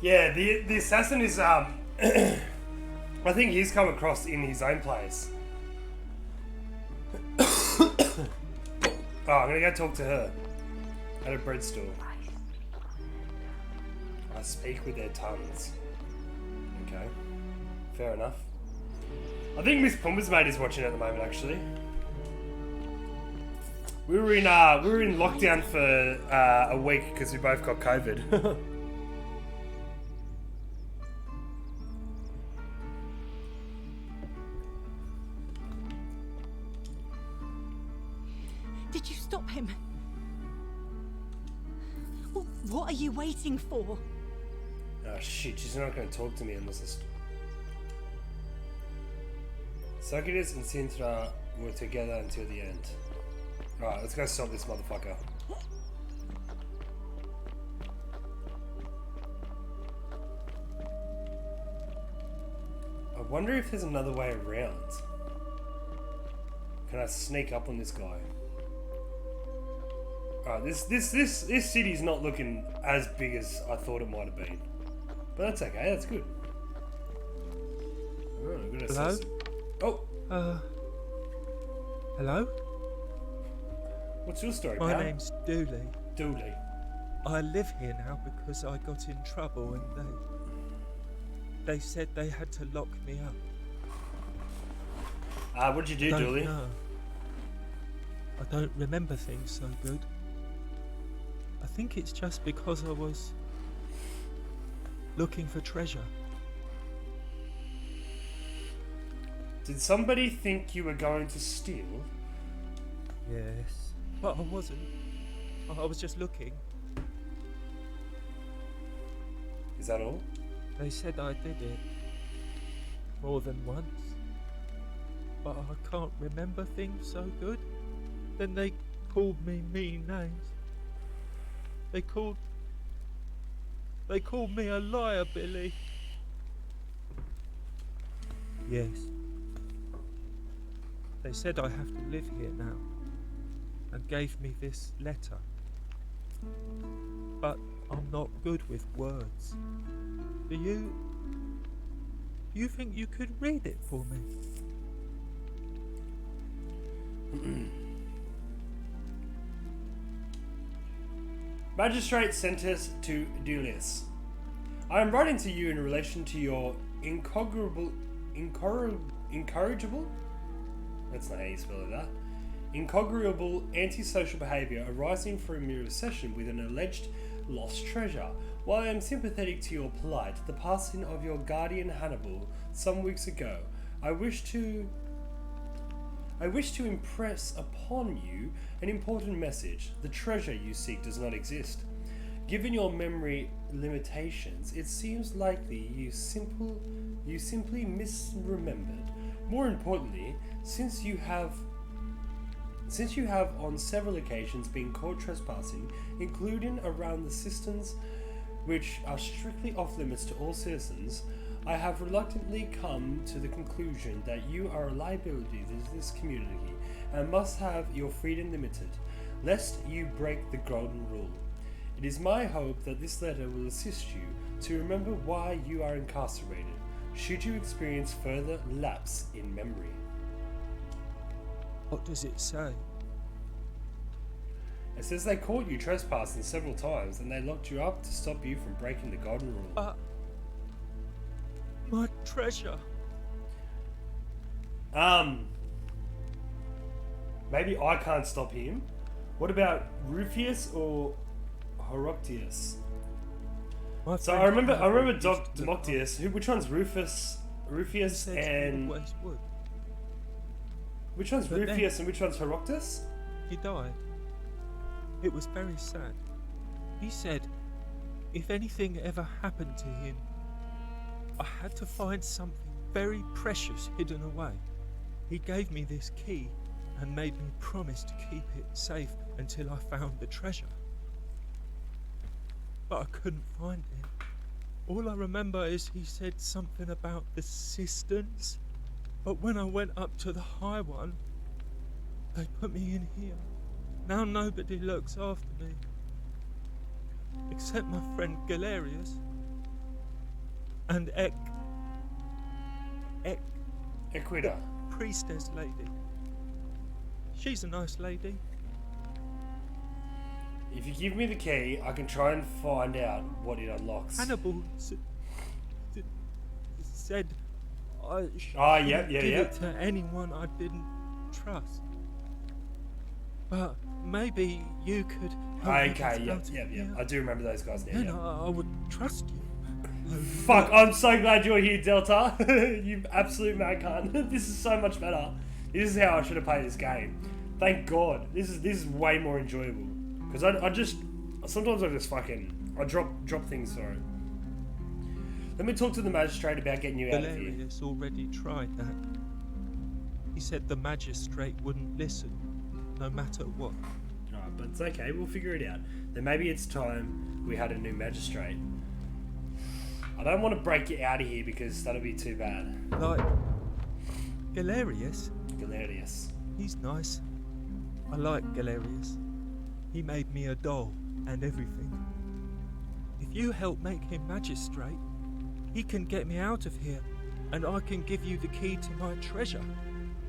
Yeah, the assassin is I think he's come across in his own place. Oh, I'm gonna go talk to her at a bread store. I speak with their tongues. Okay, fair enough. I think Miss Pumbaa's mate is watching at the moment. Actually, we were in lockdown for a week because we both got COVID. Did you stop him? What are you waiting for? Oh shit, she's not going to talk to me unless it's... Socrates and Sintra were together until the end. Alright, let's go stop this motherfucker. I wonder if there's another way around. Can I sneak up on this guy? Alright, this city's not looking as big as I thought it might have been. But that's okay, that's good. Oh, I'm gonna Hello? Oh! Hello? What's your story, My pal? name's Dooley. Dooley. I live here now because I got in trouble and they said they had to lock me up. What'd you do, Dooley? No. I don't remember things so good. I think it's just because I was looking for treasure. Did somebody think you were going to steal? Yes. But I wasn't. I was just looking. Is that all? They said I did it more than once. But I can't remember things so good. Then they called me mean names. They called me a liar, Billy. Yes. They said I have to live here now and gave me this letter. But I'm not good with words. Do you think you could read it for me? Magistrate sentence to Dulius. I am writing to you in relation to your incorrigible? That's not how you spell that. Incorrigible antisocial behaviour arising from your obsession with an alleged lost treasure. While I am sympathetic to your plight, the passing of your guardian Hannibal some weeks ago, I wish to impress upon you an important message. The treasure you seek does not exist. Given your memory limitations, it seems likely you simply misremembered. More importantly, since you have on several occasions been caught trespassing, including around the cisterns which are strictly off limits to all citizens, I have reluctantly come to the conclusion that you are a liability to this community and must have your freedom limited, lest you break the golden rule. It is my hope that this letter will assist you to remember why you are incarcerated, should you experience further lapse in memory. What does it say? It says they caught you trespassing several times and they locked you up to stop you from breaking the golden rule. My treasure. Maybe I can't stop him. What about Rufius or Horoctius? So I remember Democtius. Which one's Rufius and which one's Rufius and which one's Horoctus? He died. It was very sad. He said if anything ever happened to him, I had to find something very precious hidden away. He gave me this key and made me promise to keep it safe until I found the treasure. But I couldn't find it. All I remember is he said something about the cisterns, but when I went up to the high one, they put me in here. Now nobody looks after me, except my friend Galerius. and Equida. the priestess lady. She's a nice lady. If you give me the key, I can try and find out what it unlocks. Hannibal said I yeah, give it to anyone I didn't trust. But maybe you could help me Okay, get out of yeah. here. I do remember those guys now. Then Yeah. I would trust you. Fuck, I'm so glad you're here, Delta. You absolute mad cunt. This is so much better. This is how I should have played this game. Thank God. This is way more enjoyable. Because sometimes I just fucking, I drop things, sorry. Let me talk to the magistrate about getting you out of here. Valerius already tried that. He said the magistrate wouldn't listen, no matter what. Alright, but it's okay, we'll figure it out. Then maybe it's time we had a new magistrate. I don't want to break you out of here because that'll be too bad. Like Galerius? Galerius. He's nice. I like Galerius. He made me a doll and everything. If you help make him magistrate, he can get me out of here, and I can give you the key to my treasure.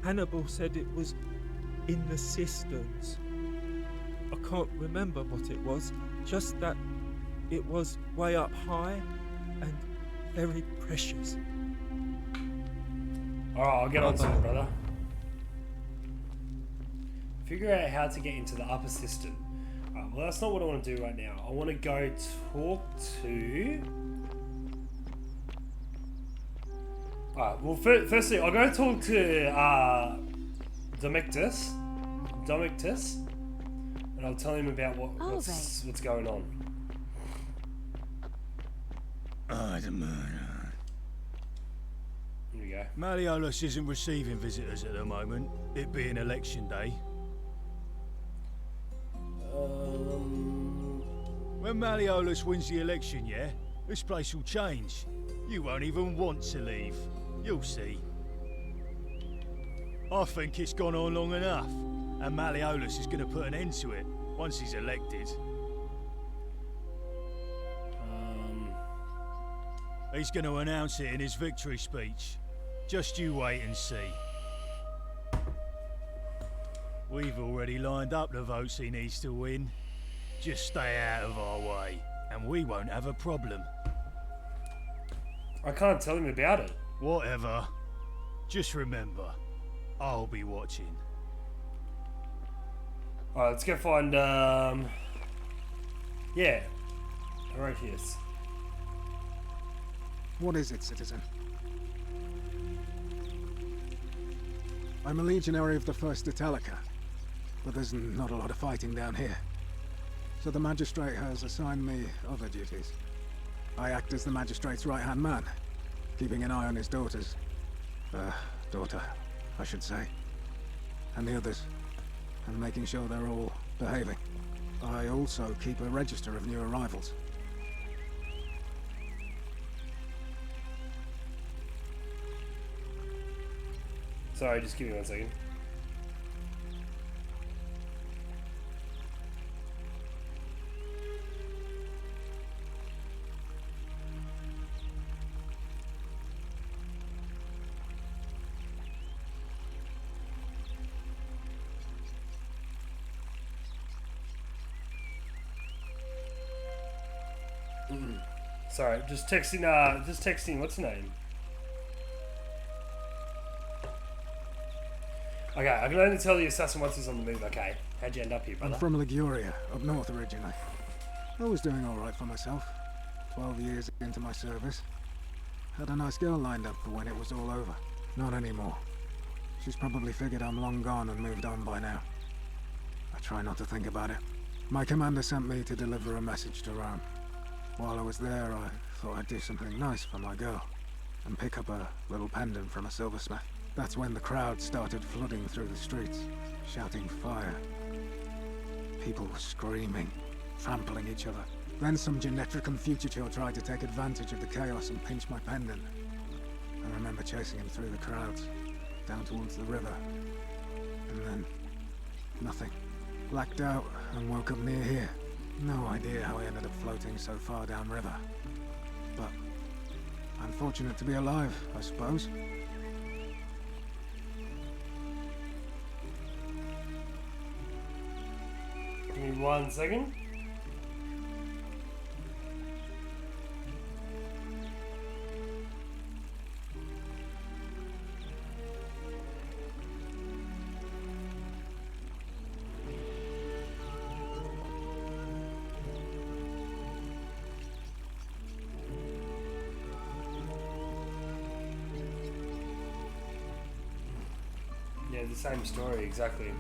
Hannibal said it was in the cisterns. I can't remember what it was, just that it was way up high and very precious. Alright, I'll get on to it, brother. Figure out how to get into the upper cistern. Alright, well that's not what I want to do right now. I want to go talk to... Alright, well firstly, I'll go talk to Domictus, and I'll tell him about what's going on. The murder. Here we go. Malleolus isn't receiving visitors at the moment, it being election day. When Malleolus wins the election, yeah, this place will change. You won't even want to leave. You'll see. I think it's gone on long enough, and Malleolus is going to put an end to it once he's elected. He's going to announce it in his victory speech. Just you wait and see. We've already lined up the votes he needs to win. Just stay out of our way, and we won't have a problem. I can't tell him about it. Whatever. Just remember, I'll be watching. Alright, let's go find, yeah, Orochius. What is it, citizen? I'm a legionary of the 1st Italica, but there's not a lot of fighting down here. So the magistrate has assigned me other duties. I act as the magistrate's right-hand man, keeping an eye on his daughter, I should say, and the others, and making sure they're all behaving. I also keep a register of new arrivals. Sorry, just give me 1 second. Sorry, just texting, what's her name? Okay, I can only tell the assassin once he's on the move, okay. How'd you end up here, brother? I'm from Liguria, up north originally. I was doing alright for myself. 12 years into my service. Had a nice girl lined up for when it was all over. Not anymore. She's probably figured I'm long gone and moved on by now. I try not to think about it. My commander sent me to deliver a message to Rome. While I was there, I thought I'd do something nice for my girl, and pick up a little pendant from a silversmith. That's when the crowd started flooding through the streets, shouting fire. People were screaming, trampling each other. Then some genetricum fugitor tried to take advantage of the chaos and pinch my pendant. I remember chasing him through the crowds, down towards the river. And then, nothing. Blacked out and woke up near here. No idea how I ended up floating so far downriver. But I'm fortunate to be alive, I suppose. Give me 1 second. Yeah, the same story, exactly.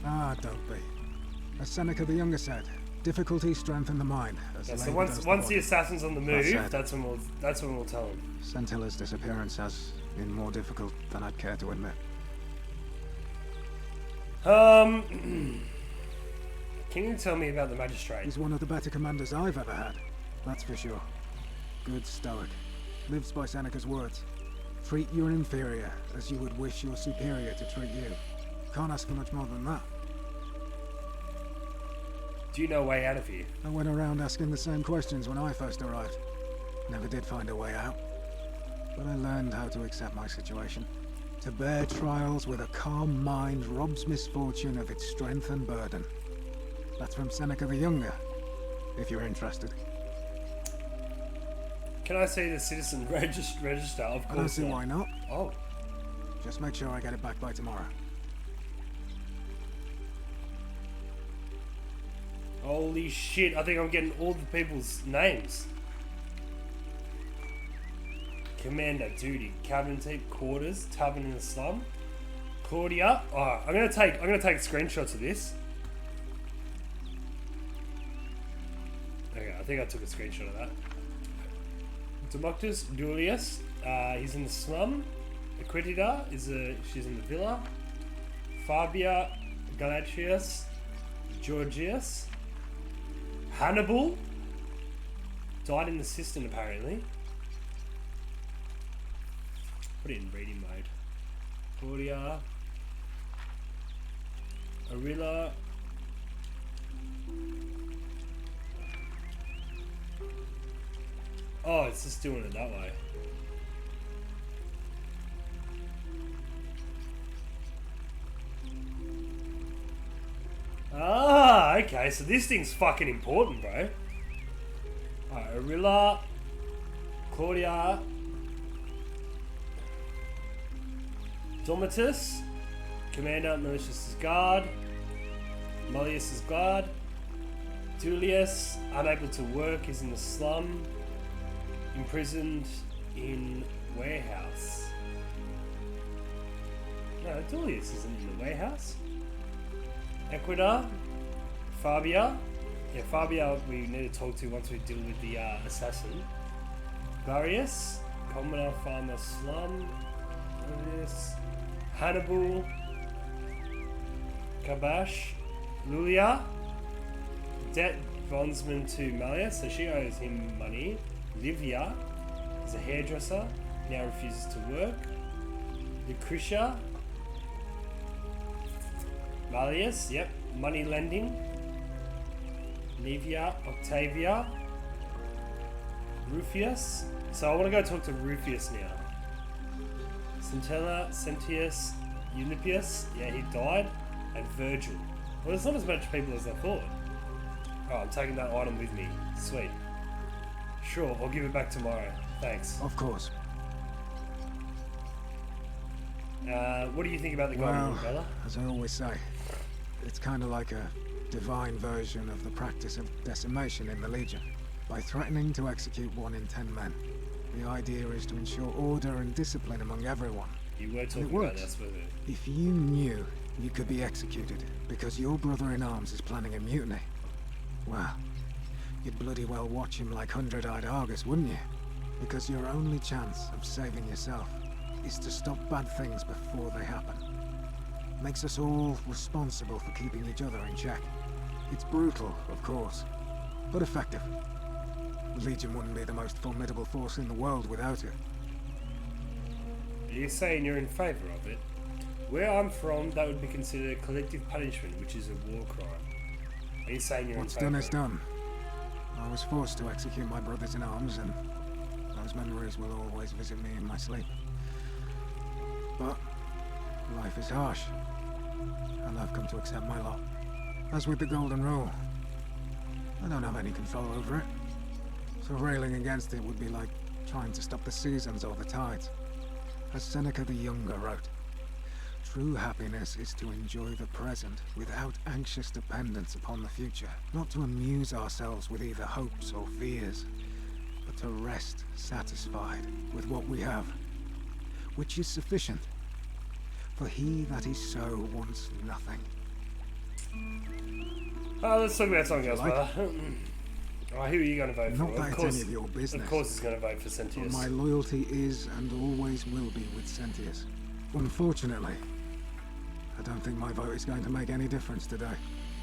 Ah, don't be. As Seneca the Younger said, difficulty strengthen the mind. Yeah, so once the assassin's on the move, that's when we'll tell him. Scintilla's disappearance has been more difficult than I'd care to admit. Can you tell me about the magistrate? He's one of the better commanders I've ever had, that's for sure. Good stoic. Lives by Seneca's words. Treat your inferior as you would wish your superior to treat you. Can't ask for much more than that. Do you know a way out of here? I went around asking the same questions when I first arrived. Never did find a way out. But I learned how to accept my situation. To bear trials with a calm mind robs misfortune of its strength and burden. That's from Seneca the Younger, if you're interested. Can I see the citizen register? Of course. I don't see why not. Oh. Just make sure I get it back by tomorrow. Holy shit, I think I'm getting all the people's names. Commander, duty, cabin team, quarters, tavern in the slum, Claudia. Alright, I'm gonna take screenshots of this. Okay, I think I took a screenshot of that. Democtus Julius, he's in the slum. Equitida she's in the villa. Fabia Galatius, Georgius, Hannibal died in the cistern apparently. Put it in reading mode. Claudia, Arilla. Oh, it's just doing it that way. Ah, okay, so this thing's fucking important, bro. Alright, Arilla, Claudia, Domitus, Commander, Malicious' guard, Malleus' guard, Tullius, unable to work, is in the slum, imprisoned in warehouse. No, Tullius isn't in the warehouse. Equida, Fabia. Yeah, Fabia we need to talk to once we deal with the assassin. Varius, Commoner Farmer Slum, Marius, Hannibal, Kabash, Lulia, debt bondsman to Malleus, so she owes him money. Livia is a hairdresser, now refuses to work. Lucretia, Malleus, yep, money lending. Livia, Octavia, Rufius. So I want to go talk to Rufius now. Scintilla, Sentius, Eulipius, yeah, he died. And Virgil. Well, there's not as much people as I thought. Oh, I'm taking that item with me. Sweet. Sure, I'll give it back tomorrow. Thanks. Of course. What do you think about the golden umbrella? As I always say, it's kind of like a divine version of the practice of decimation in the Legion. By threatening to execute 1 in 10 men, the idea is to ensure order and discipline among everyone. You were talking about that, wasn't it? If you knew you could be executed because your brother-in-arms is planning a mutiny, well, you'd bloody well watch him like 100-eyed Argus, wouldn't you? Because your only chance of saving yourself is to stop bad things before they happen. Makes us all responsible for keeping each other in check. It's brutal, of course, but effective. The Legion wouldn't be the most formidable force in the world without it. Are you saying you're in favour of it? Where I'm from, that would be considered collective punishment, which is a war crime. Are you saying you're What's in favour? done is done. I was forced to execute my brothers in arms, and I Those memories will always visit me in my sleep. But life is harsh, and I've come to accept my lot. As with the Golden Rule, I don't have any control over it. So railing against it would be like trying to stop the seasons or the tides. As Seneca the Younger wrote, true happiness is to enjoy the present without anxious dependence upon the future. Not to amuse ourselves with either hopes or fears, but to rest satisfied with what we have, which is sufficient. For he that is so wants nothing. Let's talk about something else, brother. Alright, who are you going to vote for? Not that it's any of your business. Of course he's going to vote for But Sentius. my loyalty is and always will be with Sentius. Unfortunately, I don't think my vote is going to make any difference today.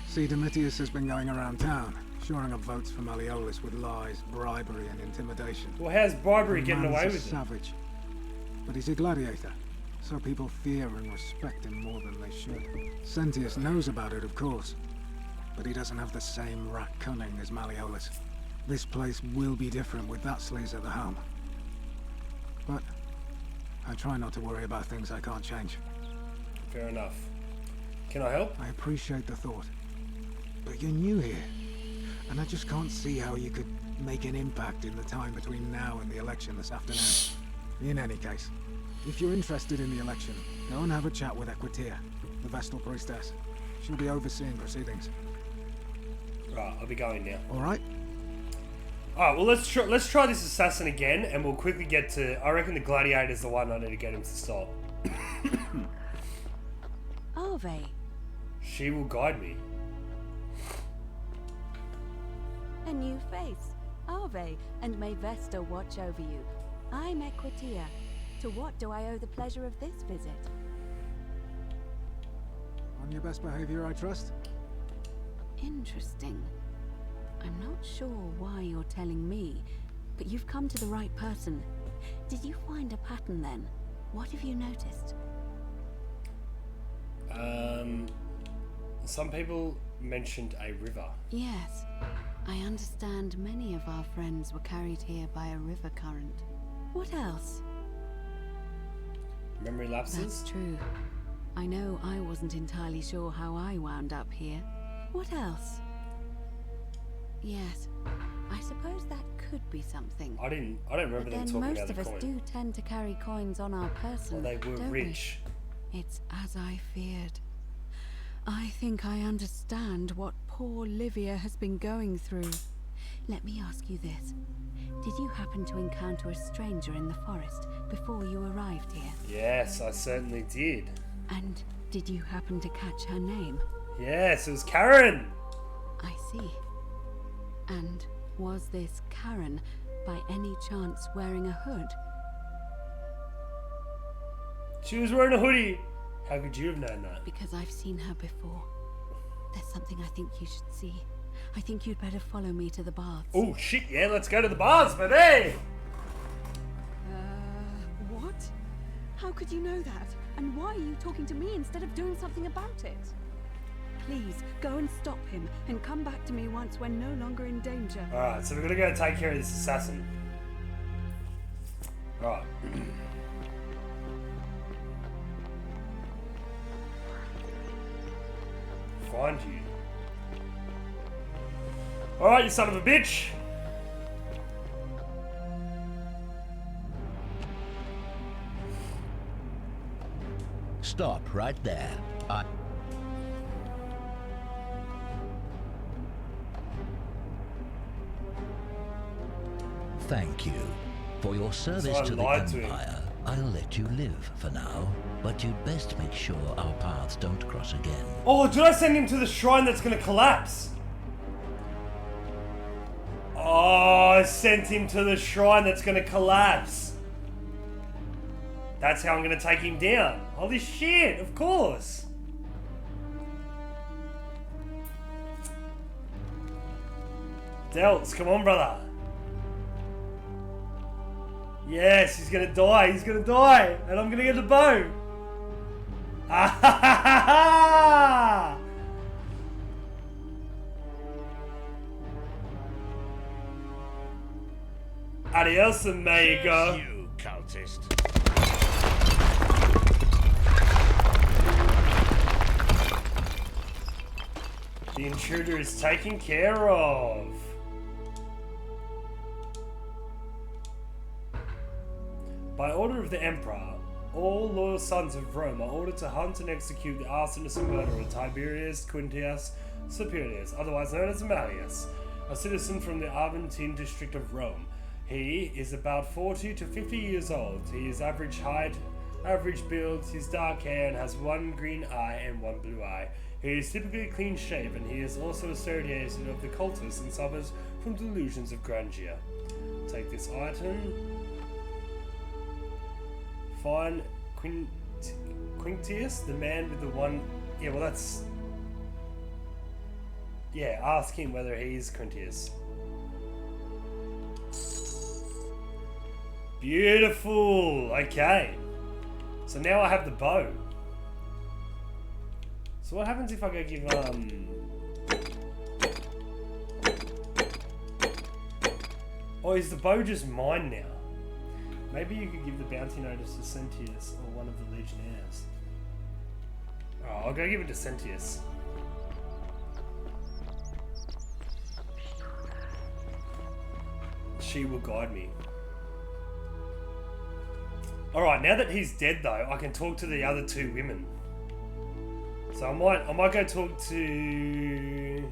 See, Domitius has been going around town, shoring up votes for Malleolus with lies, bribery, and intimidation. Well, how's bribery The getting man's away a with it? savage, but he's a gladiator, so people fear and respect him more than they should. Sentius knows about it, of course, but he doesn't have the same rat cunning as Malleolus. This place will be different with that sleaze at the helm. But I try not to worry about things I can't change. Fair enough. Can I help? I appreciate the thought, but you're new here, and I just can't see how you could make an impact in the time between now and the election this afternoon. In any case, if you're interested in the election, go and have a chat with Equitia, the Vestal Priestess. She'll be overseeing proceedings. Right, I'll be going now. Alright? Alright, well let's try this assassin again, and we'll quickly get to... I reckon the gladiator's the one I need to get him to stop. Ave. She will guide me. A new face. Ave, and may Vesta watch over you. I'm Equitia. To what do I owe the pleasure of this visit? On your best behavior, I trust? Interesting. I'm not sure why you're telling me, but you've come to the right person. Did you find a pattern then? What have you noticed? Some people mentioned a river. Yes. I understand many of our friends were carried here by a river current. What else? Memory lapses? That's true. I know I wasn't entirely sure how I wound up here. What else? Yes, I suppose that could be something. I don't remember them talking most about of the us coin. do tend to carry coins on our person. Well, they were don't rich. We? It's as I feared. I think I understand what poor Livia has been going through. Let me ask you this. Did you happen to encounter a stranger in the forest before you arrived here? Yes, I certainly did. And did you happen to catch her name? Yes, it was Karen! I see. And was this Karen by any chance wearing a hood? She was wearing a hoodie. How could you have known that? Because I've seen her before. There's something I think you should see. I think you'd better follow me to the baths. Oh shit, yeah, let's go to the baths, baby! What? How could you know that? And why are you talking to me instead of doing something about it? Please, go and stop him, and come back to me once we're no longer in danger. Alright, so we're gonna go take care of this assassin. Alright. Find you. Alright, you son of a bitch! Stop right there. Thank you. For your service to the Empire, I'll let you live for now. But you'd best make sure our paths don't cross again. Oh, did I send him to the shrine that's gonna collapse? Oh, I sent him to the shrine that's gonna collapse. That's how I'm gonna take him down. Holy shit, of course. Delts, come on, brother. Yes, he's gonna die, and I'm gonna get the bow. Ah ha ha ha ha! Adios, amigo. You cultist. The intruder is taken care of. By order of the Emperor, all loyal sons of Rome are ordered to hunt and execute the arsonist and murderer Tiberius Quintius Superius, otherwise known as Malleus, a citizen from the Aventine district of Rome. He is about 40 to 50 years old. He is average height, average build, he's dark hair and has one green eye and one blue eye. He is typically clean shaven. He is also associated of the cultists and suffers from delusions of grandeur. Take this item. Find Quintius, the man with the one... Yeah, well that's... Yeah, ask him whether he's Quintius. Beautiful! Okay. So now I have the bow. So what happens if I go give, Oh, is the bow just mine now? Maybe you could give the bounty notice to Sentius or one of the Legionnaires. Oh, I'll go give it to Sentius. She will guide me. Alright, now that he's dead though, I can talk to the other two women. So I might go talk to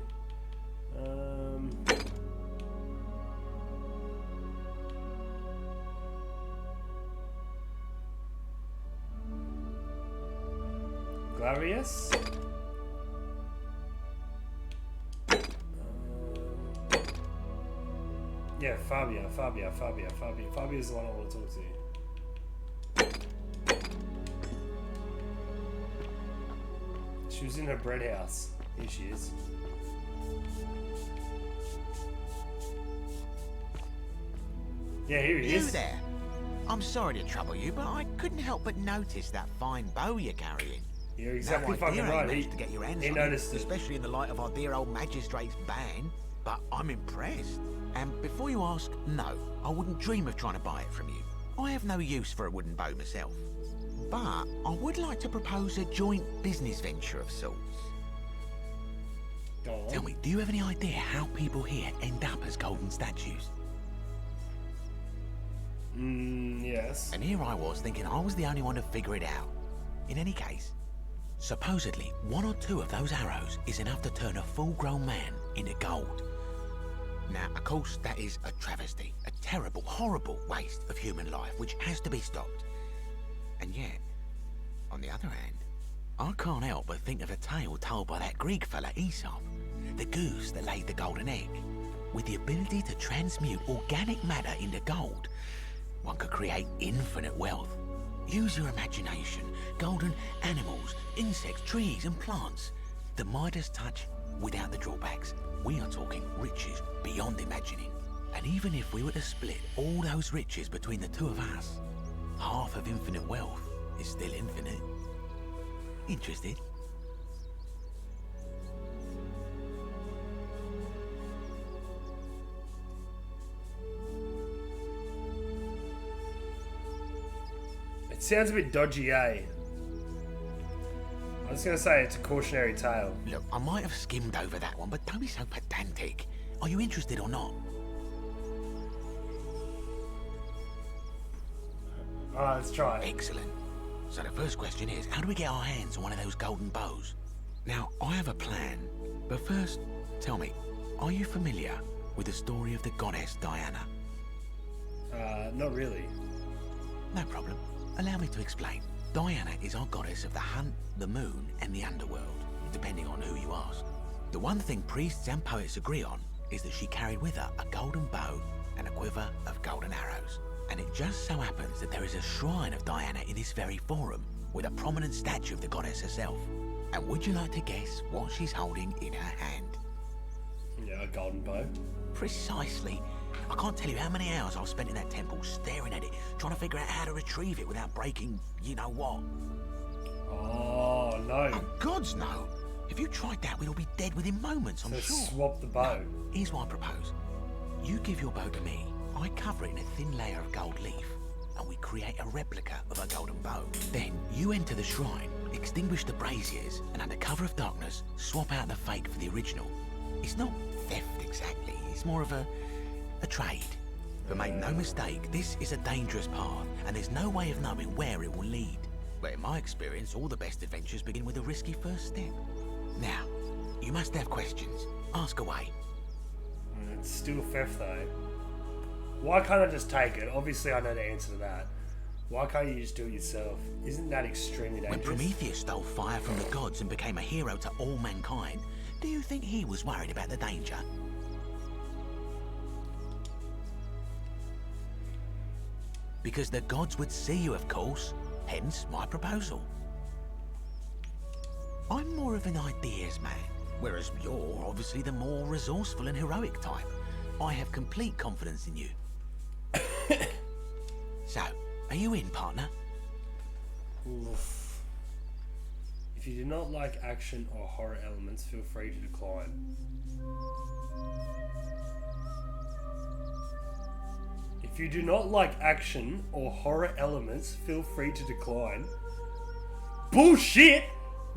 Glarius. Yeah, Fabia is the one I want to talk to. She was in her bread house. Here she is. Yeah, here he is. You there? I'm sorry to trouble you, but I couldn't help but notice that fine bow you're carrying. You're exactly no fucking idea right. He to get your hands he on noticed it, it. especially in the light of our dear old magistrate's ban. But I'm impressed. And before you ask, no, I wouldn't dream of trying to buy it from you. I have no use for a wooden bow myself. But I would like to propose a joint business venture of sorts. Go on. Tell me, do you have any idea how people here end up as golden statues? Yes. And here I was thinking I was the only one to figure it out. In any case, supposedly one or two of those arrows is enough to turn a full-grown man into gold. Now, of course, that is a travesty, a terrible, horrible waste of human life, which has to be stopped. And yet, on the other hand, I can't help but think of a tale told by that Greek fella Aesop, the goose that laid the golden egg. With the ability to transmute organic matter into gold, one could create infinite wealth. Use your imagination. Golden animals, insects, trees and plants. The Midas touch without the drawbacks. We are talking riches beyond imagining. And even if we were to split all those riches between the two of us, half of infinite wealth is still infinite. Interested? It sounds a bit dodgy, eh? I was going to say it's a cautionary tale. Look, I might have skimmed over that one, but don't be so pedantic. Are you interested or not? Alright, let's try it. Excellent. So the first question is, how do we get our hands on one of those golden bows? Now, I have a plan, but first, tell me, are you familiar with the story of the goddess Diana? Not really. No problem. Allow me to explain. Diana is our goddess of the hunt, the moon, and the underworld, depending on who you ask. The one thing priests and poets agree on is that she carried with her a golden bow and a quiver of golden arrows. And it just so happens that there is a shrine of Diana in this very forum, with a prominent statue of the goddess herself. And would you like to guess what she's holding in her hand? Yeah, a golden bow. Precisely. I can't tell you how many hours I've spent in that temple staring at it, trying to figure out how to retrieve it without breaking you-know-what. Oh, no. Oh, gods, no. If you tried that, we'd all be dead within moments, I'm So sure. swap the bow. No, here's what I propose. You give your bow to me, I cover it in a thin layer of gold leaf, and we create a replica of a golden bow. Then you enter the shrine, extinguish the braziers, and under cover of darkness, swap out the fake for the original. It's not theft exactly, it's more of a trade. But make no mistake, this is a dangerous path, and there's no way of knowing where it will lead. But in my experience, all the best adventures begin with a risky first step. Now, you must have questions. Ask away. It's still theft though. Why can't I just take it? Obviously I know the answer to that. Why can't you just do it yourself? Isn't that extremely dangerous? When Prometheus stole fire from the gods and became a hero to all mankind, do you think he was worried about the danger? Because the gods would see you, of course. Hence my proposal. I'm more of an ideas man, whereas you're obviously the more resourceful and heroic type. I have complete confidence in you. So, are you in, partner? Oof. If you do not like action or horror elements, feel free to decline. If you do not like action or horror elements, feel free to decline. Bullshit!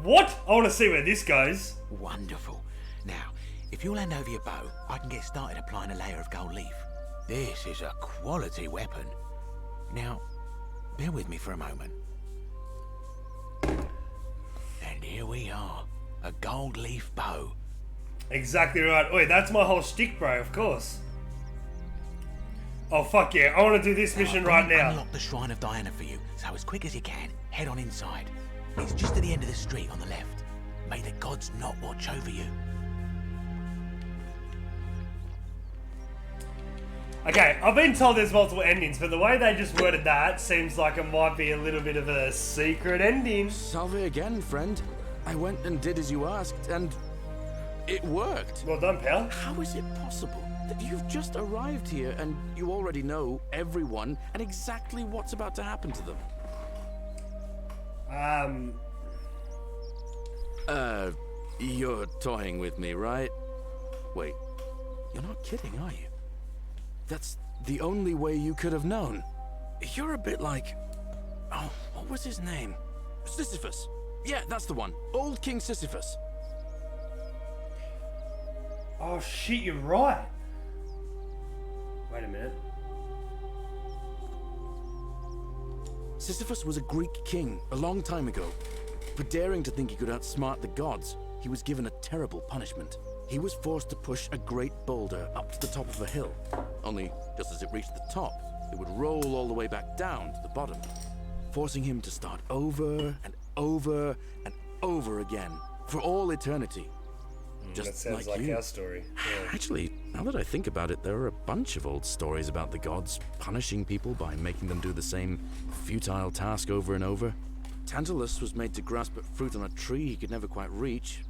What? I want to see where this goes. Wonderful. Now, if you'll hand over your bow, I can get started applying a layer of gold leaf. This is a quality weapon. Now, bear with me for a moment. And here we are, a gold leaf bow. Exactly right. Oi, that's my whole shtick, bro, of course. Oh, fuck yeah. I want to do this mission right now. Unlock the Shrine of Diana for you, so as quick as you can, head on inside. It's just at the end of the street on the left. May the gods not watch over you. Okay, I've been told there's multiple endings, but the way they just worded that seems like it might be a little bit of a secret ending. Salve again, friend. I went and did as you asked, and it worked. Well done, pal. How is it possible that you've just arrived here and you already know everyone and exactly what's about to happen to them? You're toying with me, right? Wait, you're not kidding, are you? That's the only way you could have known. You're a bit like... Oh, what was his name? Sisyphus. Yeah, that's the one. Old King Sisyphus. Oh shit, you're right. Wait a minute. Sisyphus was a Greek king a long time ago. For daring to think he could outsmart the gods, he was given a terrible punishment. He was forced to push a great boulder up to the top of a hill. Only, just as it reached the top, it would roll all the way back down to the bottom, forcing him to start over and over and over again for all eternity. Just that sounds like like you. our story. Yeah. Actually, now that I think about it, there are a bunch of old stories about the gods punishing people by making them do the same futile task over and over. Tantalus was made to grasp at fruit on a tree he could never quite reach.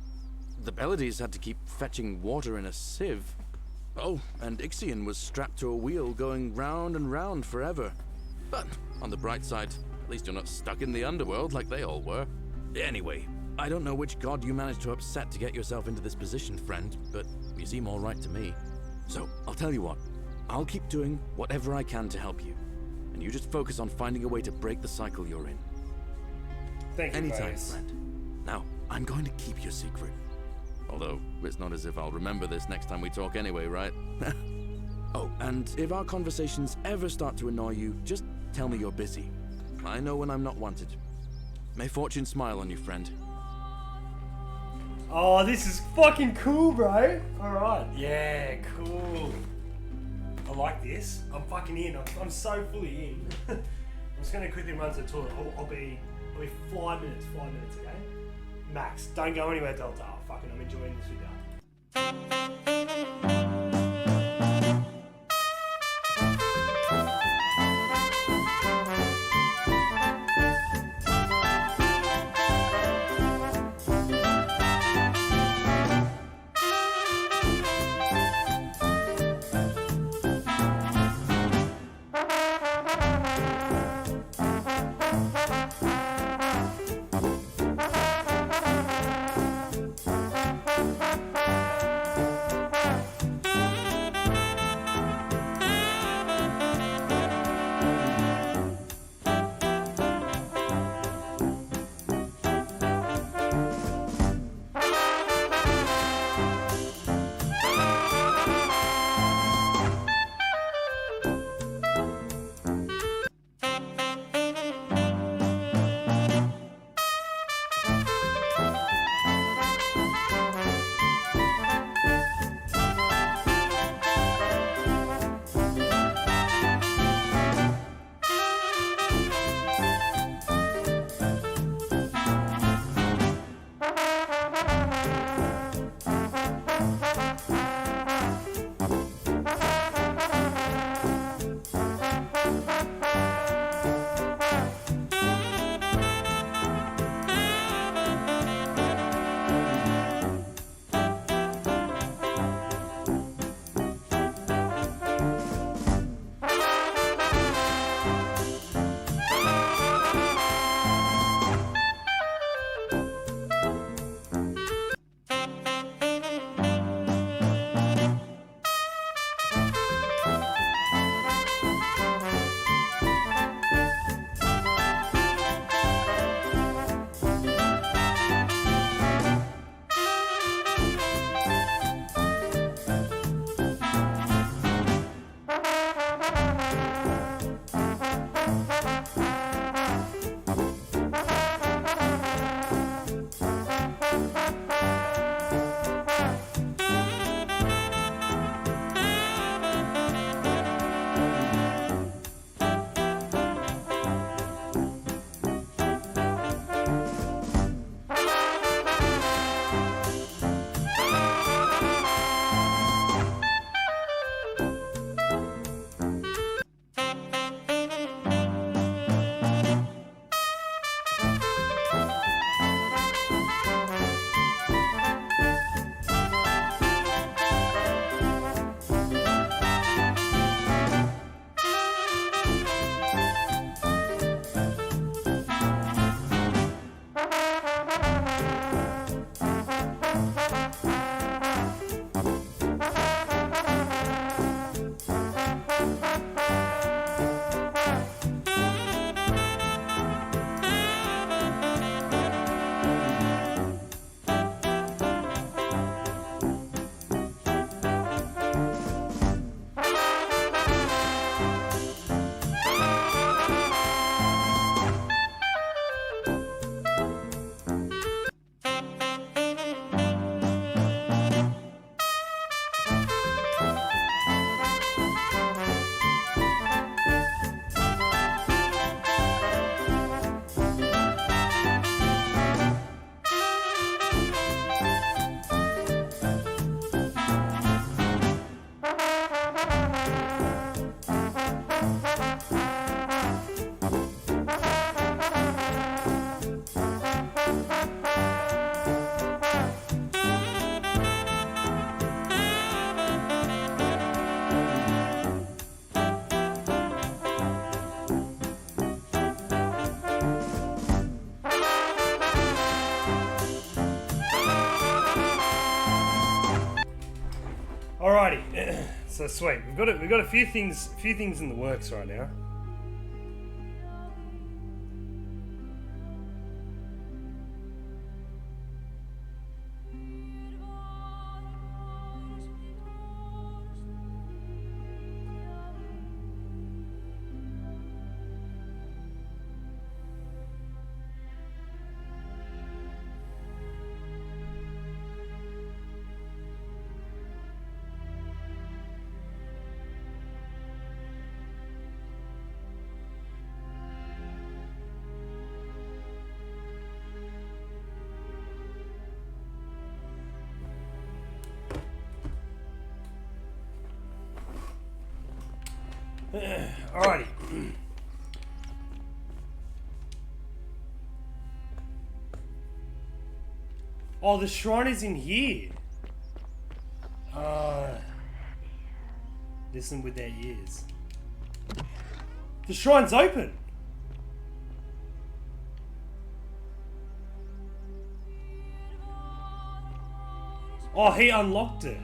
The Pleiades had to keep fetching water in a sieve. Oh, and Ixion was strapped to a wheel going round and round forever. But on the bright side, at least you're not stuck in the underworld like they all were. Anyway, I don't know which god you managed to upset to get yourself into this position, friend, but you seem all right to me. So, I'll tell you what. I'll keep doing whatever I can to help you. And you just focus on finding a way to break the cycle you're in. Thank you, Anytime, guys. friend. Now, I'm going to keep your secret. Although, it's not as if I'll remember this next time we talk anyway, right? Oh, and if our conversations ever start to annoy you, just tell me you're busy. I know when I'm not wanted. May fortune smile on you, friend. Oh, this is fucking cool, bro. Alright. Yeah, cool. I like this. I'm fucking in. I'm so fully in. I'm just going to quickly run to the toilet. I'll be 5 minutes. 5 minutes, okay? Max, don't go anywhere, Delta. Oh, fucking, I'm enjoying this video. So sweet. We've got a few things in the works right now. Alrighty. Oh, the shrine is in here. Listen with their ears. The shrine's open. Oh, he unlocked it.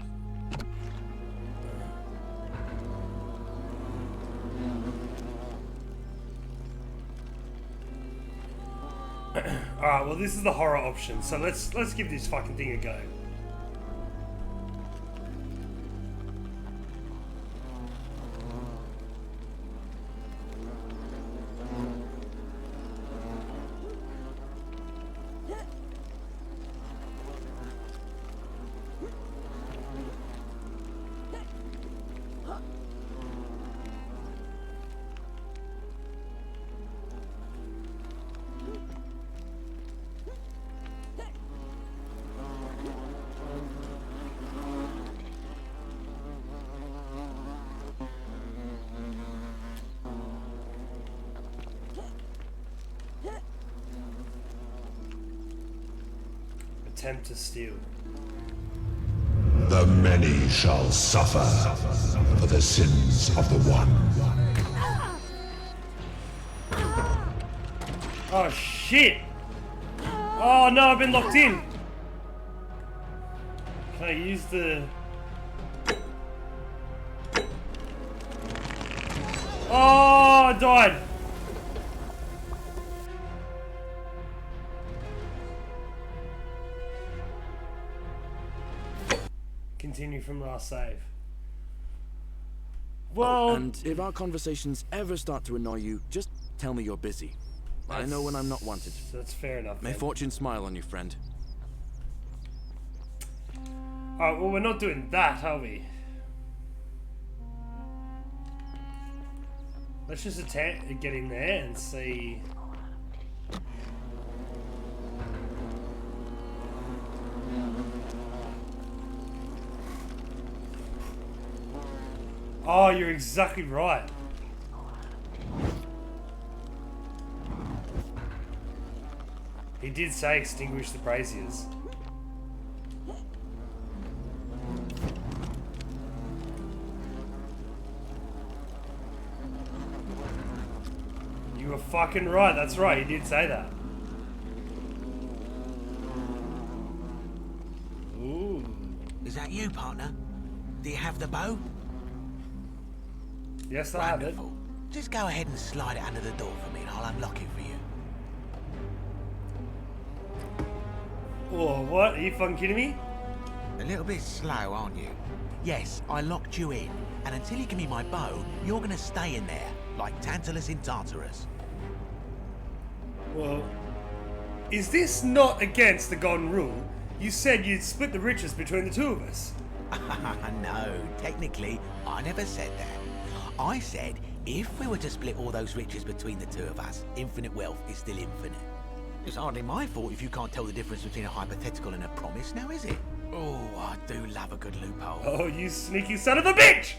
Alright, well this is the horror option, so let's give this fucking thing a go. Attempt to steal. The many shall suffer for the sins of the one. Oh shit! Oh no, I've been locked in! Can I use the... Oh, I died! Continue from last save. Well... And if our conversations ever start to annoy you, just tell me you're busy. I know when I'm not wanted. That's fair enough. May Then. fortune smile on you, friend. Alright, well we're not doing that, are we? Let's just attempt get in there and see... Oh, you're exactly right. He did say extinguish the braziers. You were fucking right, that's right, he did say that. Ooh. Is that you, partner? Do you have the bow? Yes, I have it. Just go ahead and slide it under the door for me and I'll unlock it for you. Oh, what? Are you fucking kidding me? A little bit slow, aren't you? Yes, I locked you in, and until you give me my bow, you're gonna stay in there, like Tantalus in Tartarus. Well, is this not against the golden rule? You said you'd split the riches between the two of us. No, technically, I never said that. I said, if we were to split all those riches between the two of us, infinite wealth is still infinite. It's hardly my fault if you can't tell the difference between a hypothetical and a promise, now is it? Oh, I do love a good loophole. Oh, you sneaky son of a bitch!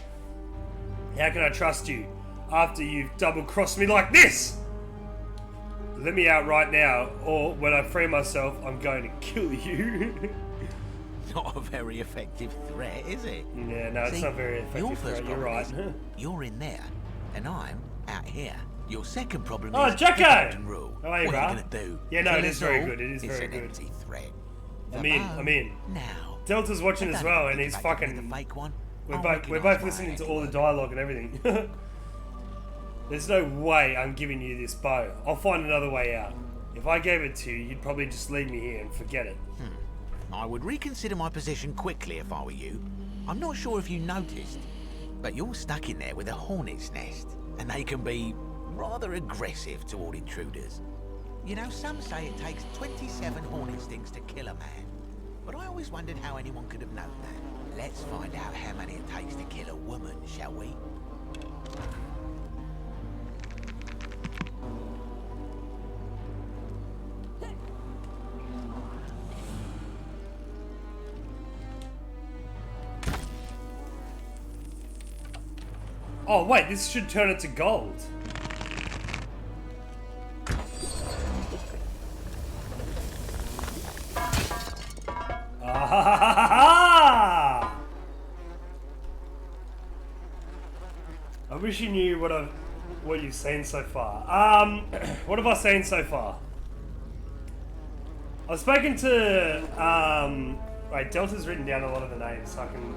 How can I trust you after you've double-crossed me like this? Let me out right now, or when I free myself, I'm going to kill you. Not a very effective threat, is it? Yeah, no, it's not very effective. Your first You're right. You're in there, and I'm out here. Your second problem Oh, is Jacko! rule. How are you, what brah? are you gonna do? Yeah, no, it Kill is us very all? good. It is It's very an good. empty threat. I'm in. Now, Delta's watching as well, and he's the fucking fake one. We're both listening to all the dialogue and everything. There's no way I'm giving you this bow. I'll find another way out. If I gave it to you, you'd probably just leave me here and forget it. I would reconsider my position quickly if I were you. I'm not sure if you noticed, but you're stuck in there with a hornet's nest, and they can be rather aggressive toward intruders. You know, some say it takes 27 hornet stings to kill a man, but I always wondered how anyone could have known that. Let's find out how many it takes to kill a woman, shall we? Oh wait, this should turn it to gold. Ah! I wish you knew what you've seen so far. What have I seen so far? I've spoken to wait, Delta's written down a lot of the names, so I can.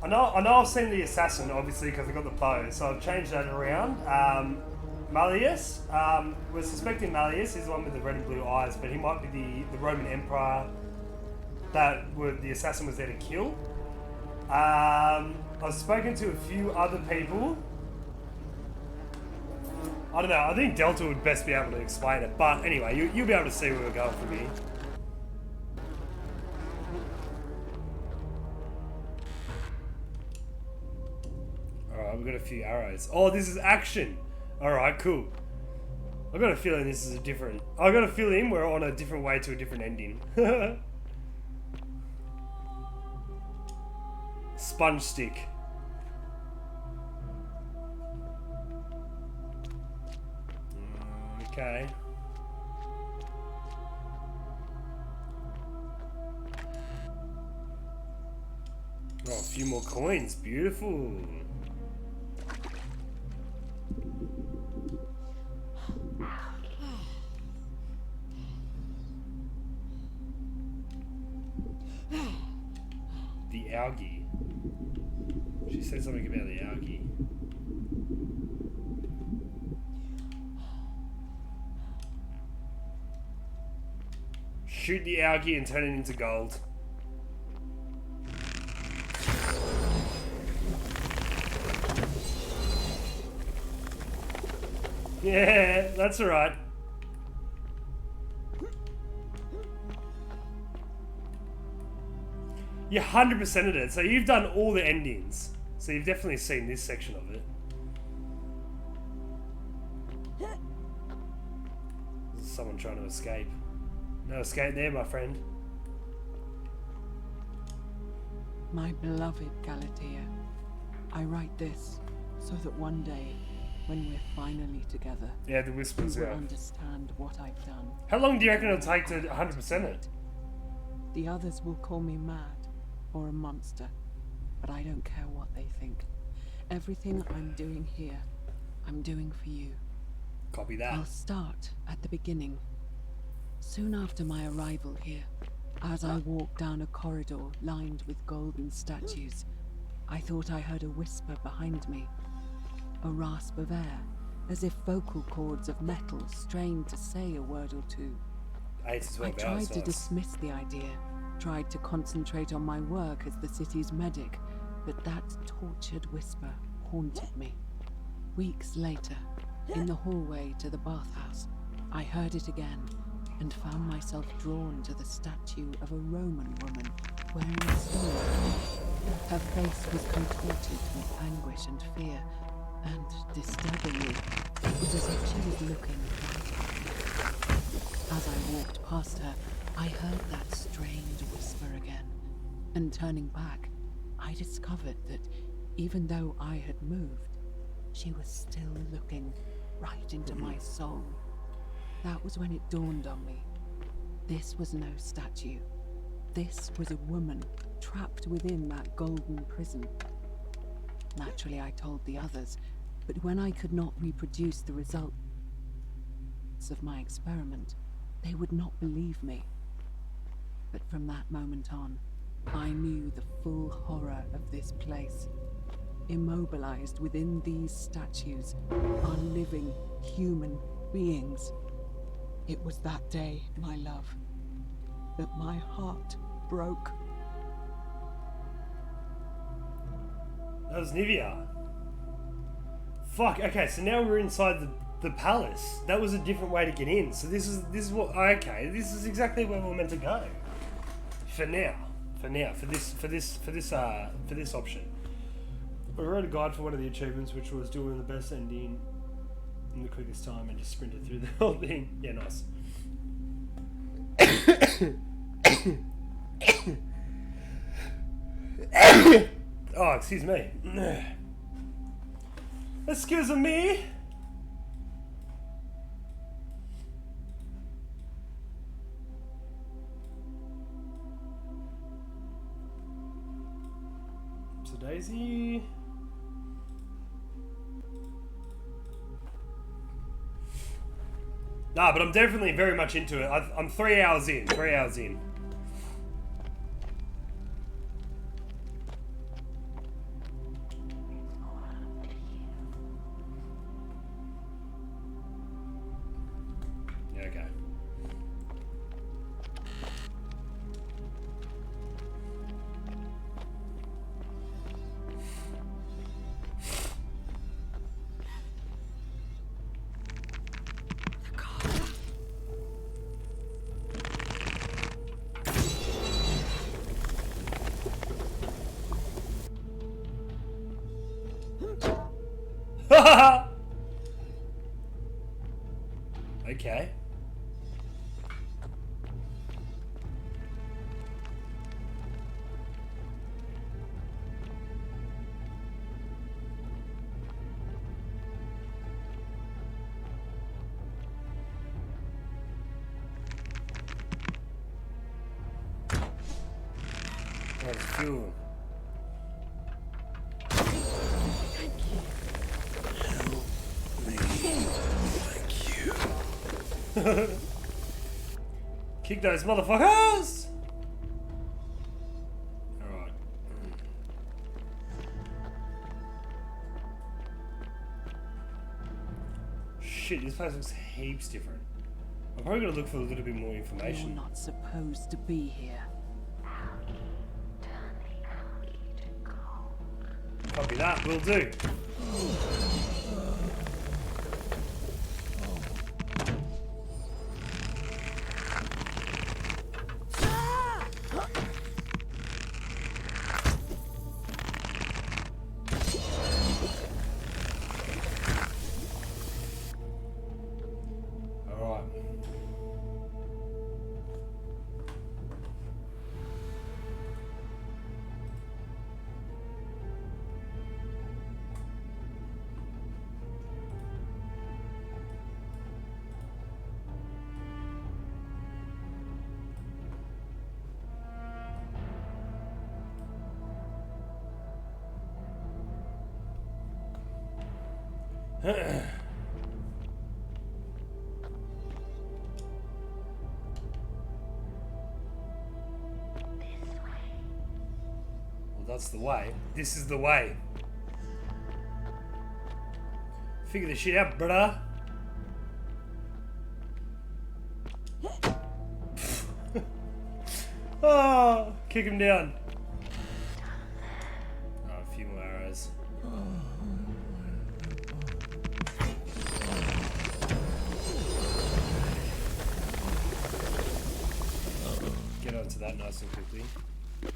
I know I've seen the assassin, obviously, because I got the bow, so I've changed that around. Malleus, we're suspecting Malleus is the one with the red and blue eyes, but he might be the Roman Emperor that the assassin was there to kill. I've spoken to a few other people. I don't know, I think Delta would best be able to explain it, but anyway, you'll be able to see where we're going from here. Alright, we've got a few arrows. Oh, this is action! Alright, cool. I've got a feeling this is I've got a feeling we're on a different way to a different ending. Sponge stick. Okay. Oh, a few more coins. Beautiful. The algae. She said something about the algae. Shoot the algae and turn it into gold. Yeah, that's alright. You 100%ed it, so you've done all the endings. So you've definitely seen this section of it. This is someone trying to escape. No escape there, my friend. My beloved Galatea, I write this so that one day, when we're finally together, yeah, the whispers, you will yeah. understand what I've done. How long do you reckon it'll take to 100% it? The others will call me mad or a monster, but I don't care what they think. Everything I'm doing here, I'm doing for you. Copy that. I'll start at the beginning. Soon after my arrival here, as I walked down a corridor lined with golden statues, I thought I heard a whisper behind me. A rasp of air, as if vocal cords of metal strained to say a word or two. I tried to dismiss the idea, tried to concentrate on my work as the city's medic, but that tortured whisper haunted me. Weeks later, in the hallway to the bathhouse, I heard it again and found myself drawn to the statue of a Roman woman wearing a sword. Her face was contorted with anguish and fear, and disturbingly, it was as if she was looking right at me. As I walked past her, I heard that strange whisper again, and turning back, I discovered that even though I had moved, she was still looking right into my soul. That was when it dawned on me. This was no statue. This was a woman trapped within that golden prison. Naturally, I told the others, but when I could not reproduce the results of my experiment, they would not believe me. But from that moment on, I knew the full horror of this place. Immobilized within these statues are living human beings. It was that day, my love, that my heart broke. That was Nivea. Fuck, okay, so now we're inside the palace. That was a different way to get in. So this is what, okay, this is exactly where we're meant to go. For this option. I wrote a guide for one of the achievements, which was doing the best ending in the quickest time and just sprinted through the whole thing. Yeah, nice. Oh, excuse me. Excuse me. So Daisy. Nah, but I'm definitely very much into it. I'm 3 hours in. 3 hours in. Yeah, okay. Okay. That's fuel. Kick those motherfuckers! Alright. Shit, this place looks heaps different. I'm probably gonna look for a little bit more information. You're not supposed to be here. Copy that, will do. Well, that's the way. This is the way. Figure this shit out, bruh. Oh, kick him down. Oh, a few more arrows. Get onto that nice and quickly.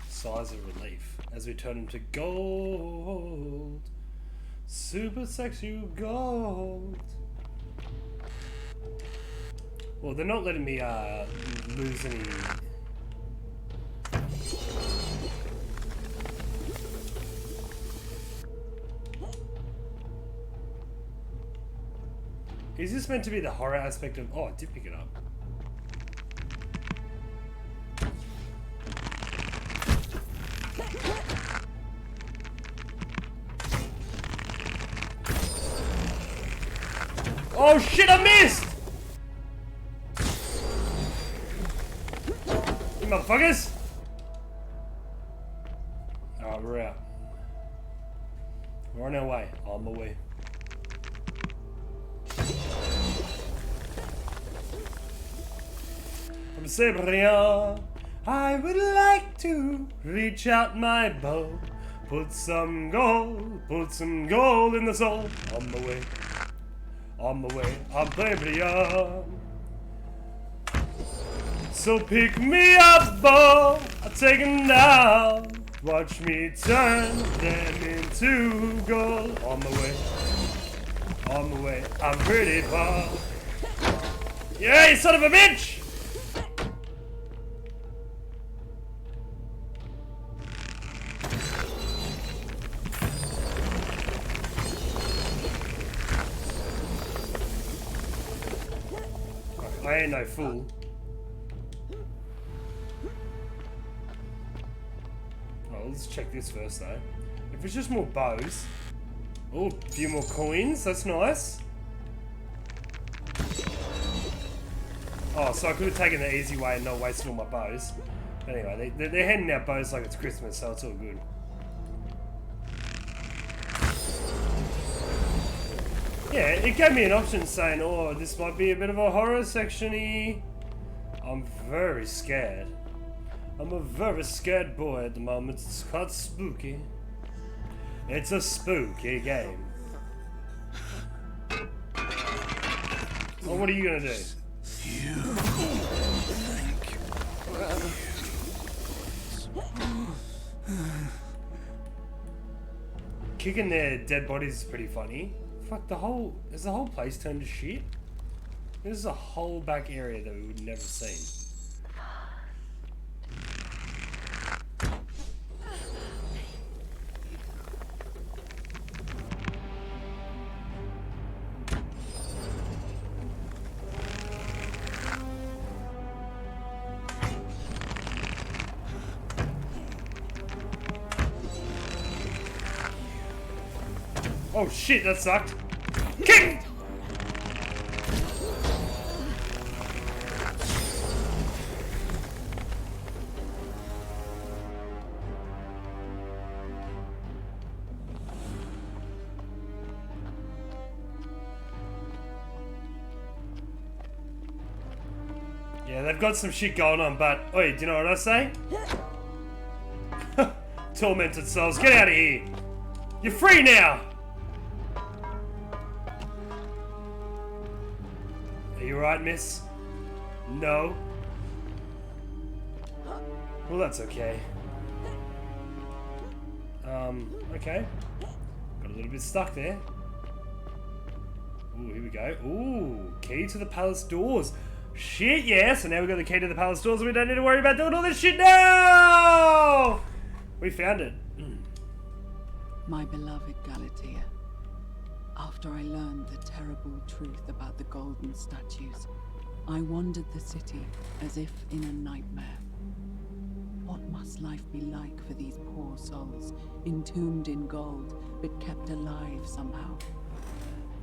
Sighs of relief as we turn into gold. Super sexy gold. Well, they're not letting me lose any. Is this meant to be the horror aspect of... Oh, I did pick it up. Oh shit, I missed! You motherfuckers! We're on our way. On the way. From Cyprian, I would like to reach out my bow, put some gold in the soul. On the way, I'm Cyprian. So pick me up, bow, I'll take 'em down. Watch me turn them into gold. On the way, I'm pretty far. Yeah, you son of a bitch! I ain't no fool. Oh, let's check this first though. If it's just more bows. Oh, a few more coins, that's nice. Oh, so I could have taken the easy way and not wasted all my bows. Anyway, they're handing out bows like it's Christmas, so it's all good. Yeah, it gave me an option saying, oh, this might be a bit of a horror section-y. I'm very scared. I'm a very scared boy at the moment. It's quite spooky. It's a spooky game. Well, what are you gonna do? Kicking their dead bodies is pretty funny. Fuck, is the whole place turned to shit? This is a whole back area that we would never seen. Oh shit, that sucked. Kick! Yeah, they've got some shit going on, but oi, do you know what I say? Tormented souls, get out of here! You're free now! Are you alright, miss? No? Well, that's okay. Okay. Got a little bit stuck there. Ooh, here we go. Ooh, key to the palace doors. Shit, yeah, so now we've got the key to the palace doors and we don't need to worry about doing all this shit now! We found it. My beloved Galatea. After I learned the terrible truth about the golden statues, I wandered the city as if in a nightmare. What must life be like for these poor souls, entombed in gold, but kept alive somehow?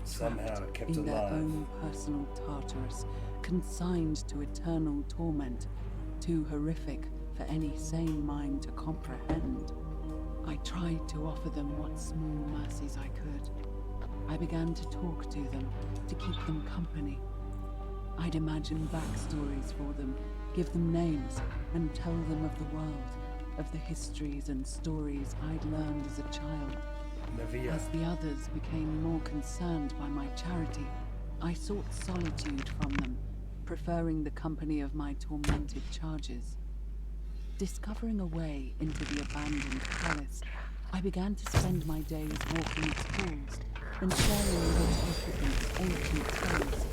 Somehow kept in alive. Their own personal Tartarus, consigned to eternal torment, too horrific for any sane mind to comprehend. I tried to offer them what small mercies I could. I began to talk to them, to keep them company. I'd imagine backstories for them, give them names, and tell them of the world, of the histories and stories I'd learned as a child. Navia. As the others became more concerned by my charity, I sought solitude from them, preferring the company of my tormented charges. Discovering a way into the abandoned palace, I began to spend my days walking its halls and sharing with its occupants ancient tales.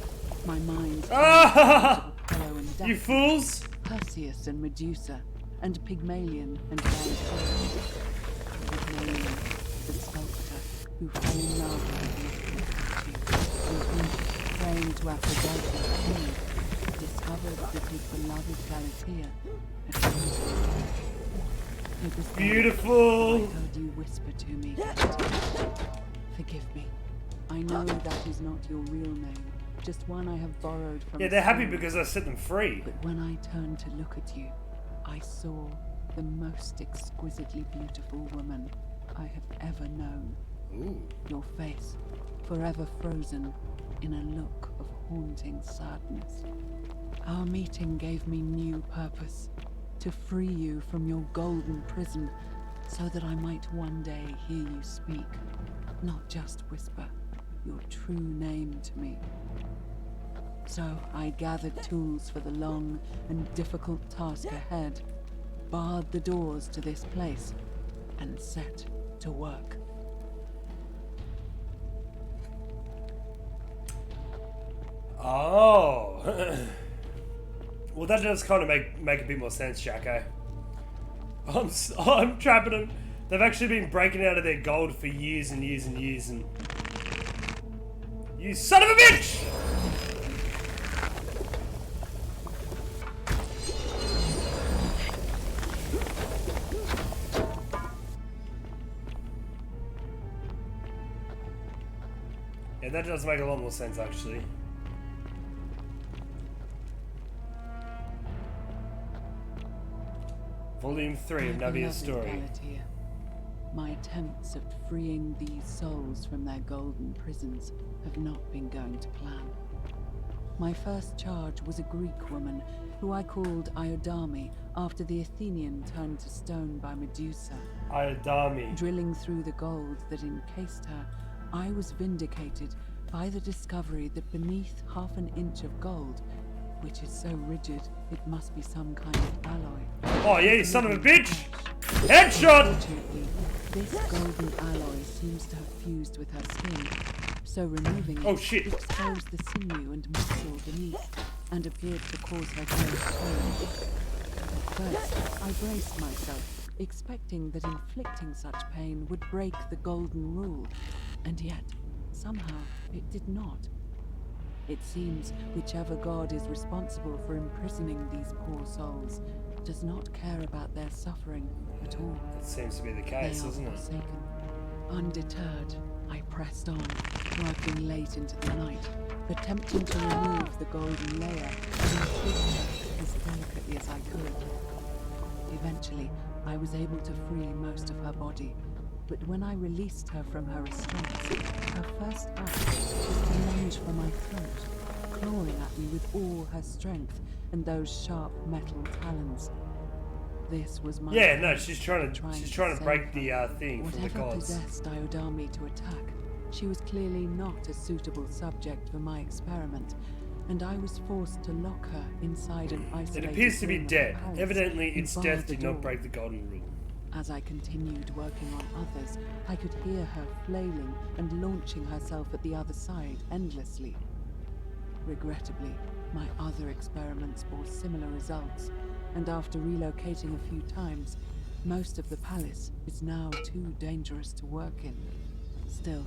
My mind Apollo and Daphne, you fools! Perseus and Medusa, and Pygmalion and Valkyrie. Pygmalion, the sculptor who fell in love with the statue, and who, praying to Aphrodite, discovered that his beloved Galatea had come to him. It was beautiful. I heard you whisper to me, Galatea. Forgive me. I know that is not your real name, just one I have borrowed from. Yeah, they're happy because I set them free. But when I turned to look at you, I saw the most exquisitely beautiful woman I have ever known. Ooh. Your face, forever frozen in a look of haunting sadness. Our meeting gave me new purpose, to free you from your golden prison, so that I might one day hear you speak, not just whisper your true name to me. So I gathered tools for the long and difficult task ahead, barred the doors to this place, and set to work. Oh. Well, that does kind of make a bit more sense, Jacko. I'm trapping them. They've actually been breaking out of their gold for years and years and years, and... You son of a bitch! Yeah, that does make a lot more sense, actually. Volume 3 of Navia's story. Galatea. My attempts at freeing these souls from their golden prisons have not been going to plan. My first charge was a Greek woman who I called Iodame after the Athenian turned to stone by Medusa. Iodame. Drilling through the gold that encased her, I was vindicated by the discovery that beneath half an inch of gold, which is so rigid it must be some kind of alloy. Oh yeah, you son of a bitch! Headshot! Unfortunately, this golden alloy seems to have fused with her skin, so removing it exposed the sinew and muscle beneath, and appeared to cause her great pain. At first, I braced myself, expecting that inflicting such pain would break the golden rule, and yet, somehow, it did not. It seems whichever god is responsible for imprisoning these poor souls does not care about their suffering at all. It seems to be the case, doesn't it? Forsaken. Undeterred, I pressed on, working late into the night, attempting to remove the golden layer and inflict her as delicately as I could. Eventually, I was able to free most of her body, but when I released her from her restraints, her first act was to lunge for my throat, clawing at me with all her strength and those sharp metal talons. This was my she's trying to break the thing for the Whatever gods. possessed Iodame to attack, she was clearly not a suitable subject for my experiment, and I was forced to lock her inside an isolated It appears to be room of dead. the palace Evidently, and its barred death the did not door. break the golden rule. As I continued working on others, I could hear her flailing and launching herself at the other side endlessly. Regrettably, my other experiments bore similar results, and after relocating a few times, most of the palace is now too dangerous to work in. Still,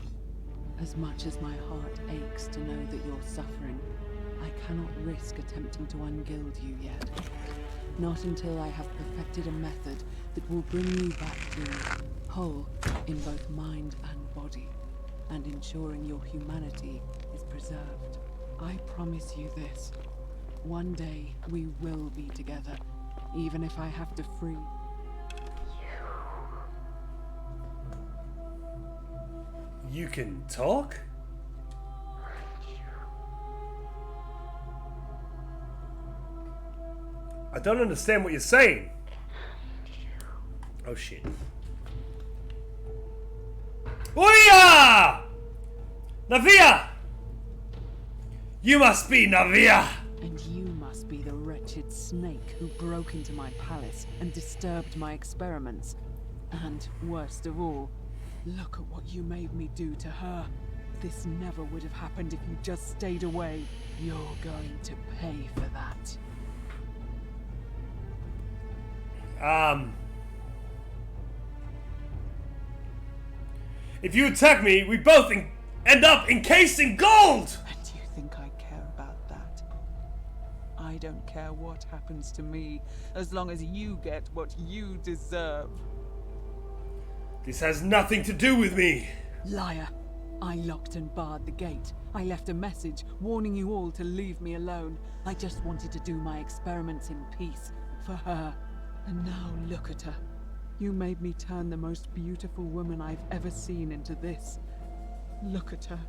as much as my heart aches to know that you're suffering, I cannot risk attempting to ungild you yet. Not until I have perfected a method that will bring you back to whole in both mind and body, and ensuring your humanity is preserved. I promise you this. One day we will be together, even if I have to free. You can talk? I don't understand what you're saying. Oh shit. Oya! Navia! You must be Navia! And you must be the wretched snake who broke into my palace and disturbed my experiments. And worst of all, look at what you made me do to her. This never would have happened if you just stayed away. You're going to pay for that. If you attack me, we both end up encased in gold! And you think I care about that? I don't care what happens to me, as long as you get what you deserve. This has nothing to do with me! Liar! I locked and barred the gate. I left a message warning you all to leave me alone. I just wanted to do my experiments in peace, for her. And now look at her. You made me turn the most beautiful woman I've ever seen into this. Look at her.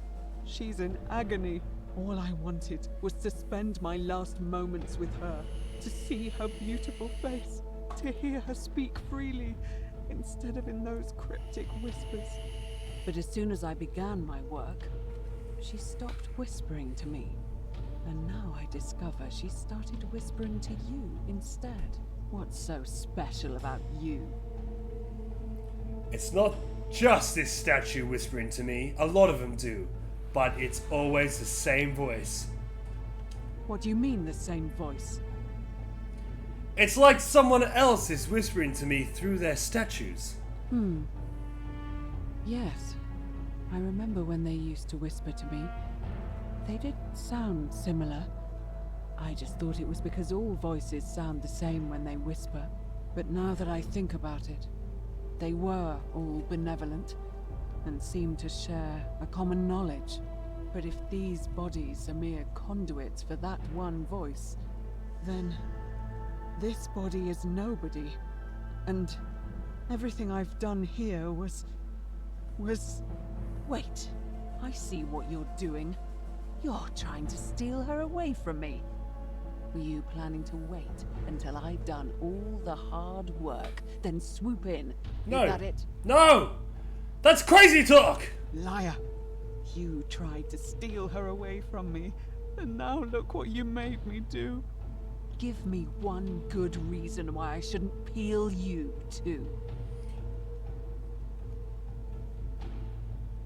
She's in agony. All I wanted was to spend my last moments with her, to see her beautiful face, to hear her speak freely, instead of in those cryptic whispers. But as soon as I began my work, she stopped whispering to me. And now I discover she started whispering to you instead. What's so special about you? It's not just this statue whispering to me. A lot of them do. But it's always the same voice. What do you mean, the same voice? It's like someone else is whispering to me through their statues. Yes. I remember when they used to whisper to me. They did sound similar. I just thought it was because all voices sound the same when they whisper. But now that I think about it, they were all benevolent and seemed to share a common knowledge. But if these bodies are mere conduits for that one voice, then this body is nobody. And everything I've done here was... Wait, I see what you're doing. You're trying to steal her away from me. Were you planning to wait until I'd done all the hard work, then swoop in? No. Is that it? No! That's crazy talk! Liar! You tried to steal her away from me, and now look what you made me do. Give me one good reason why I shouldn't peel you too.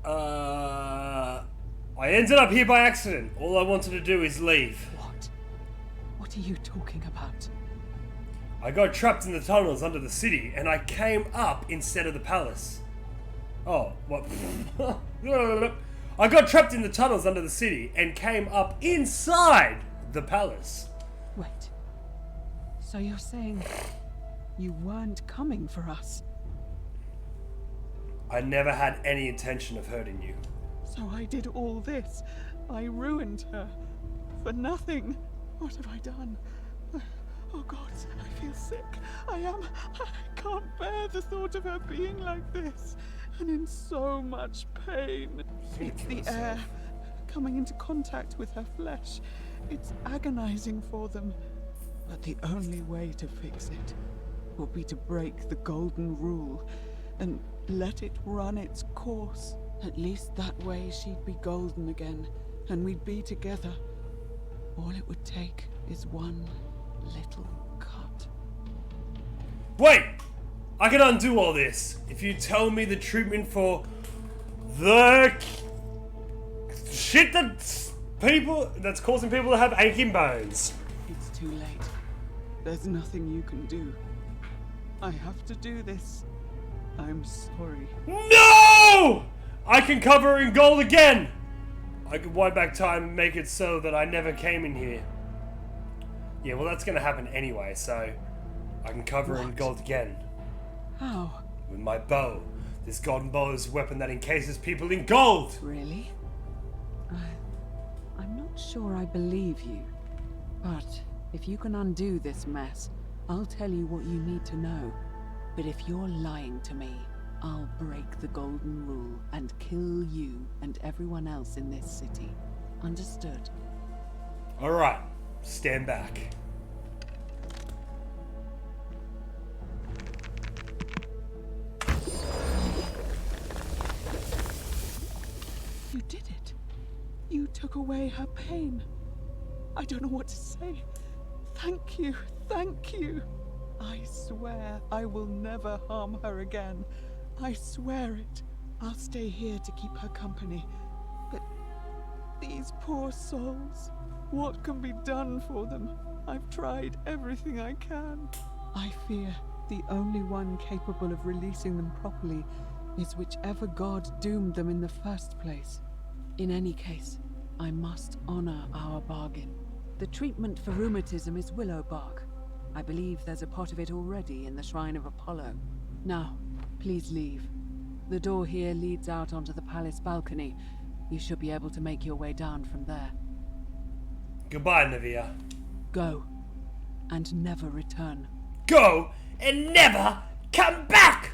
I ended up here by accident. All I wanted to do is leave. What are you talking about? I got trapped in the tunnels under the city, and I came up instead of the palace. Oh, what? I got trapped in the tunnels under the city and came up inside the palace. Wait. So you're saying you weren't coming for us? I never had any intention of hurting you. So I did all this. I ruined her. For nothing. What have I done? Oh God, I feel sick. I can't bear the thought of her being like this. And in so much pain. It's the air coming into contact with her flesh. It's agonizing for them. But the only way to fix it will be to break the golden rule and let it run its course. At least that way she'd be golden again, and we'd be together. All it would take is one little cut. Wait! I can undo all this if you tell me the treatment for the shit that's causing people to have aching bones. It's too late. There's nothing you can do. I have to do this. I'm sorry. No! I can cover her in gold again! I could wind back time and make it so that I never came in here. Yeah, well that's gonna happen anyway, so I can cover her in gold again. How? With my bow. This golden bow is a weapon that encases people in gold! Really? I'm not sure I believe you. But if you can undo this mess, I'll tell you what you need to know. But if you're lying to me, I'll break the golden rule and kill you and everyone else in this city. Understood? Alright, stand back. You did it. You took away her pain. I don't know what to say. Thank you, thank you. I swear I will never harm her again. I swear it. I'll stay here to keep her company. But these poor souls, what can be done for them? I've tried everything I can. I fear the only one capable of releasing them properly is whichever god doomed them in the first place. In any case, I must honor our bargain. The treatment for rheumatism is willow bark. I believe there's a pot of it already in the Shrine of Apollo. Now, please leave. The door here leads out onto the palace balcony. You should be able to make your way down from there. Goodbye, Navia. Go, and never return. Go and never come back!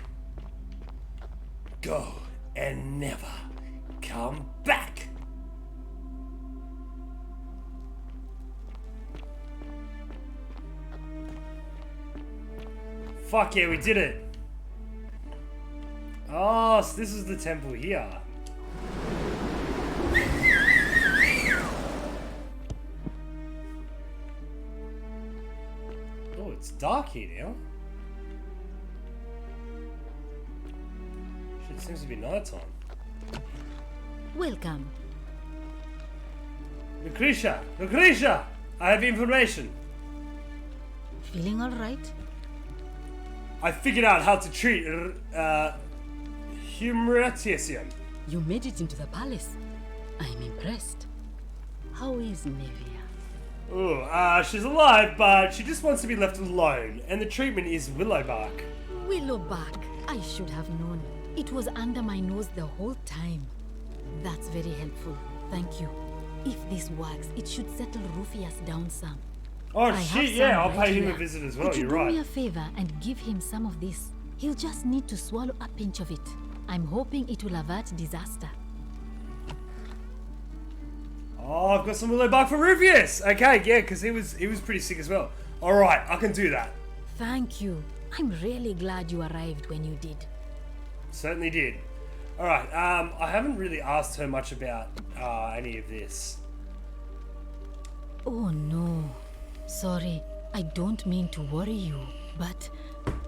Go and never come back. Fuck yeah, we did it. Oh, so this is the temple here. Oh, it's dark here now. Shit, seems to be nighttime. Welcome. Lucretia! Lucretia! I have information. Feeling all right? I figured out how to treat humiliation. You made it into the palace. I'm impressed. How is Nevia? Oh, she's alive, but she just wants to be left alone, and the treatment is willow bark. Willowback. I should have known. It was under my nose the whole time. That's very helpful. Thank you. If this works, it should settle Rufius down some. Oh I shit, have yeah, some I'll right pay him here. a visit as well, Could you you're do right. me a favor and give him some of this? He'll just need to swallow a pinch of it. I'm hoping it will avert disaster. Oh, I've got some willow bark for Rufius! Okay, yeah, because he was pretty sick as well. Alright, I can do that. Thank you. I'm really glad you arrived when you did. Certainly did. Alright, I haven't really asked her much about any of this. Oh no. Sorry, I don't mean to worry you, but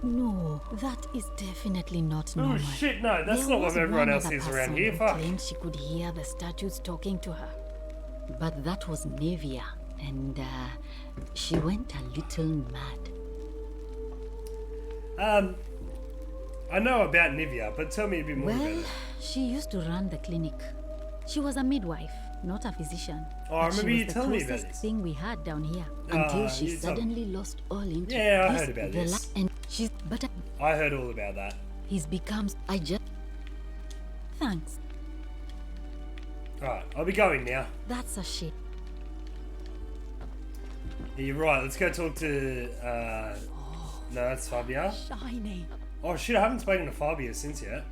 no, that is definitely not Oh normal. shit, no, that's There not was what everyone one else other is around person here, who fuck. claimed she could hear the statues talking to her. But that was Nevia, and she went a little mad. I know about Nivea, but tell me a bit more about Well, it. she used to run the clinic. She was a midwife, not a physician. Oh, I but remember she you was telling me the about closest this. thing we had down here until she you told me. suddenly lost all interest. Yeah, I Yes, heard about the this. and she's but I heard all about that. he's become. I just. Thanks. Alright, I'll be going now. That's a shit. Yeah, you're right, let's go talk to, no, that's Fabia. Shiny. Oh shit, I haven't spoken to Fabia since yet.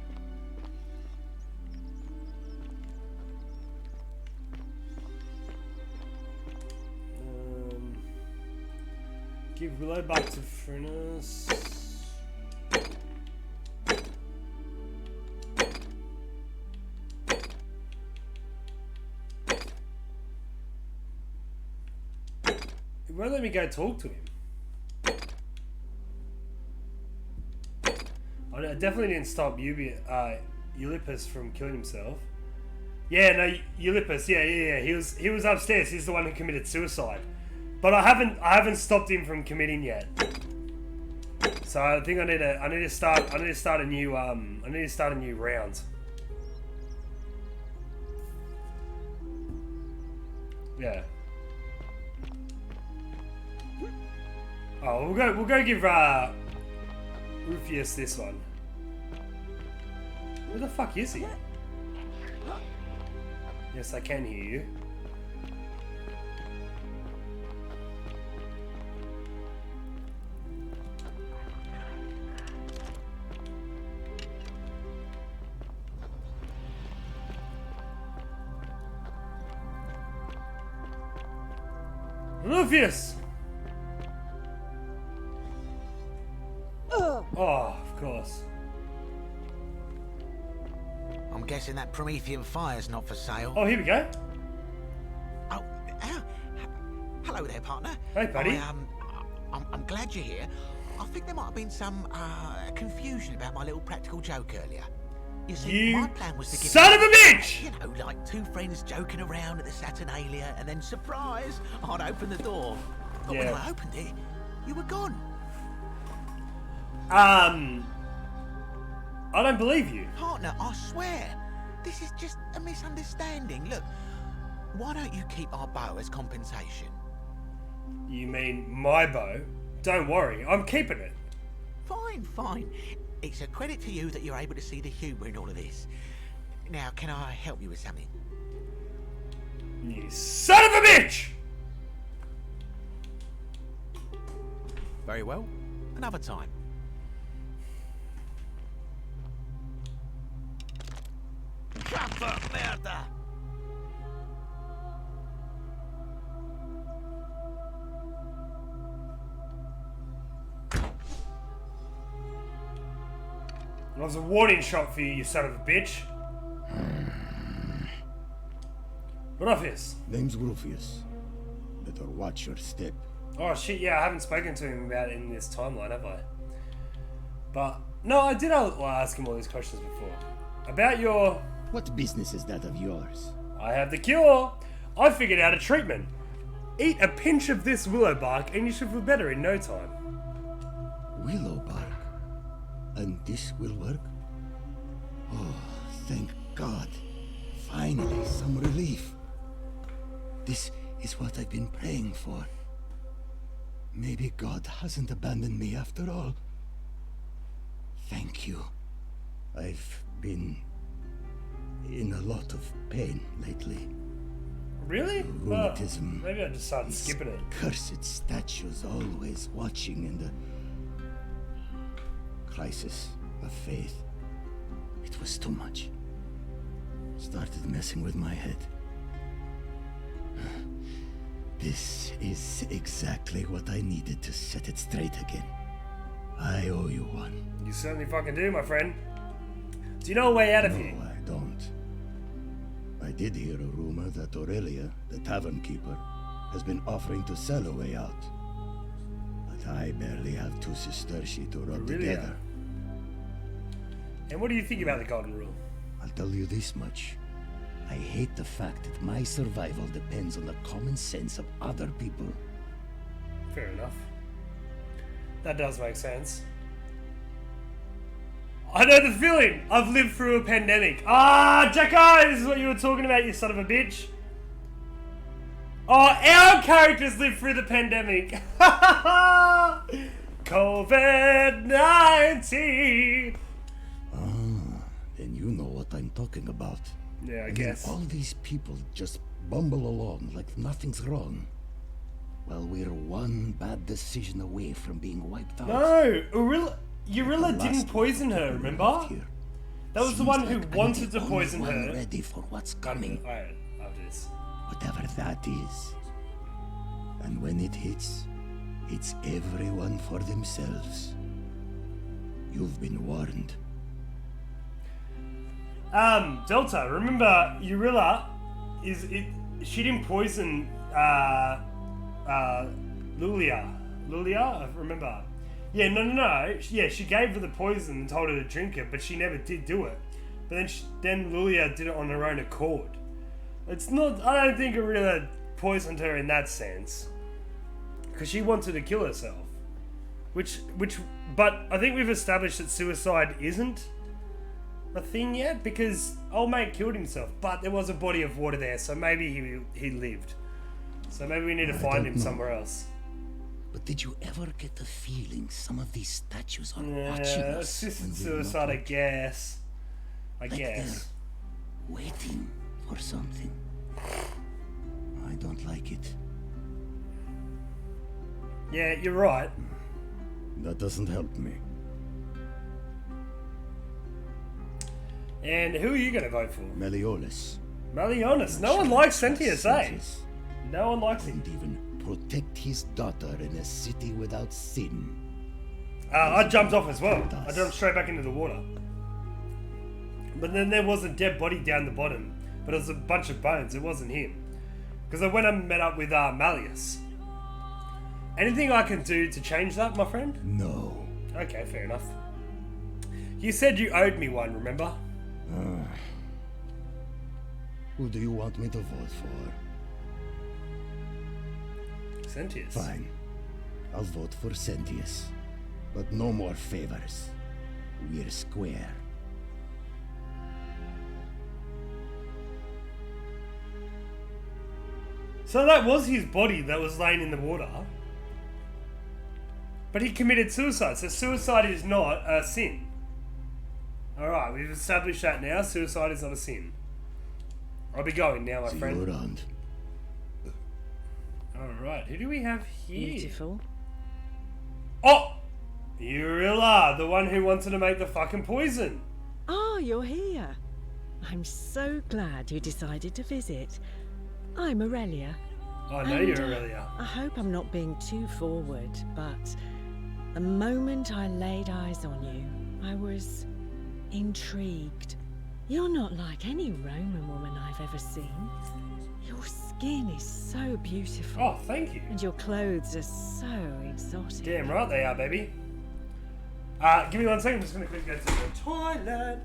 Give Willow back to Furnace. It won't let me go talk to him. I definitely didn't stop Eulippus from killing himself. Yeah, no, Eulippus. Yeah. He was upstairs. He's the one who committed suicide. But I haven't stopped him from committing yet. So I think I need to start a new round. Yeah. Oh, we'll go give Rufius this one. Where the fuck is he? Yes, I can hear you. Rufius! Oh, of course. I'm guessing that Promethean fire's not for sale. Oh, here we go. Oh, hello there, partner. Hey, buddy. I'm glad you're here. I think there might have been some confusion about my little practical joke earlier. You see, my plan was to give son of a bitch! You know, like two friends joking around at the Saturnalia, and then surprise, I'd open the door. But when Yeah. I opened it, you were gone. I don't believe you. Partner, I swear, this is just a misunderstanding. Look, why don't you keep our bow as compensation? You mean my bow? Don't worry, I'm keeping it. Fine. It's a credit to you that you're able to see the humour in all of this. Now, can I help you with something? You son of a bitch! Very well. Another time. Santa merda! That was a warning shot for you, you son of a bitch. Rufius. Name's Rufius. Better watch your step. Oh shit, yeah, I haven't spoken to him about it in this timeline, have I? But, no, I did ask him all these questions before. About your... What business is that of yours? I have the cure. I figured out a treatment. Eat a pinch of this willow bark and you should feel better in no time. Willow bark? And this will work? Oh, thank God. Finally, some relief. This is what I've been praying for. Maybe God hasn't abandoned me after all. Thank you. I've been in a lot of pain lately. Really? Rheumatism. Maybe I just started skipping it. Cursed statues always watching in the crisis of faith. It was too much. Started messing with my head. This is exactly what I needed to set it straight again. I owe you one. You certainly fucking do, my friend. Do you know a way out of here? No, I don't. I did hear a rumor that Aurelia, the tavern keeper, has been offering to sell a way out. But I barely have two sesterci to rub together. And what do you think about the Golden Rule? I'll tell you this much. I hate the fact that my survival depends on the common sense of other people. Fair enough. That does make sense. I know the feeling! I've lived through a pandemic. Ah, Jacko! This is what you were talking about, you son of a bitch. Oh, our characters lived through the pandemic. COVID-19! Then you know what I'm talking about. Yeah, I And guess. then all these people just bumble along like nothing's wrong. Well, we're one bad decision away from being wiped out. No! Urilla didn't poison her, remember? That was the one who wanted to poison her. Ready for what's coming. Alright, after this. Whatever that is. And when it hits, it's everyone for themselves. You've been warned. Delta, remember Urilla she didn't poison Lulia. Lulia? I remember. Yeah, no. Yeah, she gave her the poison and told her to drink it, but she never did do it. But then Lulia did it on her own accord. It's not. I don't think Urilla poisoned her in that sense, because she wanted to kill herself. But I think we've established that suicide isn't a thing yet, because old mate killed himself, but there was a body of water there, so maybe he lived. So maybe we need to find him somewhere else. But did you ever get the feeling some of these statues are watching Yeah, us? assisted suicide, I guess. I Like guess. they're waiting for something. I don't like it. Yeah, you're right. That doesn't help me. And who are you going to vote for? Meliodas. Meliodas. No one likes Sentius, eh? No one likes him. Even protect his daughter in a city without sin. I jumped off as well. I jumped straight back into the water. But then there was a dead body down the bottom. But it was a bunch of bones. It wasn't him. Because I went and met up with Malleus. Anything I can do to change that, my friend? No. Okay, fair enough. You said you owed me one, remember? Who do you want me to vote for? Sentius. Fine. I'll vote for Sentius. But no more favors. We're square. So that was his body that was laying in the water. But he committed suicide, so suicide is not a sin. Alright, we've established that now. Suicide is not a sin. I'll be going now, my See friend. you around. Alright, who do we have here? Beautiful. Oh! Urilla, the one who wanted to make the fucking poison. Oh, you're here. I'm so glad you decided to visit. I'm Aurelia. I know you're Aurelia. I hope I'm not being too forward, but the moment I laid eyes on you, I was intrigued. You're not like any Roman woman I've ever seen. Your skin is so beautiful. Oh, thank you. And your clothes are so exotic. Damn right they are, baby. Give me 1 second. I'm just going to quickly go to the toilet.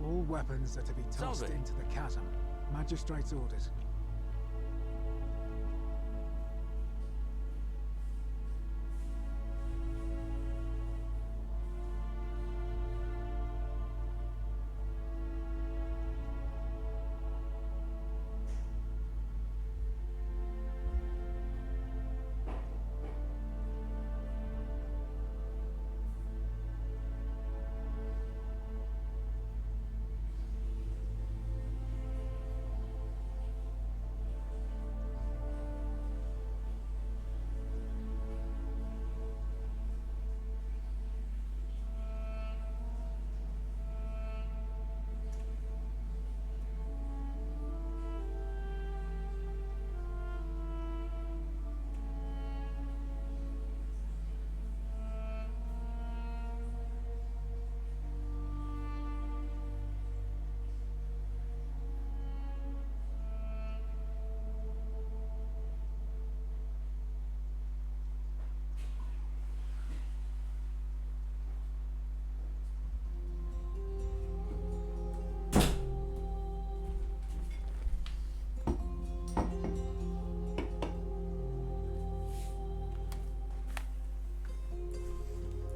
All weapons are to be tossed Salve. into the chasm. Magistrate's orders.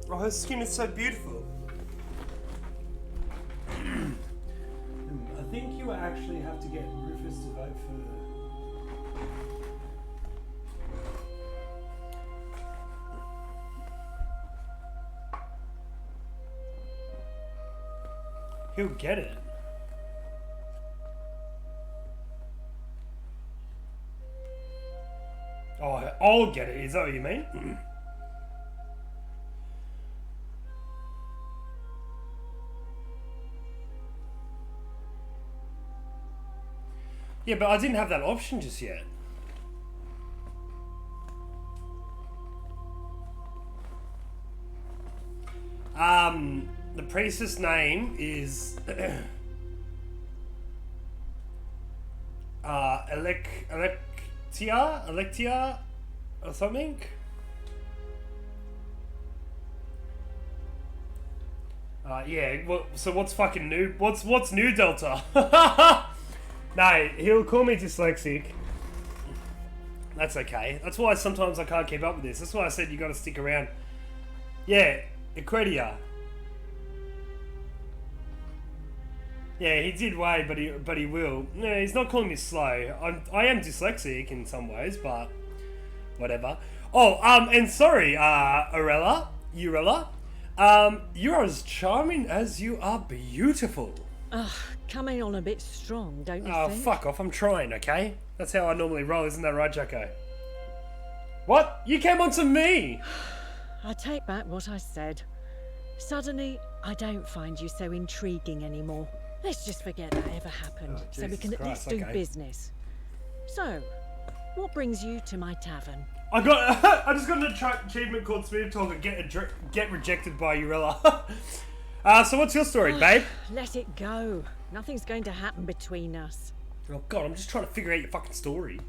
Oh, her skin is so beautiful. I think you actually have to get Rufus to vote for... He'll get it. Oh, I'll get it. Is that what you mean? Yeah, but I didn't have that option just yet. The priestess name is Electia or something. Yeah. Well, so what's fucking new? What's new, Delta? No, he'll call me dyslexic. That's okay. That's why sometimes I can't keep up with this. That's why I said you got to stick around. Yeah, Equedia. Yeah, he did wait, but he will. No, he's not calling me slow. I am dyslexic in some ways, but whatever. Oh, and sorry, Urella, you're as charming as you are beautiful. Ugh, coming on a bit strong, don't you Oh, think? fuck off, I'm trying, okay? That's how I normally roll, isn't that right, Jacko? What? You came on to me! I take back what I said. Suddenly, I don't find you so intriguing anymore. Let's just forget that ever happened, so we Jesus can at Christ, least do okay. business. So, what brings you to my tavern? I just got an achievement called Smooth Talk and get rejected by Urella. So what's your story, babe? Let it go. Nothing's going to happen between us. Oh god, I'm just trying to figure out your fucking story.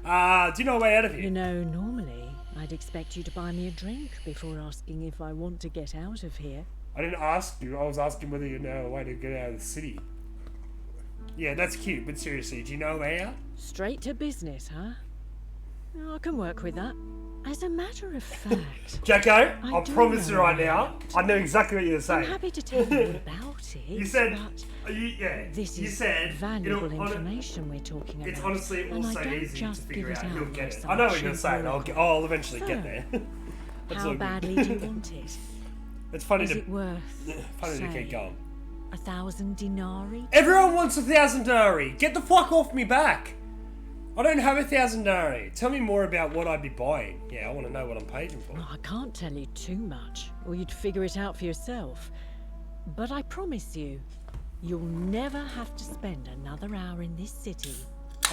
Do you know a way out of here? You know, normally, I'd expect you to buy me a drink before asking if I want to get out of here. I didn't ask you, I was asking whether you know a way to get out of the city. Yeah, that's cute, but seriously, do you know a way out? Straight to business, huh? Oh, I can work with that. As a matter of fact... Jacko, I do promise you know right a now, I know exactly what you're saying. I'm happy to tell you all about it. You said, but this is said, valuable information we're talking about. It's honestly and also I don't easy just to figure give out. it You'll out get like it. some I know what you're cheap going to say, and oracle. I'll eventually So, get there. That's how all good. badly do you want it? It's funny Is to it worth, funny to say, keep going. 1,000 denarii? Everyone wants 1,000 denarii. Get the fuck off me back. I don't have 1,000 denarii. Tell me more about what I'd be buying. Yeah, I want to know what I'm paying for. Well, I can't tell you too much, or you'd figure it out for yourself. But I promise you, you'll never have to spend another hour in this city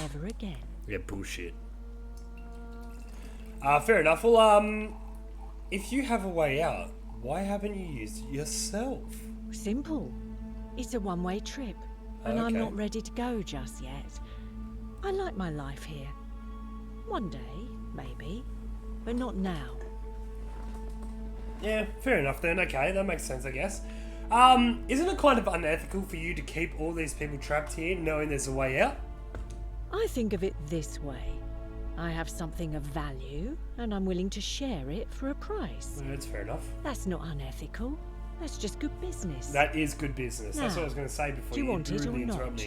ever again. Yeah, bullshit. Fair enough. Well, if you have a way out, why haven't you used it yourself? Simple. It's a one-way trip, and I'm Okay. not ready to go just yet. I like my life here. One day, maybe, but not now. Yeah, fair enough then. Okay, that makes sense, I guess. Isn't it kind of unethical for you to keep all these people trapped here knowing there's a way out? I think of it this way. I have something of value, and I'm willing to share it for a price. Well, that's fair enough. That's not unethical. That's just good business. That is good business. That's Now, what I was going to say before do you want it or rudely interrupt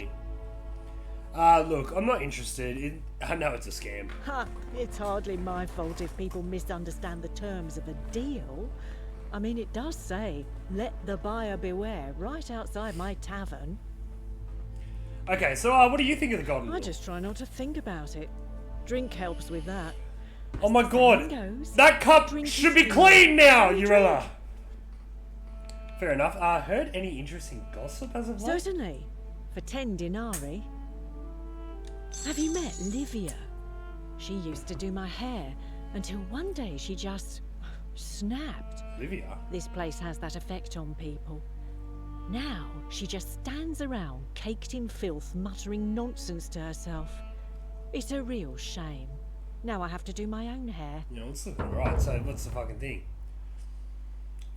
not? me. Look, I'm not interested. I know it's a scam. Ha! It's hardly my fault if people misunderstand the terms of a deal. I mean, it does say, let the buyer beware, right outside my tavern. Okay, so what do you think of the Golden I Rule? just try not to think about it. Drink helps with that. Oh my god! goes, That cup drink should is be good. clean now, Drink. Urella! Fair enough. Heard any interesting gossip as of late? Certainly. For 10 denarii. Have you met Livia? She used to do my hair until one day she just snapped. Livia? This place has that effect on people. Now she just stands around caked in filth, muttering nonsense to herself. It's a real shame. Now I have to do my own hair. You know, it's looking right, so what's the fucking thing?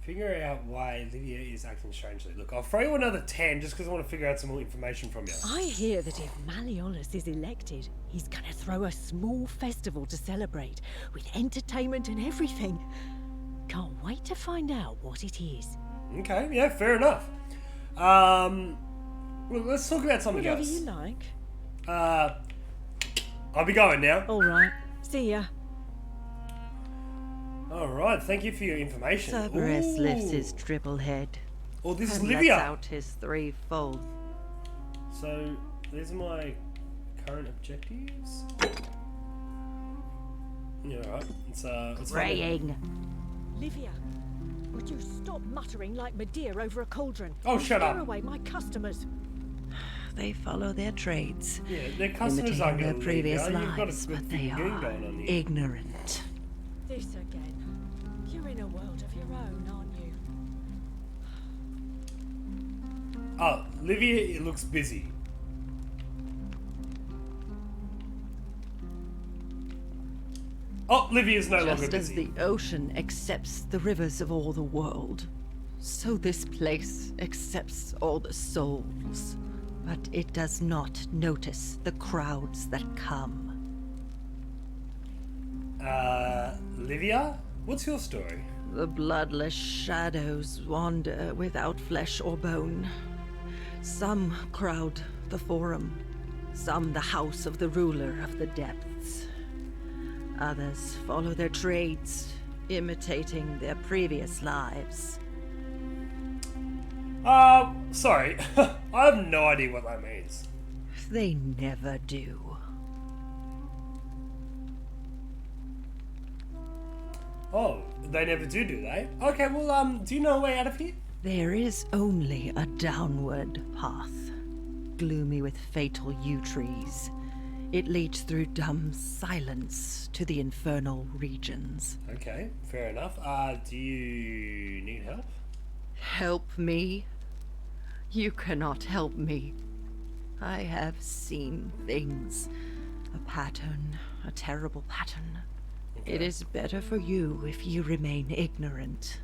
Figure out why Livia is acting strangely. Look, I'll throw you another 10 just because I want to figure out some more information from you. I hear that if Malleolus is elected, he's gonna throw a small festival to celebrate, with entertainment and everything. Can't wait to find out what it is. Okay, yeah, fair enough. Well, let's talk about something Whatever else. you like. I'll be going now. Alright, see ya. Alright, thank you for your information. Cerberus lifts Ooh. his triple head. Oh, this is and Livia. lets out his threefold. So, these are my current objectives. Yeah, alright. Let's Praying. Livia, would you stop muttering like Medea over a cauldron? Oh, and shut up. scare away my customers. They follow their trades. Yeah, their customers aren't imitating their gonna previous leave you. You've got a lives, good but they thing going are on here. ignorant. This again. You're in a world of your own, aren't you? Oh, Livia, it looks busy. Oh, Livia's no longer Just as busy. the ocean accepts the rivers of all the world, so this place accepts all the souls. But it does not notice the crowds that come. Livia, what's your story? The bloodless shadows wander without flesh or bone. Some crowd the forum, some the house of the ruler of the depths. Others follow their trades, imitating their previous lives. Sorry. I have no idea what that means. They never do. Oh, they never do they? Okay, well, do you know a way out of here? There is only a downward path, gloomy with fatal yew trees. It leads through dumb silence to the infernal regions. Okay, fair enough. Do you need help? Help me? You cannot help me. I have seen things. A pattern, a terrible pattern. Okay. It is better for you if you remain ignorant.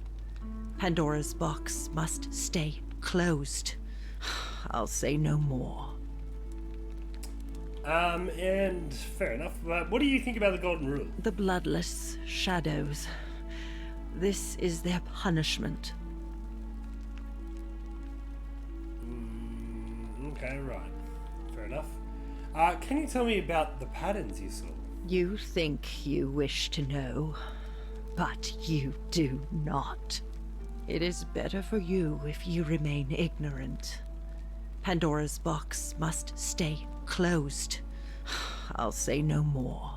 Pandora's box must stay closed. I'll say no more. And fair enough. What do you think about the Golden Rule? The bloodless shadows. This is their punishment. Okay, right. Fair enough. Can you tell me about the patterns you saw? You think you wish to know, but you do not. It is better for you if you remain ignorant. Pandora's box must stay closed. I'll say no more.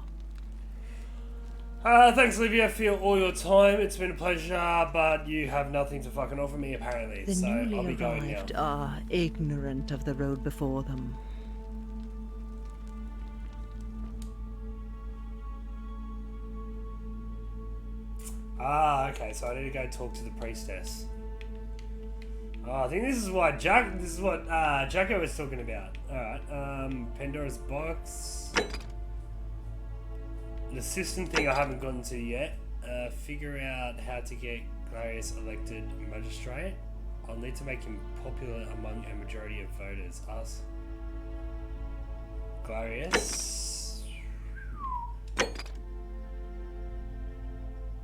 Thanks, Olivia, for all your time. It's been a pleasure, but you have nothing to fucking offer me, apparently. The so newly I'll be going now. arrived are ignorant of the road before them. Okay, so I need to go talk to the priestess. I think this is what Jacko was talking about. Alright, Pandora's box. The system thing I haven't gotten to yet. Figure out how to get Glarius elected magistrate. I'll need to make him popular among a majority of voters. Us. Glarius.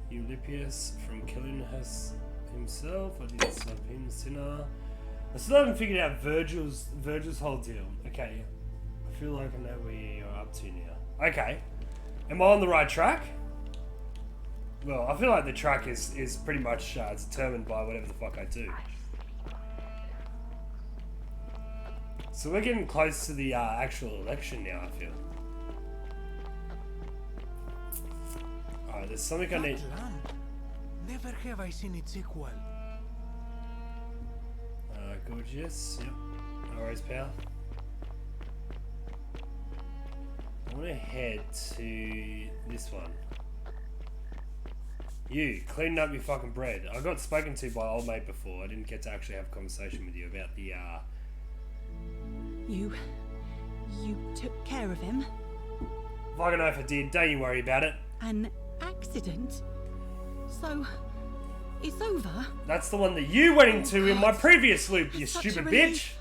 Eulipius from killing himself. I didn't stop him, sinner. I still haven't figured out Virgil's whole deal. Okay, I feel like I know where you're up to now. Okay, am I on the right track? Well, I feel like the track is pretty much determined by whatever the fuck I do. So we're getting close to the actual election now, I feel. Alright, there's something I need. Never have I seen its equal. Gorgeous. Yep. No worries, pal. I want to head to this one. You, cleaning up your fucking bread. I got spoken to by old mate before. I didn't get to actually have a conversation with you about the, You took care of him? Fucking know if I did. Don't you worry about it. An accident? So, it's over? That's the one that you went into in my previous loop, you stupid bitch!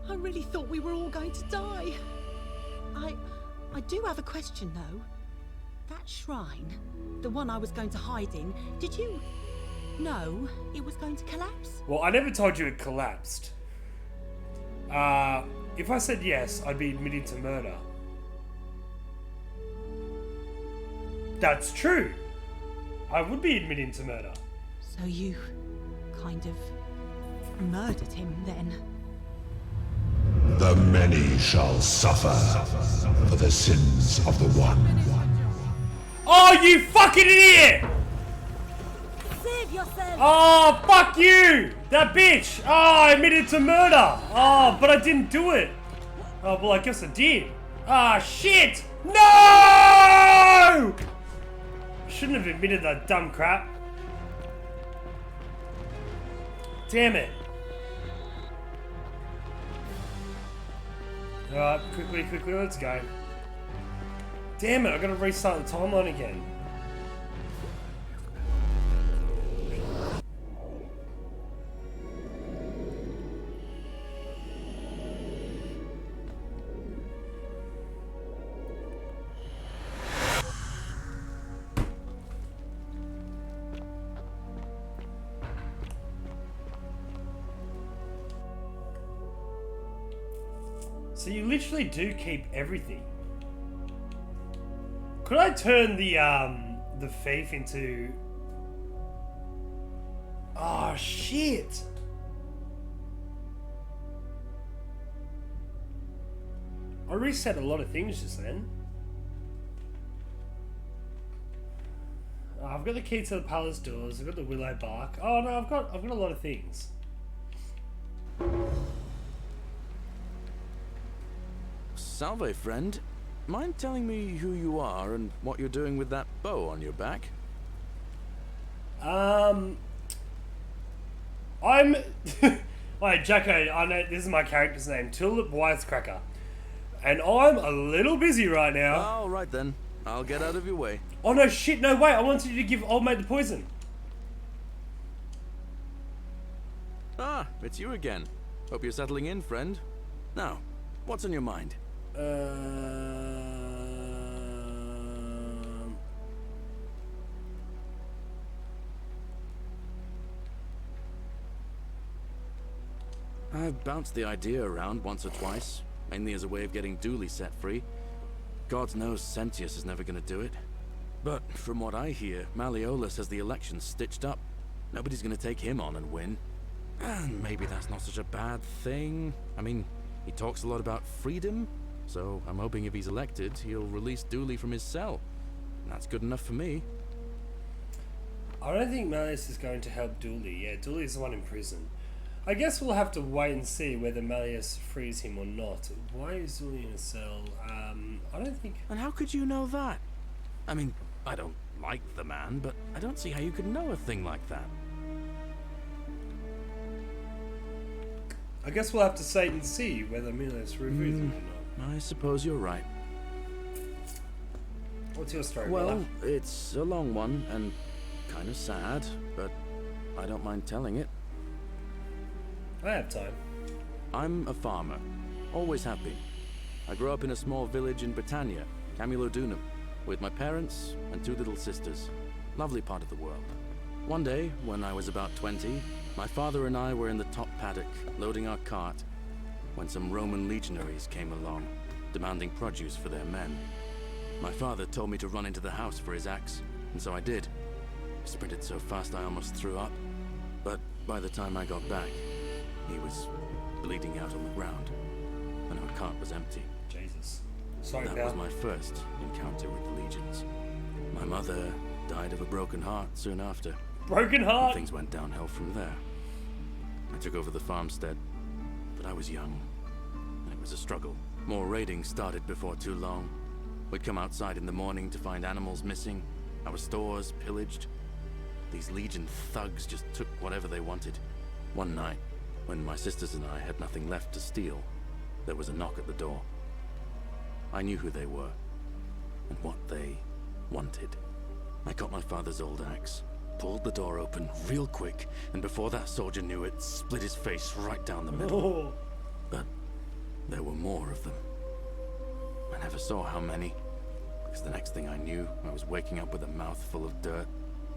I really thought we were all going to die. I do have a question though. That shrine, the one I was going to hide in, did you know it was going to collapse? Well, I never told you it collapsed. If I said yes, I'd be admitting to murder. That's true. I would be admitting to murder. So you kind of murdered him then? The many shall suffer for the sins of the one. Oh, you fucking idiot! Save yourself! Oh, fuck you! That bitch! Oh, I admitted to murder! Oh, but I didn't do it! Oh, well, I guess I did. Ah, shit! No! Shouldn't have admitted that dumb crap. Damn it. Alright, quickly, let's go. Damn it, I gotta restart the timeline again. So you literally do keep everything. Could I turn the thief into... Oh, shit! I reset a lot of things just then. I've got the key to the palace doors, I've got the willow bark. Oh no, I've got a lot of things. Salve, friend. Mind telling me who you are and what you're doing with that bow on your back? I'm... Alright, Jacko, I know this is my character's name, Tulip Wisecracker. And I'm a little busy right now. Alright then. I'll get out of your way. Oh no, shit, no, wait, I wanted you to give old mate the poison. Ah, it's you again. Hope you're settling in, friend. Now, what's on your mind? I've bounced the idea around once or twice, mainly as a way of getting Dooley set free. God knows Sentius is never going to do it. But from what I hear, Malleolus has the election stitched up. Nobody's going to take him on and win. And maybe that's not such a bad thing. I mean, he talks a lot about freedom, so I'm hoping if he's elected, he'll release Dooley from his cell. And that's good enough for me. I don't think Malleus is going to help Dooley. Yeah, Dooley's the one in prison. I guess we'll have to wait and see whether Malleus frees him or not. Why is Dooley in a cell? I don't think... And how could you know that? I mean, I don't like the man, but I don't see how you could know a thing like that. I guess we'll have to wait and see whether Malleus frees him or not. I suppose you're right. What's your story, Well, brother? it's a long one and kind of sad, but I don't mind telling it. I have time. I'm a farmer. Always have been. I grew up in a small village in Britannia, Camulodunum, with my parents and two little sisters. Lovely part of the world. One day, when I was about 20, my father and I were in the top paddock, loading our cart, when some Roman legionaries came along, demanding produce for their men. My father told me to run into the house for his axe, and so I did. I sprinted so fast I almost threw up, but by the time I got back, he was bleeding out on the ground, and our cart was empty. Jesus. Sorry, That pal. was my first encounter with the legions. My mother died of a broken heart soon after. Broken heart? And things went downhill from there. I took over the farmstead, but I was young, and it was a struggle. More raiding started before too long. We'd come outside in the morning to find animals missing, our stores pillaged. These legion thugs just took whatever they wanted. One night, when my sisters and I had nothing left to steal, there was a knock at the door. I knew who they were, and what they wanted. I got my father's old axe, pulled the door open real quick, and before that soldier knew it, split his face right down the middle. But there were more of them. I never saw how many, because the next thing I knew, I was waking up with a mouth full of dirt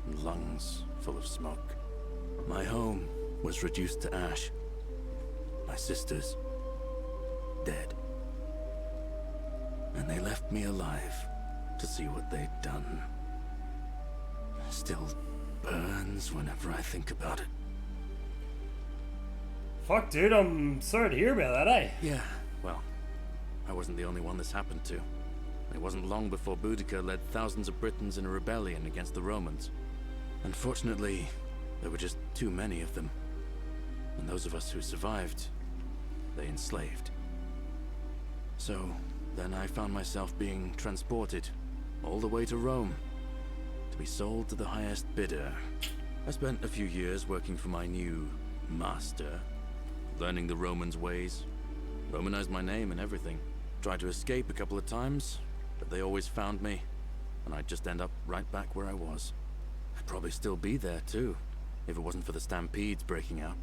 and lungs full of smoke. My home was reduced to ash. My sisters, dead. And they left me alive to see what they'd done. Still burns whenever I think about it. Fuck, dude, I'm sorry to hear about that, eh? Yeah, well, I wasn't the only one this happened to. It wasn't long before Boudica led thousands of Britons in a rebellion against the Romans. Unfortunately, there were just too many of them. And those of us who survived, they enslaved. So, then I found myself being transported all the way to Rome to be sold to the highest bidder. I spent a few years working for my new master, learning the Romans' ways, Romanized my name and everything. Tried to escape a couple of times, but they always found me, and I'd just end up right back where I was. I'd probably still be there too, if it wasn't for the stampedes breaking out.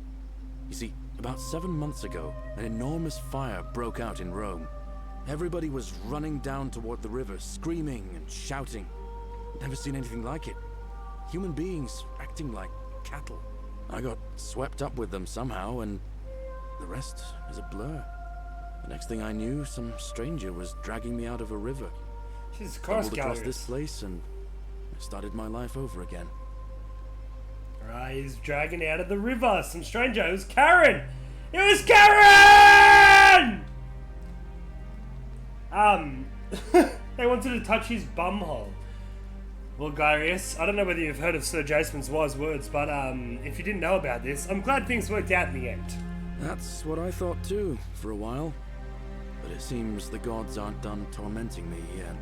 You see, about 7 months ago, an enormous fire broke out in Rome. Everybody was running down toward the river, screaming and shouting. I'd never seen anything like it. Human beings acting like cattle. I got swept up with them somehow, and the rest is a blur. The next thing I knew, some stranger was dragging me out of a river. Jesus Christ, Stumbled across Gallius. this place and I started my life over again. Right, he's dragging out of the river. Some stranger. It was Karen! It was Karen! They wanted to touch his bumhole. Well, Gallius, I don't know whether you've heard of Sir Jason's wise words, but if you didn't know about this, I'm glad things worked out in the end. That's what I thought too, for a while. But it seems the gods aren't done tormenting me yet.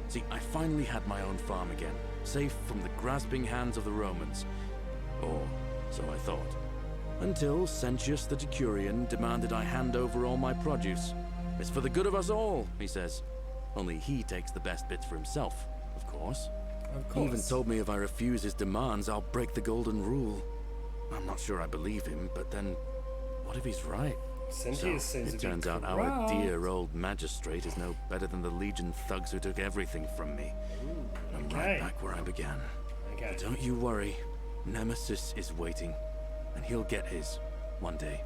See, I finally had my own farm again, safe from the grasping hands of the Romans. Or so I thought. Until Sentius the Decurion demanded I hand over all my produce. It's for the good of us all, he says. Only he takes the best bits for himself, of course. He even told me if I refuse his demands, I'll break the golden rule. I'm not sure I believe him, but then, what if he's right? Sentius seems it a bit turns out corrupt. our dear old magistrate is no better than the Legion thugs who took everything from me. I'm right back where I began. But don't you worry, Nemesis is waiting, and he'll get his one day.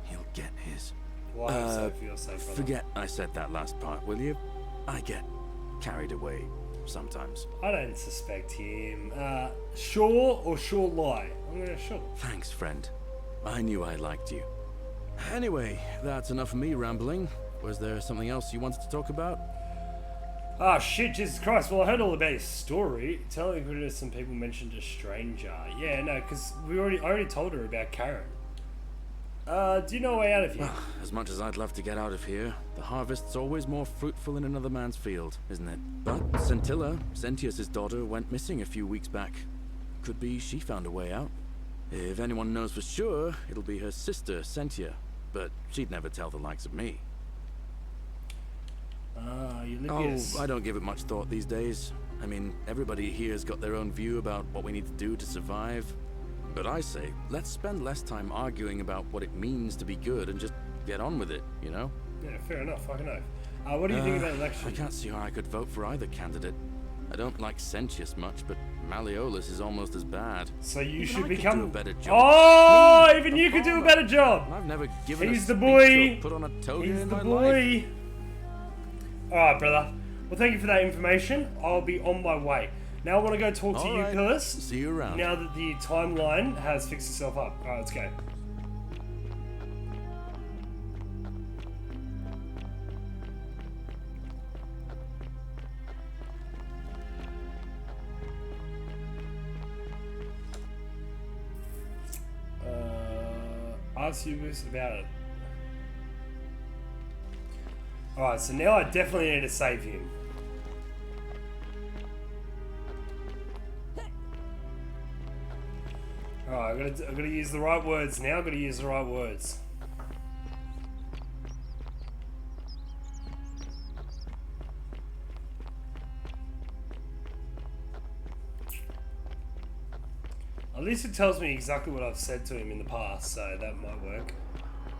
He'll get his. Why so for your sake, brother? Forget I said that last part, will you? I get carried away sometimes. I don't suspect him. Sure or sure lie? I'm gonna sure. Thanks, friend. I knew I liked you. Anyway, that's enough of me rambling. Was there something else you wanted to talk about? Ah, shit, Jesus Christ. Well, I heard all about his story. Telling me that some people mentioned a stranger. Yeah, no, because I already told her about Karen. Do you know a way out of here? Well, as much as I'd love to get out of here, the harvest's always more fruitful in another man's field, isn't it? But Scintilla, Sentius's daughter, went missing a few weeks back. Could be she found a way out. If anyone knows for sure, it'll be her sister, Sentia. But she'd never tell the likes of me. Ulysses. Oh, I don't give it much thought these days. I mean, everybody here's got their own view about what we need to do to survive. But I say, let's spend less time arguing about what it means to be good and just get on with it, you know? Yeah, fair enough. I know. What do you think about the election? I can't see how I could vote for either candidate. I don't like Sentius much, but Malleolus is almost as bad. So you Even should I become... could do a better job. Oh, even you could do a better job. I've never given He's a the speech boy. or put on a toga He's in the my boy. life. Alright, brother. Well, thank you for that information. I'll be on my way. Now I want to go talk to you, Alright. Pillis. See you around. Now that the timeline has fixed itself up. Alright, let's go. Ask you this about it. Alright, so now I definitely need to save him. Alright, I've got to use the right words now. I've got to use the right words. At least it tells me exactly what I've said to him in the past, so that might work.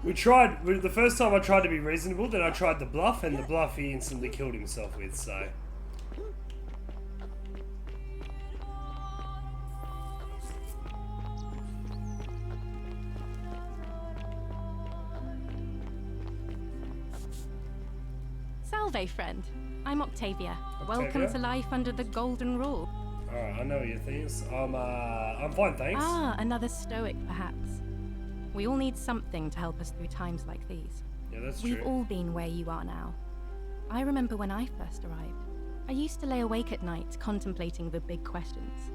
The first time I tried to be reasonable, then I tried the bluff, and the bluff he instantly killed himself with, so... Salve, friend. I'm Octavia. Welcome to life under the Golden Rule. Alright, I know your things. I'm fine, thanks. Ah, another stoic, perhaps. We all need something to help us through times like these. Yeah, that's We've true. all been where you are now. I remember when I first arrived. I used to lay awake at night contemplating the big questions.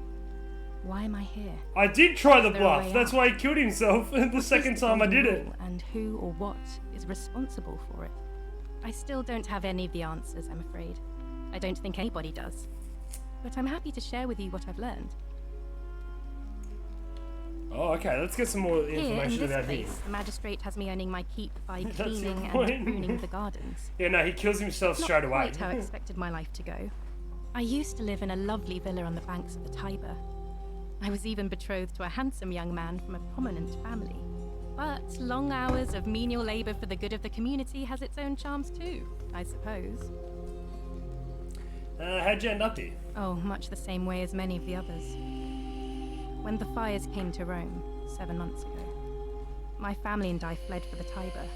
Why am I here? I did try the Is there a bluff. way That's out? why he killed himself the What second is the time I Golden did it. Rule, and who or what is responsible for it? I still don't have any of the answers, I'm afraid. I don't think anybody does. But I'm happy to share with you what I've learned. Oh, okay. Let's get some more Here, in information this about place, him. the magistrate has me earning my keep by That's your cleaning and point. pruning the gardens. Yeah, no, he kills himself Not straight away. quite how I expected my life to go. I used to live in a lovely villa on the banks of the Tiber. I was even betrothed to a handsome young man from a prominent family. But long hours of menial labor for the good of the community has its own charms too, I suppose. How'd you end up here? Oh, much the same way as many of the others. When the fires came to Rome, 7 months ago, my family and I fled for the Tiber.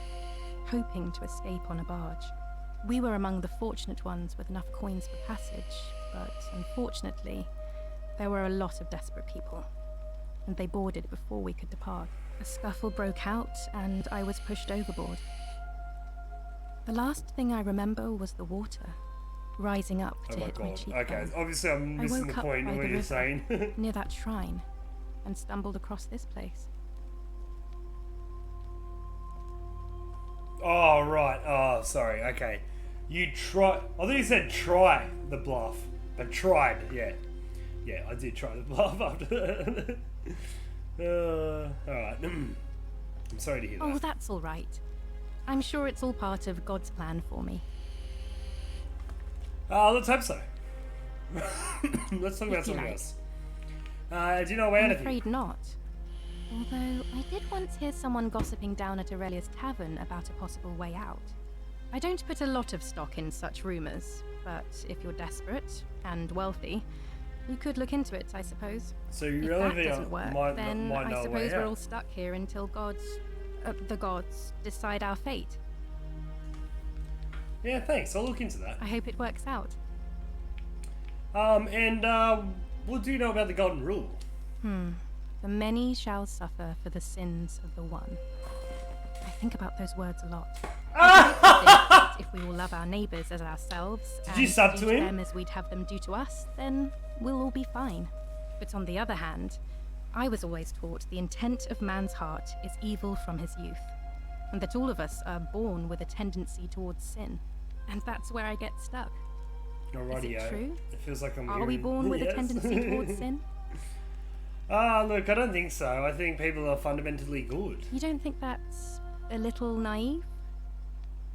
hoping to escape on a barge. We were among the fortunate ones with enough coins for passage, but unfortunately, there were a lot of desperate people, and they boarded before we could depart. A scuffle broke out, and I was pushed overboard. The last thing I remember was the water, rising up to hit my cheekbone. Okay, obviously I'm missing the point of what you're saying. Near that shrine, and stumbled across this place. Oh, right. Oh, sorry. Okay. You try. I thought you said try the bluff, but tried. Yeah. Yeah, I did try the bluff after that. Alright. I'm sorry to hear that. Oh, that's all right. I'm sure it's all part of God's plan for me. Let's hope so. Let's talk about something else. Do you know where I'm afraid not. Although, I did once hear someone gossiping down at Aurelia's tavern about a possible way out. I don't put a lot of stock in such rumours, but if you're desperate and wealthy, you could look into it, I suppose. So if that doesn't work, then I suppose we're all stuck here until the gods decide our fate. Yeah, thanks. I'll look into that. I hope it works out. What do you know about the Golden Rule? The many shall suffer for the sins of the one. I think about those words a lot. I think if we all love our neighbours as ourselves Did you sub to him? them as we'd have them do to us, then we'll all be fine. But on the other hand, I was always taught the intent of man's heart is evil from his youth, and that all of us are born with a tendency towards sin. And that's where I get stuck. Alrighty, is it true? It feels like I'm Are we born with a tendency towards sin? Look, I don't think so. I think people are fundamentally good. You don't think that's a little naive?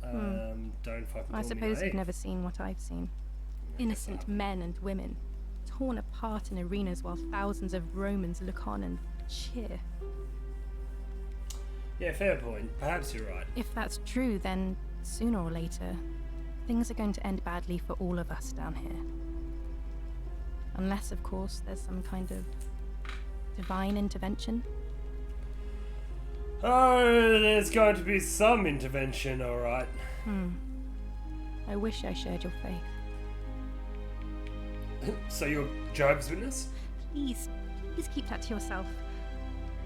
Don't fucking I call suppose me you've naive. never seen what I've seen. Innocent men and women, torn apart in arenas while thousands of Romans look on and cheer. Yeah, fair point. Perhaps you're right. If that's true, then sooner or later, things are going to end badly for all of us down here. Unless, of course, there's some kind of divine intervention. Oh, there's going to be some intervention, alright. I wish I shared your faith. So you're Job's witness? Please keep that to yourself.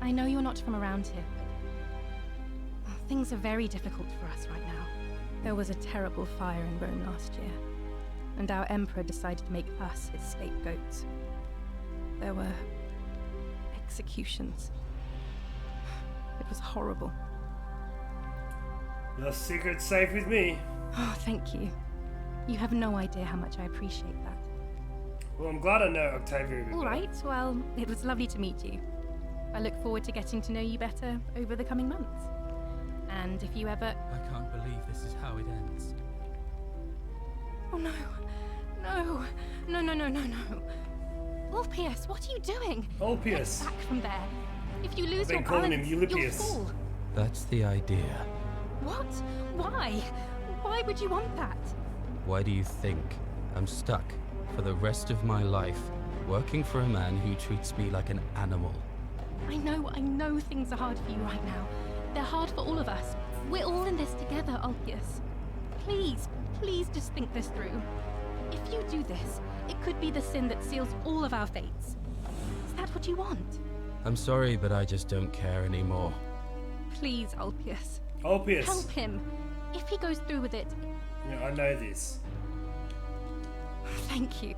I know you're not from around here, but things are very difficult for us right now. There was a terrible fire in Rome last year, and our emperor decided to make us his scapegoats. There were executions. It was horrible. Your secret's safe with me. Oh, thank you. You have no idea how much I appreciate that. Well, I'm glad I know Octavia a bit All better. right, well, it was lovely to meet you. I look forward to getting to know you better over the coming months. And if you ever... I can't believe this is how it ends. Oh no. No. No. Ulpius, what are you doing? Ulpius. Get back from there. If you lose I've been your calling balance, him you'll Ulpius. fall. That's the idea. What? Why? Why would you want that? Why do you think I'm stuck for the rest of my life working for a man who treats me like an animal? I know things are hard for you right now. They're hard for all of us. We're all in this together, Ulpius. Please just think this through. If you do this, it could be the sin that seals all of our fates. Is that what you want? I'm sorry, but I just don't care anymore. Please, Ulpius. Ulpius. Help him. If he goes through with it, Yeah, I know this. thank you.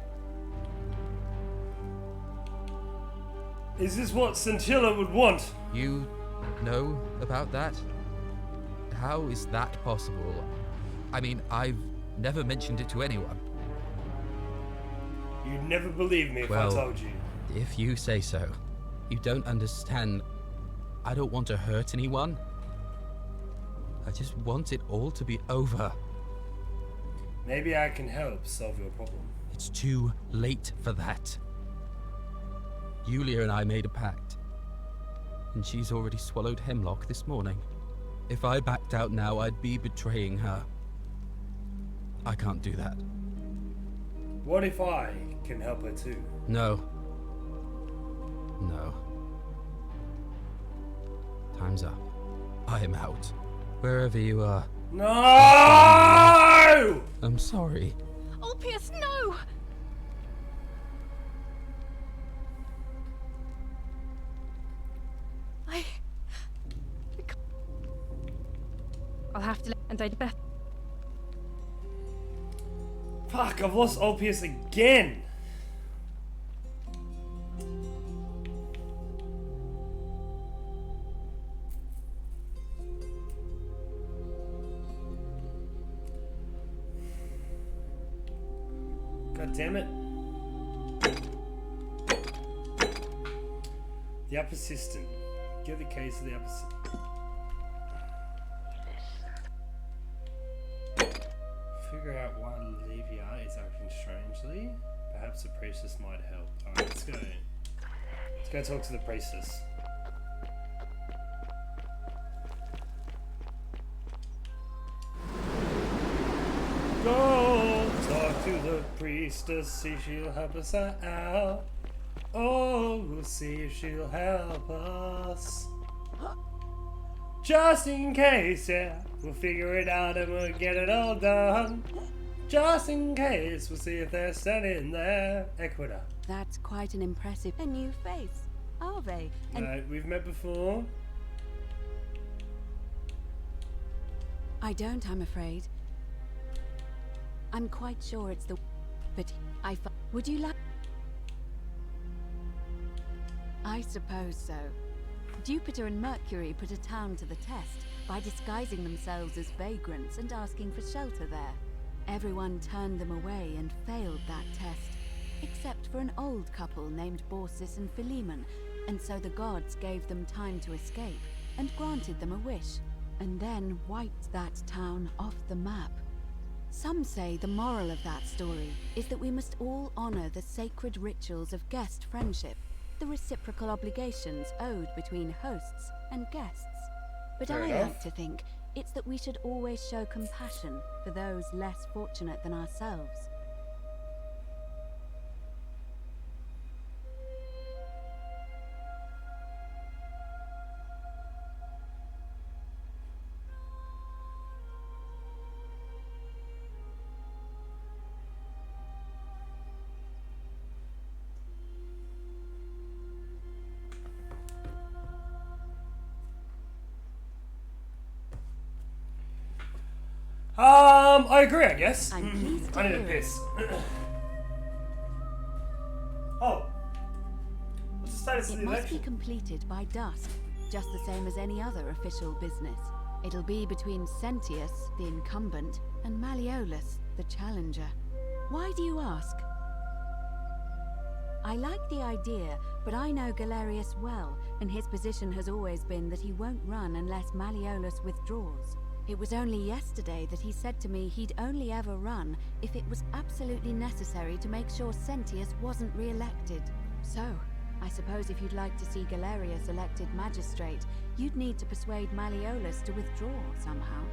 Is this what Scintilla would want? You know about that? How is that possible? I mean, I've never mentioned it to anyone. You'd never believe me if I told you. If you say so. You don't understand. I don't want to hurt anyone. I just want it all to be over. Maybe I can help solve your problem. It's too late for that. Yulia and I made a pact, and she's already swallowed hemlock this morning. If I backed out now, I'd be betraying her. I can't do that. What if I can help her too? No. Time's up. I am out. Wherever you are, No! I'm sorry. Ulpius, no! I'll have to let and I'd bet. Fuck, I've lost Ulpius again. God damn it. The upper cistern. Get the keys to the upper cistern. Figure out why Olivia is acting strangely. Perhaps the priestess might help. Alright, let's go. Let's go talk to the priestess. Go talk to the priestess, see if she'll help us out. Oh, we'll see if she'll help us. Just in case, yeah. We'll figure it out and we'll get it all done. Just in case, we'll see if they're standing there. Ecuador. That's quite an impressive... A new face, are they? And No, we've met before. I don't, I'm afraid. I'm quite sure it's the... But would you like... I suppose so. Jupiter and Mercury put a town to the test by disguising themselves as vagrants and asking for shelter there. Everyone turned them away and failed that test, except for an old couple named Baucis and Philemon, and so the gods gave them time to escape and granted them a wish, and then wiped that town off the map. Some say the moral of that story is that we must all honor the sacred rituals of guest friendship, the reciprocal obligations owed between hosts and guests. But Fair I enough. like to think it's that we should always show compassion for those less fortunate than ourselves. I agree, I guess. I'm pleased to I need a hear it. piss. Oh. What's the status of It the must election? be completed by dusk, just the same as any other official business. It'll be between Sentius, the incumbent, and Malleolus, the challenger. Why do you ask? I like the idea, but I know Galerius well, and his position has always been that he won't run unless Malleolus withdraws. It was only yesterday that he said to me he'd only ever run if it was absolutely necessary to make sure Sentius wasn't re-elected. So, I suppose if you'd like to see Galerius elected magistrate, you'd need to persuade Malleolus to withdraw somehow.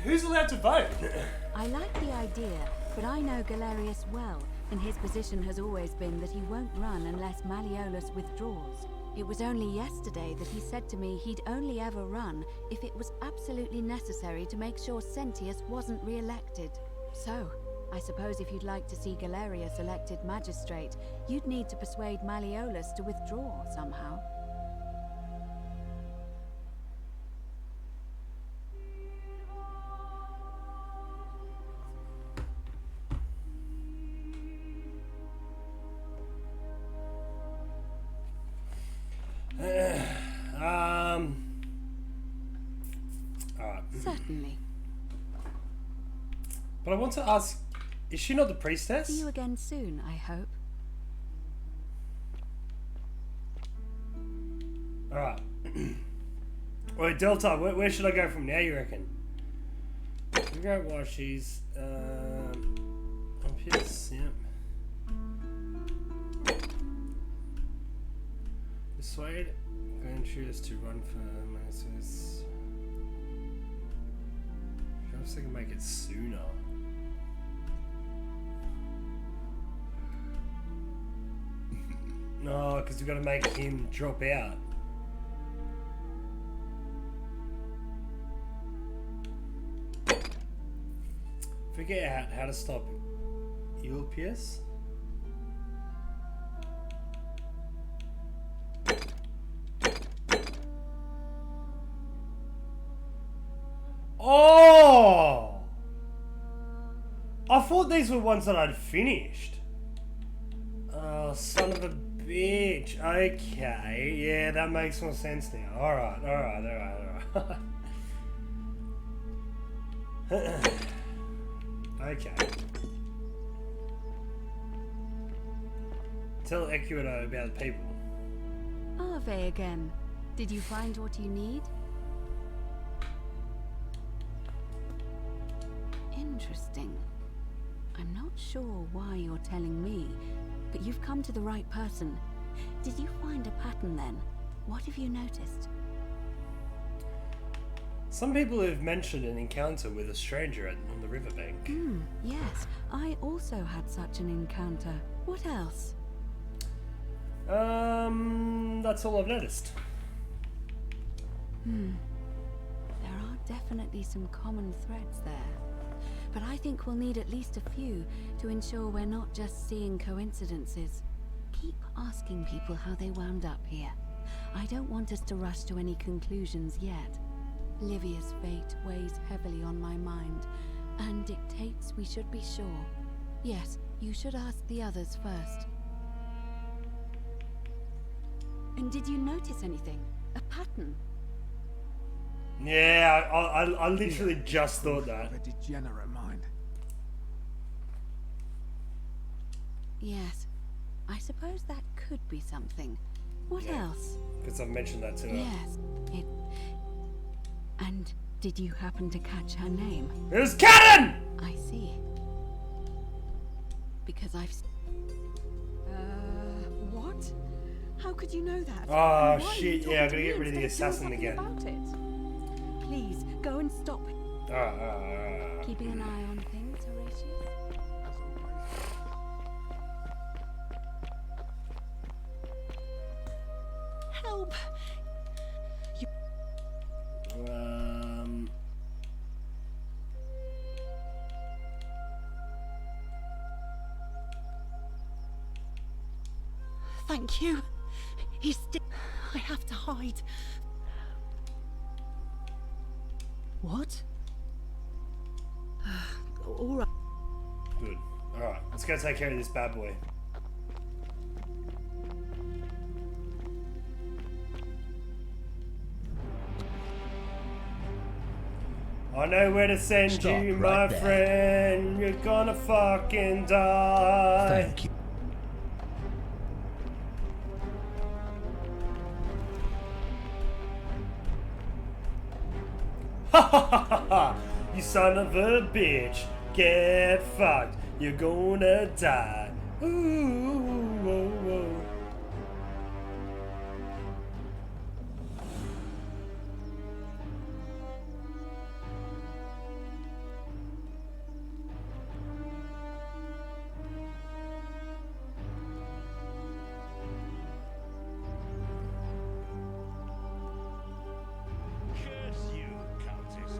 Who's allowed to vote? I like the idea, but I know Galerius well, and his position has always been that he won't run unless Malleolus withdraws. It was only yesterday that he said to me he'd only ever run if it was absolutely necessary to make sure Sentius wasn't re-elected. So, I suppose if you'd like to see Galerius elected magistrate, you'd need to persuade Malleolus to withdraw somehow. Alright. Certainly. But I want to ask, is she not the priestess? See you again soon, I hope. Alright. Wait, Delta, where should I go from now, you reckon? Figure out why she's up here, yep. Persuade Glentrius to run for Moses. Perhaps I can make it sooner. No, because we've got to make him drop out. Figure out how to stop Ulpius. Oh! I thought these were ones that I'd finished. Oh, son of a bitch. Okay, yeah, that makes more sense now. Alright. Okay. Tell Ecuador about the people. Ave again. Did you find what you need? Interesting. I'm not sure why you're telling me, but you've come to the right person. Did you find a pattern then? What have you noticed? Some people have mentioned an encounter with a stranger on the riverbank. Yes, I also had such an encounter. What else? That's all I've noticed. There are definitely some common threads there. But I think we'll need at least a few to ensure we're not just seeing coincidences. Keep asking people how they wound up here. I don't want us to rush to any conclusions yet. Livia's fate weighs heavily on my mind, and dictates we should be sure. Yes, you should ask the others first. And did you notice anything? A pattern? Yeah, I literally just thought that. A degenerate mind. Yes, I suppose that could be something. What else? Because I've mentioned that to her. Yes, it... And did you happen to catch her name? It was Cannon! I see. Because I've... What? How could you know that? Oh And why are you shit, talking yeah, I'm to gonna me get rid of the instead assassin doing again. something about it? Please, go and stop it. Keeping an eye on things, Horatius? Help! Thank you. He's still... I have to hide. What? All right. Good. Alright, let's go take care of this bad boy. I know where to send Stop you, right my there. friend. You're gonna fucking die. Thank you. Ha ha ha ha ha! You son of a bitch! Get fucked! You're gonna die! Ooh, whoa, whoa. Curse you, cultist.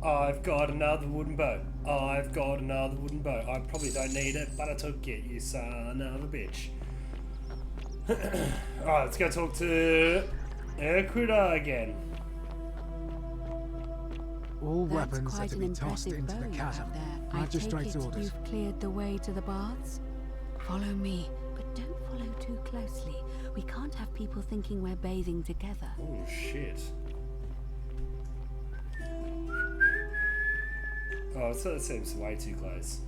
I've got another wooden boat. I've got another wooden boat. I probably don't need it, but I took it, you son of a bitch. Alright, let's go talk to Ecuador again. All That's weapons are quite to an be tossed impressive into bow the you chasm. have there. I take Magistrate's it orders. you've cleared the way to the baths? Follow me, but don't follow too closely. We can't have people thinking we're bathing together. Oh, shit. Oh, so it seems way too close.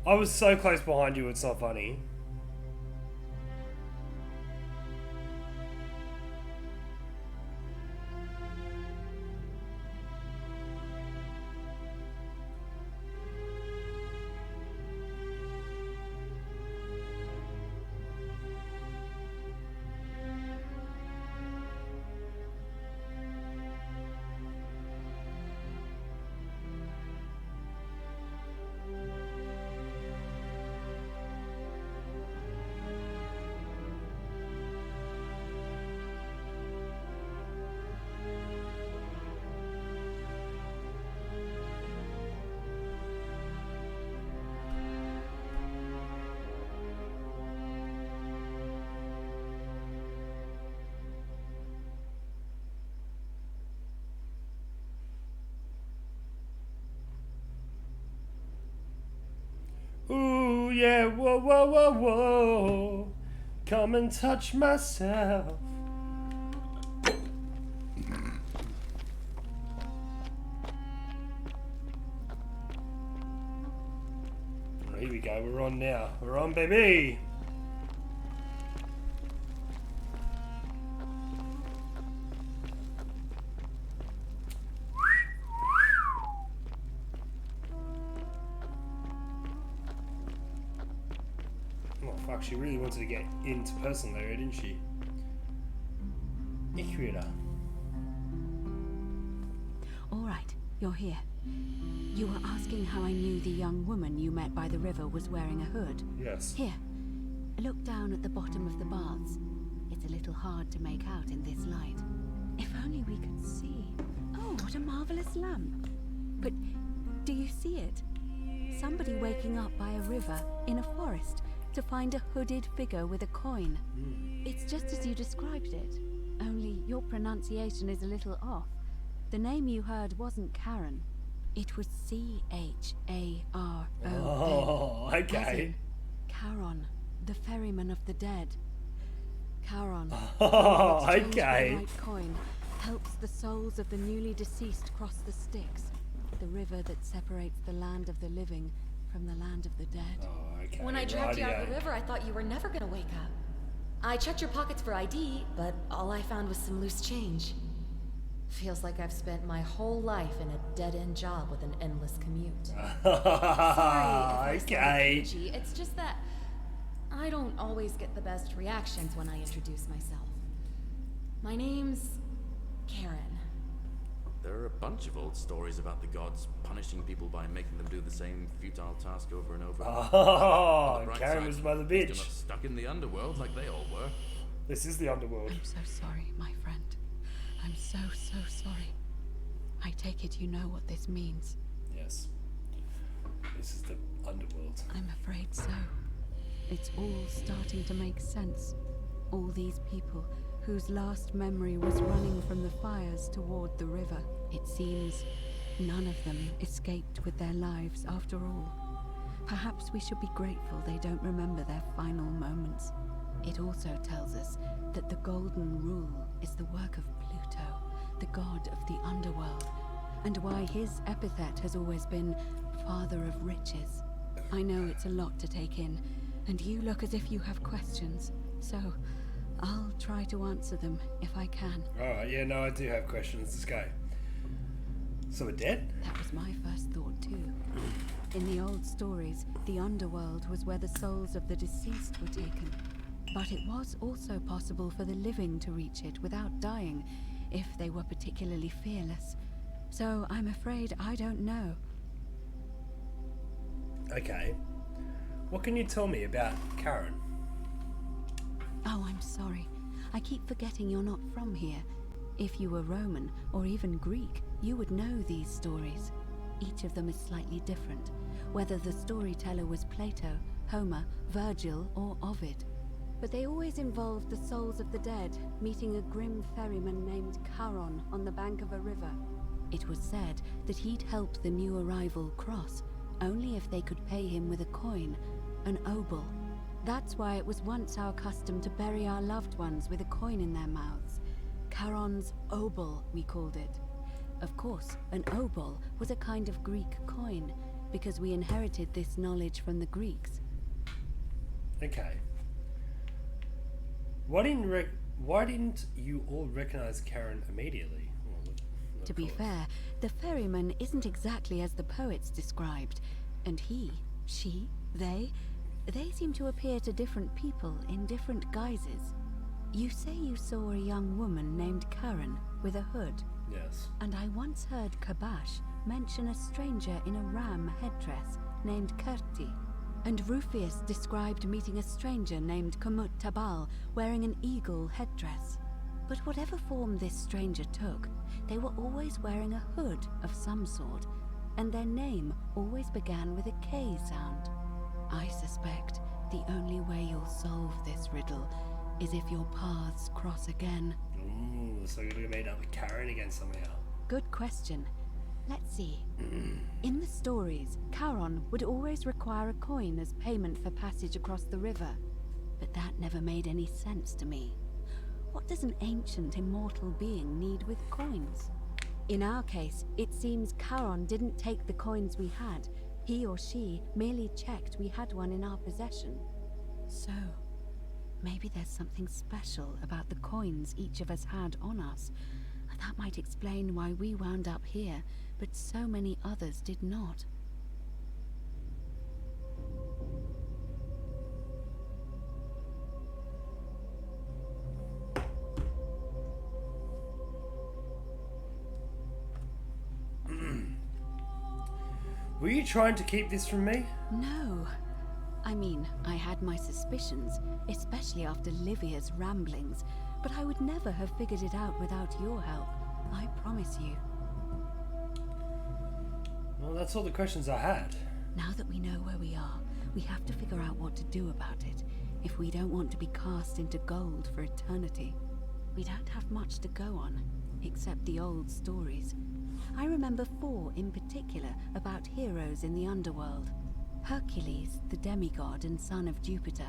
I was so close behind you, it's not funny. Ooh, yeah, whoa, whoa, whoa, whoa. Come and touch myself. Here we go, we're on now. We're on, baby. Oh fuck, she really wanted to get into personal area, didn't she? Equator. All right, you're here. You were asking how I knew the young woman you met by the river was wearing a hood. Yes. Here, look down at the bottom of the baths. It's a little hard to make out in this light. If only we could see. Oh, what a marvelous lamp. But do you see it? Somebody waking up by a river in a forest to find a hooded figure with a coin. It's just as you described it, only your pronunciation is a little off. The name you heard wasn't Karen. It was C-H-A-R-O-N. Oh, okay. As in Charon, the ferryman of the dead. Charon, Oh, in exchange for okay. the right coin, helps the souls of the newly deceased cross the Styx, the river that separates the land of the living from the land of the dead. Oh, okay. When I dragged you out of the rightio. river, I thought you were never gonna wake up. I checked your pockets for ID, but all I found was some loose change. Feels like I've spent my whole life in a dead-end job with an endless commute. Sorry if I sounded Okay. cringy. It's just that I don't always get the best reactions when I introduce myself. My name's Karen. There are a bunch of old stories about the gods punishing people by making them do the same futile task over and over. Oh, On the bright Karen side, was mother at least bitch. You're not stuck in the underworld like they all were. This is the underworld. I'm so sorry, my friend. I'm so sorry. I take it you know what this means. Yes. This is the underworld. I'm afraid so. It's all starting to make sense. All these people whose last memory was running from the fires toward the river. It seems none of them escaped with their lives after all. Perhaps we should be grateful they don't remember their final moments. It also tells us that the Golden Rule is the work of Pluto, the god of the underworld, and why his epithet has always been Father of Riches. I know it's a lot to take in, and you look as if you have questions, so I'll try to answer them if I can. Alright, yeah, no, I do have questions. Let's go. So we're dead? That was my first thought too. In the old stories, the underworld was where the souls of the deceased were taken. But it was also possible for the living to reach it without dying, if they were particularly fearless. so I'm afraid I don't know. Okay. What can you tell me about Karen? Oh, I'm sorry. I keep forgetting you're not from here. If you were Roman, or even Greek, you would know these stories. Each of them is slightly different, whether the storyteller was Plato, Homer, Virgil, or Ovid. But they always involved the souls of the dead meeting a grim ferryman named Charon on the bank of a river. It was said that he'd help the new arrival cross, only if they could pay him with a coin, an obol. That's why it was once our custom to bury our loved ones with a coin in their mouths. Charon's obol, we called it. Of course, an obol was a kind of Greek coin, because we inherited this knowledge from the Greeks. Okay. Why didn't you all recognize Karen immediately? Well, To be fair, the ferryman isn't exactly as the poets described, and he, she, they seem to appear to different people in different guises. You say you saw a young woman named Karen with a hood. Yes. And I once heard Kabash mention a stranger in a ram headdress named Kerti. And Rufius described meeting a stranger named Kumut Tabal wearing an eagle headdress. But whatever form this stranger took, they were always wearing a hood of some sort, and their name always began with a K sound. I suspect the only way you'll solve this riddle is if your paths cross again. Ooh, so you're gonna meet up with Karen again somehow. Good question. Let's see. In the stories, Charon would always require a coin as payment for passage across the river. But that never made any sense to me. What does an ancient immortal being need with coins? In our case, it seems Charon didn't take the coins we had. He or she merely checked we had one in our possession. So, maybe there's something special about the coins each of us had on us. That might explain why we wound up here, but so many others did not. Were you trying to keep this from me? No. I mean, I had my suspicions, especially after Livia's ramblings, but I would never have figured it out without your help. I promise you. Well, that's all the questions I had. Now that we know where we are, we have to figure out what to do about it, if we don't want to be cast into gold for eternity. We don't have much to go on, except the old stories. I remember 4 in particular about heroes in the underworld. Hercules, the demigod and son of Jupiter.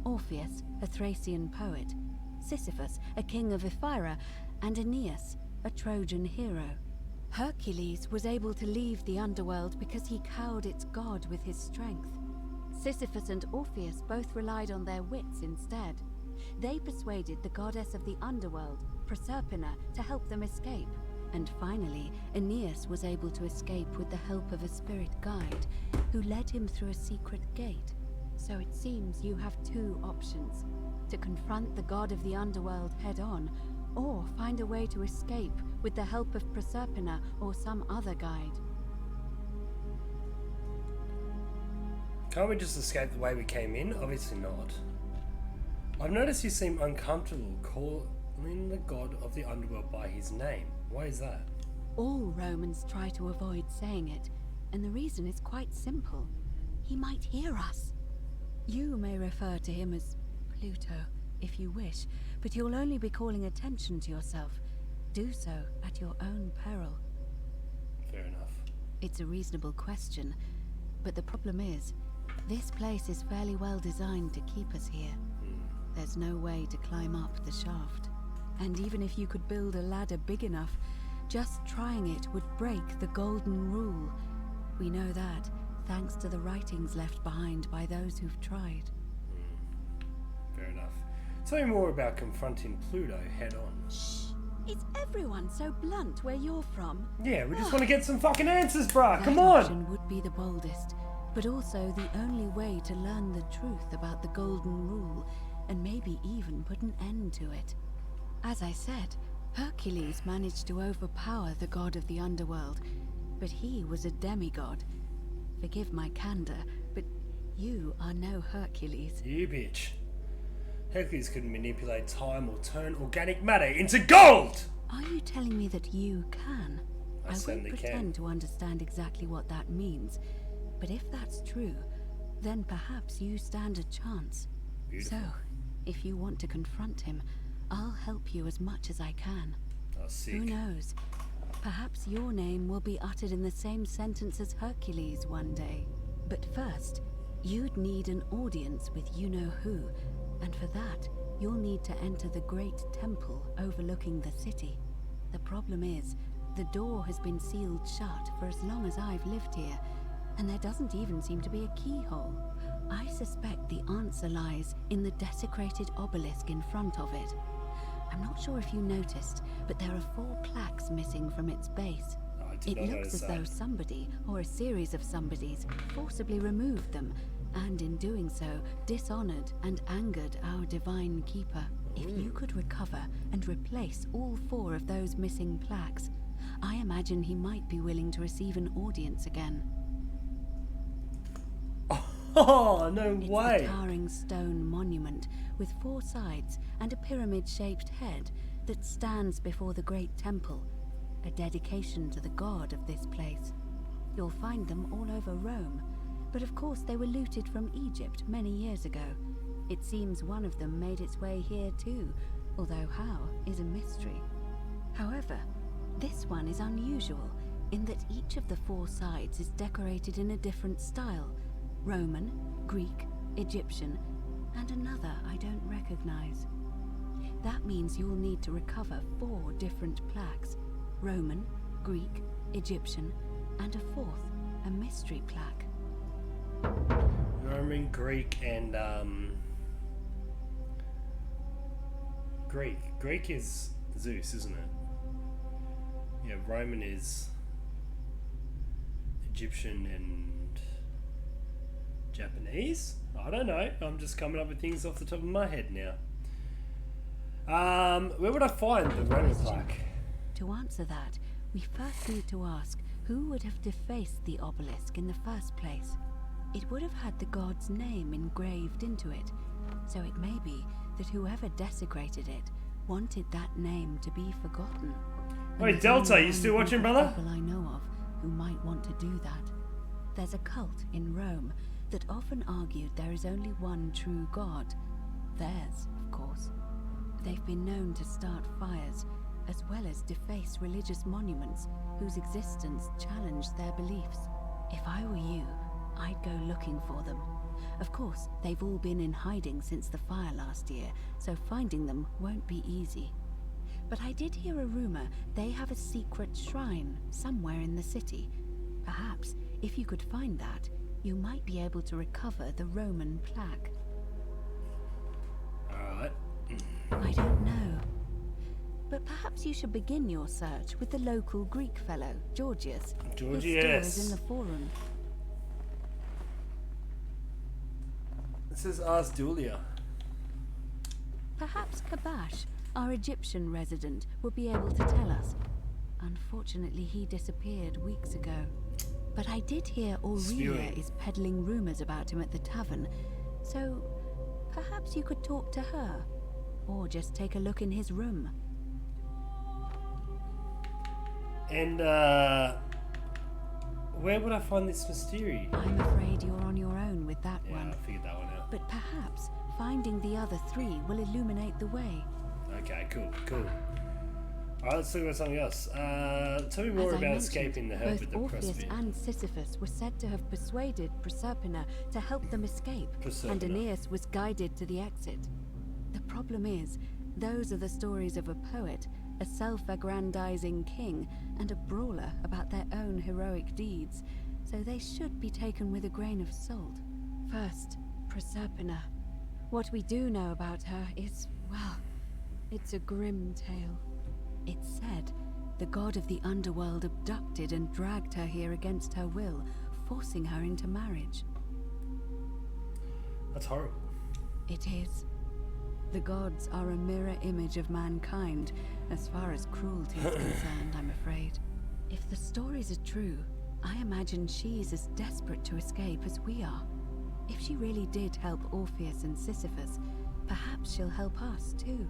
Orpheus, a Thracian poet. Sisyphus, a king of Ephyra. And Aeneas, a Trojan hero. Hercules was able to leave the underworld because he cowed its god with his strength. Sisyphus and Orpheus both relied on their wits instead. They persuaded the goddess of the underworld, Proserpina, to help them escape. And finally, Aeneas was able to escape with the help of a spirit guide, who led him through a secret gate. So it seems you have 2 options: to confront the god of the underworld head-on, or find a way to escape with the help of Proserpina or some other guide. Can't we just escape the way we came in? Obviously not. I've noticed you seem uncomfortable calling the god of the underworld by his name. Why is that? All Romans try to avoid saying it, and the reason is quite simple. He might hear us. You may refer to him as Pluto, if you wish, but you'll only be calling attention to yourself. Do so at your own peril. Fair enough. It's a reasonable question, but the problem is, this place is fairly well designed to keep us here. There's no way to climb up the shaft. And even if you could build a ladder big enough, just trying it would break the golden rule. We know that, thanks to the writings left behind by those who've tried. Fair enough. Tell me more about confronting Pluto head-on. Shh! Is everyone so blunt where you're from? Yeah, we just want to get some fucking answers, bruh! Come That on! option would be the boldest, but also the only way to learn the truth about the golden rule, and maybe even put an end to it. As I said, Hercules managed to overpower the god of the underworld, but he was a demigod. Forgive my candor, but you are no Hercules. You bitch. Hercules couldn't manipulate time or turn organic matter into gold! Are you telling me that you can? I won't certainly pretend to understand exactly what that means, but if that's true, then perhaps you stand a chance. Beautiful. So, if you want to confront him, I'll help you as much as I can. Oh, sick. Who knows? Perhaps your name will be uttered in the same sentence as Hercules one day. But first, you'd need an audience with you-know-who, and for that, you'll need to enter the great temple overlooking the city. The problem is, the door has been sealed shut for as long as I've lived here, and there doesn't even seem to be a keyhole. I suspect the answer lies in the desecrated obelisk in front of it. I'm not sure if you noticed, but there are 4 plaques missing from its base. It looks as though somebody, or a series of somebodies, forcibly removed them, and in doing so, dishonored and angered our divine keeper. If you could recover and replace all 4 of those missing plaques, I imagine he might be willing to receive an audience again. Oh, no way! It's a towering stone monument with 4 sides and a pyramid-shaped head that stands before the great temple, a dedication to the god of this place. You'll find them all over Rome, but of course they were looted from Egypt many years ago. It seems one of them made its way here too, although how is a mystery. However, this one is unusual in that each of the 4 sides is decorated in a different style: Roman, Greek, Egyptian, and another I don't recognize. That means you'll need to recover 4 different plaques: Roman, Greek, Egyptian, and a 4th, a mystery plaque. Roman, Greek, and Greek is Zeus, isn't it? Yeah, Roman is Egyptian and Japanese? I don't know. I'm just coming up with things off the top of my head now. Where would I find the Roman plaque? To answer that, we first need to ask who would have defaced the obelisk in the first place. It would have had the god's name engraved into it, so it may be that whoever desecrated it wanted that name to be forgotten. Wait, Delta, you still watching, brother? People I know of who might want to do that. There's a cult in Rome that often argued there is only one true god. Theirs, of course. They've been known to start fires, as well as deface religious monuments whose existence challenged their beliefs. If I were you, I'd go looking for them. Of course, they've all been in hiding since the fire last year, so finding them won't be easy. But I did hear a rumor they have a secret shrine somewhere in the city. Perhaps, if you could find that, you might be able to recover the Roman plaque. Alright. I don't know. But perhaps you should begin your search with the local Greek fellow, Georgius. His store is in the forum. It says ask Dulia. Perhaps Kabash, our Egyptian resident, will be able to tell us. Unfortunately, he disappeared weeks ago. But I did hear Aurelia is peddling rumors about him at the tavern, so perhaps you could talk to her, or just take a look in his room. And, where would I find this mystery? I'm afraid you're on your own with that one. Yeah, I figured that one out. But perhaps finding the other 3 will illuminate the way. Okay, cool. Alright, let's talk about something else. Tell me more As I about mentioned, escaping the herb both with the Orpheus crossbeam. and Sisyphus were said to have persuaded Proserpina to help them escape, and Aeneas was guided to the exit. The problem is, those are the stories of a poet, a self-aggrandizing king, and a brawler about their own heroic deeds, so they should be taken with a grain of salt. First, Proserpina. What we do know about her is, well, it's a grim tale. It's said the god of the underworld abducted and dragged her here against her will, forcing her into marriage. That's horrible. It is. The gods are a mirror image of mankind, as far as cruelty is concerned, I'm afraid. If the stories are true, I imagine she's as desperate to escape as we are. If she really did help Orpheus and Sisyphus, perhaps she'll help us too.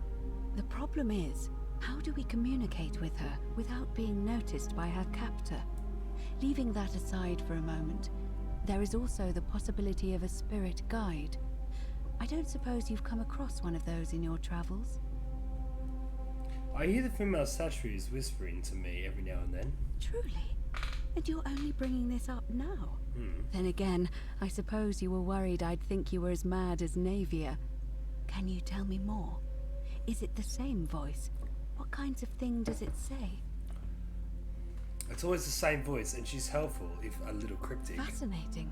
The problem is, how do we communicate with her without being noticed by her captor? Leaving that aside for a moment, there is also the possibility of a spirit guide. I don't suppose you've come across one of those in your travels? I hear the female statues whispering to me every now and then. Truly? And you're only bringing this up now? Then again, I suppose you were worried I'd think you were as mad as Navia. Can you tell me more? Is it the same voice? What kinds of thing does it say? It's always the same voice, and she's helpful, if a little cryptic. Fascinating.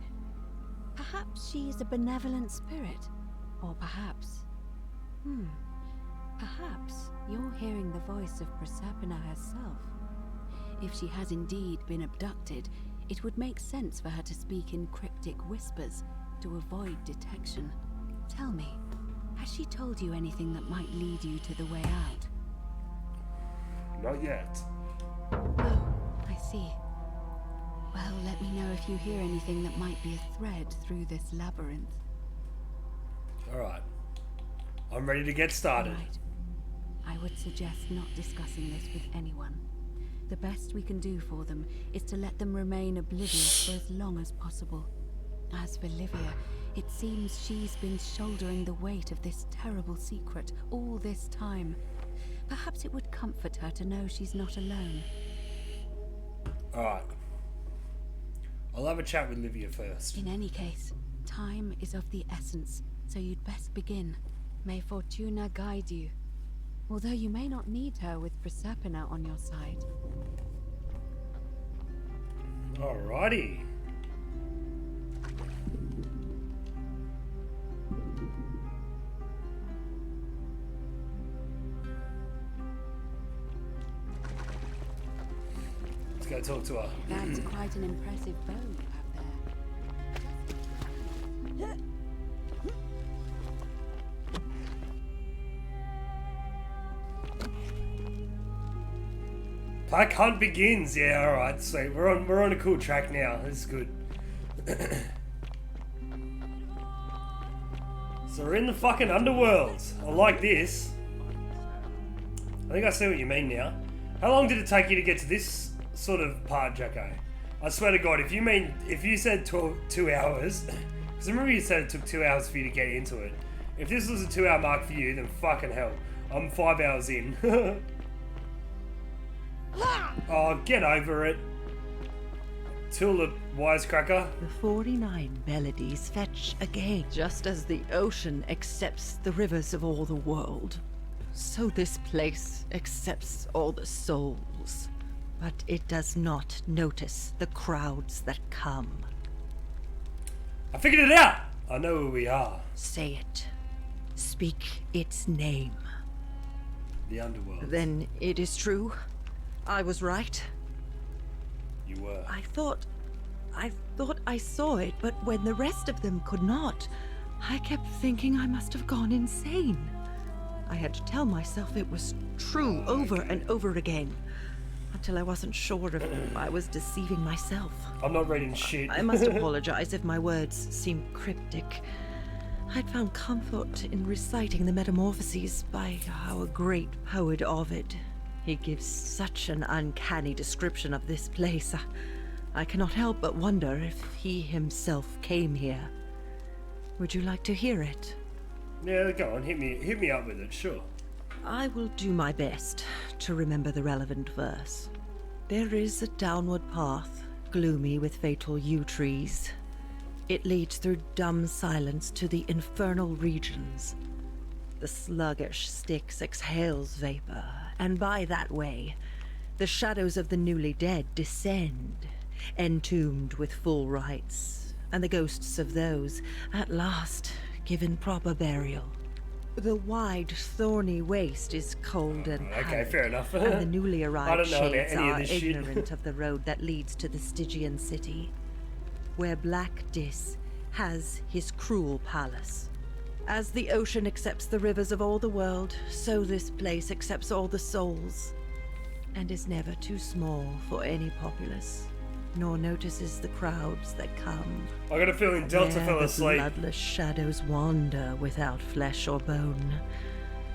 Perhaps she is a benevolent spirit. Or perhaps... Perhaps you're hearing the voice of Proserpina herself. If she has indeed been abducted, it would make sense for her to speak in cryptic whispers to avoid detection. Tell me, has she told you anything that might lead you to the way out? Not yet. Oh, I see. Well, let me know if you hear anything that might be a thread through this labyrinth. Alright. I'm ready to get started. Right. I would suggest not discussing this with anyone. The best we can do for them is to let them remain oblivious for as long as possible. As for Livia, it seems she's been shouldering the weight of this terrible secret all this time. Perhaps it would comfort her to know she's not alone. Alright. I'll have a chat with Livia first. In any case, time is of the essence, so you'd best begin. May Fortuna guide you. Although you may not need her with Proserpina on your side. Alrighty. Let's go talk to her. That's quite an impressive bow you have there. Pack hunt begins. Yeah, alright, sweet. We're on a cool track now. This is good. So we're in the fucking underworld. I like this. I think I see what you mean now. How long did it take you to get to this sort of part, Jacko? I swear to God, if you said 2 hours, because remember you said it took 2 hours for you to get into it. If this was a 2 hour mark for you, then fucking hell, I'm 5 hours in. Oh, get over it. Tulip wisecracker. The 49 melodies fetch again. Just as the ocean accepts the rivers of all the world, so this place accepts all the souls. But it does not notice the crowds that come. I figured it out! I know where we are. Say it. Speak its name. The underworld. Then it is true. I was right. You were. I thought I saw it, but when the rest of them could not, I kept thinking I must have gone insane. I had to tell myself it was true over and over again, until I wasn't sure if I was deceiving myself. I'm not reading shit. I must apologize if my words seem cryptic. I'd found comfort in reciting the Metamorphoses by our great poet Ovid. He gives such an uncanny description of this place. I cannot help but wonder if he himself came here. Would you like to hear it? Yeah, go on, hit me up with it, sure. I will do my best to remember the relevant verse. There is a downward path, gloomy with fatal yew trees. It leads through dumb silence to the infernal regions. The sluggish Styx exhales vapor, and by that way, the shadows of the newly dead descend, entombed with full rites, and the ghosts of those, at last, given proper burial. The wide, thorny waste is cold and pallid, okay, fair enough. and the newly I arrived don't know about shades any of are this shit. ignorant of the road that leads to the Stygian city, where Black Dis has his cruel palace. As the ocean accepts the rivers of all the world, so this place accepts all the souls, and is never too small for any populace, nor notices the crowds that come. I got a feeling Delta fell asleep. The bloodless shadows wander without flesh or bone.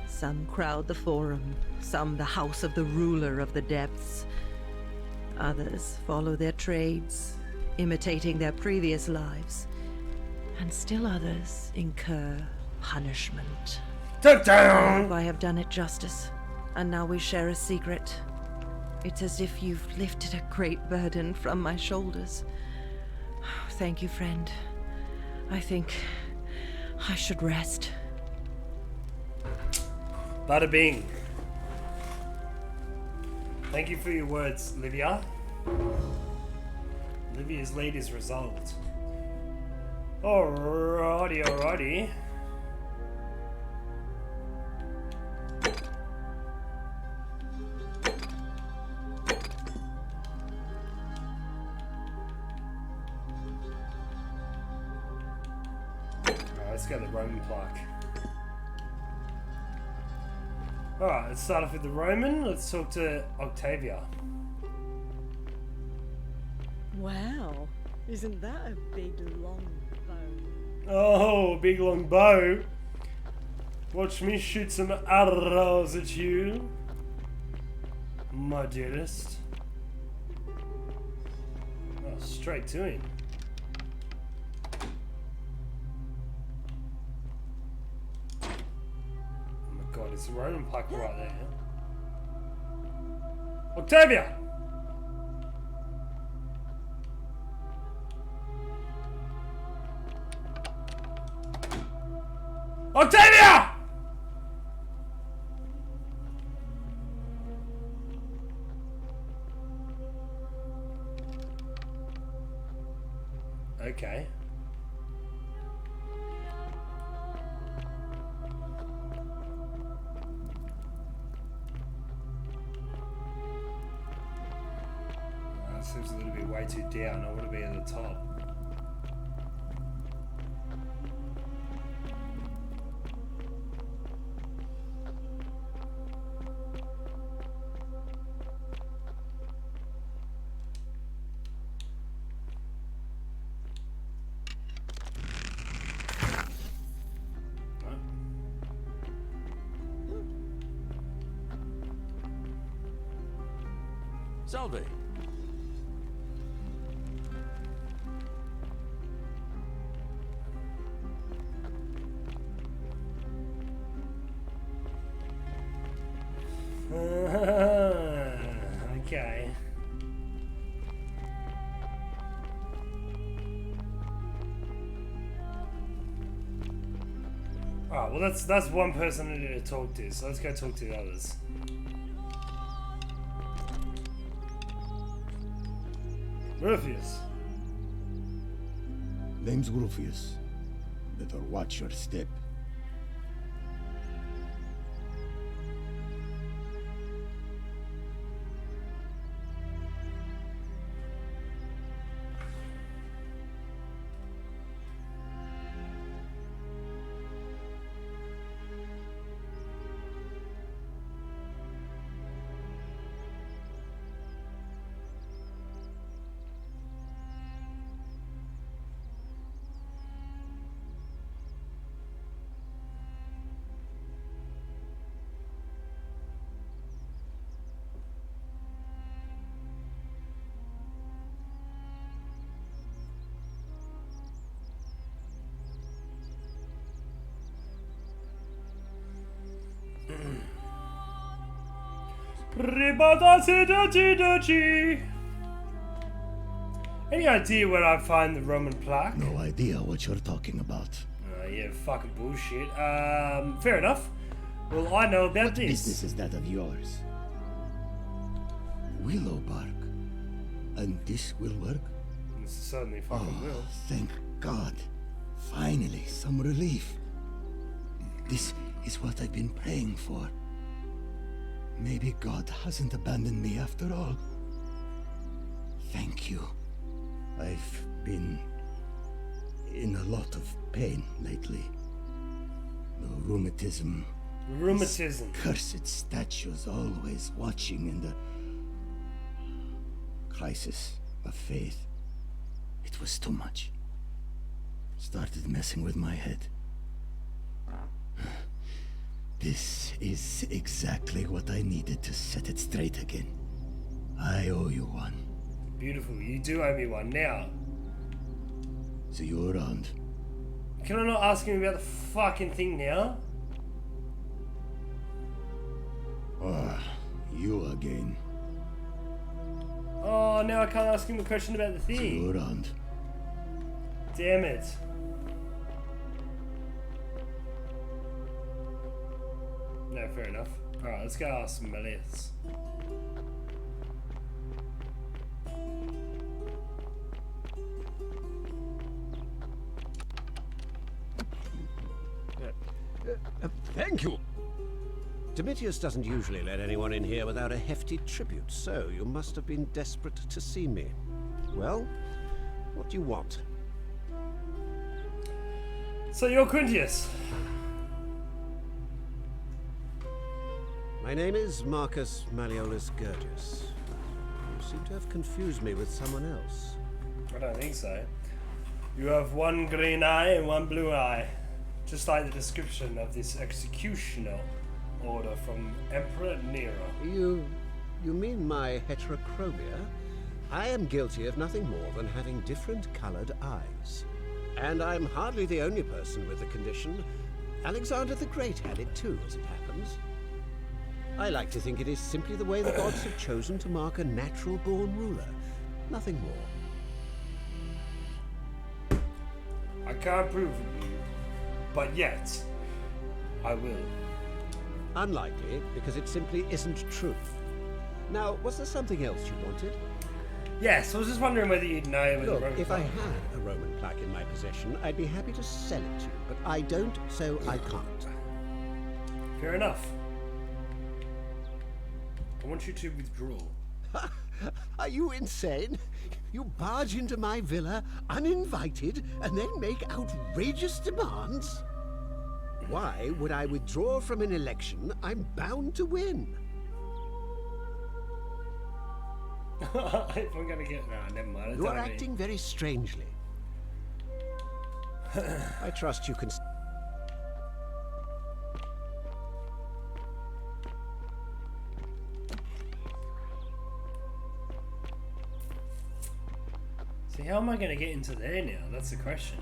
Some crowd the forum, some the house of the ruler of the depths. Others follow their trades, imitating their previous lives. And still others incur punishment. Down! I have done it justice, and now we share a secret. It's as if you've lifted a great burden from my shoulders. Thank you, friend. I think I should rest. Bada bing. Thank you for your words, Livia. Livia's lead is resolved. Alrighty, alrighty. Let's go to the Roman plaque. Alright, let's start off with the Roman. Let's talk to Octavia. Wow, isn't that a big long bow? Oh, big long bow. Watch me shoot some arrows at you, my dearest. Oh, straight to him. God, it's a Roman plaque right there. Octavia! Octavia! Okay. Seems a little bit way too down. I want to be at the top. Salve. Okay. Alright, well that's one person I need to talk to, so let's go talk to the others. Rufus. Name's Rufus. Better watch your step. Any idea where I find the Roman plaque? No idea what you're talking about. Yeah, fucking bullshit. Fair enough. Well, I know about this. Business is that of yours? Willow bark. And this will work? This certainly fucking will. Thank God. Finally, some relief. This is what I've been praying for. Maybe God hasn't abandoned me after all. Thank you. I've been in a lot of pain lately. The rheumatism. Rheumatism. This cursed statues always watching in the crisis of faith. It was too much. Started messing with my head. This is exactly what I needed to set it straight again. I owe you one. Beautiful. You do owe me one now. See you around. Can I not ask him about the fucking thing now? You again. Oh, now I can't ask him a question about the thing. See you around. Damn it. No, fair enough. Alright, let's go ask Malleus. Thank you. Domitius doesn't usually let anyone in here without a hefty tribute, so you must have been desperate to see me. Well, what do you want? So you're Quintius. My name is Marcus Malleolus Gurgis. You seem to have confused me with someone else. I don't think so. You have one green eye and one blue eye. Just like the description of this executioner order from Emperor Nero. You mean my heterochromia? I am guilty of nothing more than having different colored eyes. And I'm hardly the only person with the condition. Alexander the Great had it too, as it happens. I like to think it is simply the way the gods have chosen to mark a natural-born ruler. Nothing more. I can't prove it, but yet, I will. Unlikely, because it simply isn't true. Now, was there something else you wanted? Yes, I was just wondering whether you'd know with Look, the Roman if I plaque. had a Roman plaque in my possession, I'd be happy to sell it to you, but I don't, so I can't. Fair enough. I want you to withdraw. Are you insane? You barge into my villa uninvited and then make outrageous demands? Why would I withdraw from an election I'm bound to win? If I'm gonna get... No, never mind. You're acting very strangely. I trust you can... See, how am I gonna get into there now? That's the question.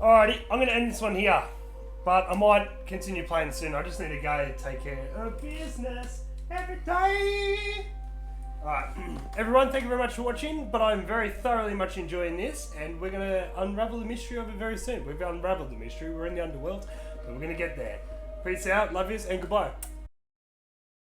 Alrighty, I'm going to end this one here, but I might continue playing soon. I just need to go take care of business every day. Alright, everyone, thank you very much for watching, but I'm very thoroughly much enjoying this, and we're going to unravel the mystery of it very soon. We've unraveled the mystery, we're in the underworld, but we're going to get there. Peace out, love yous, and goodbye.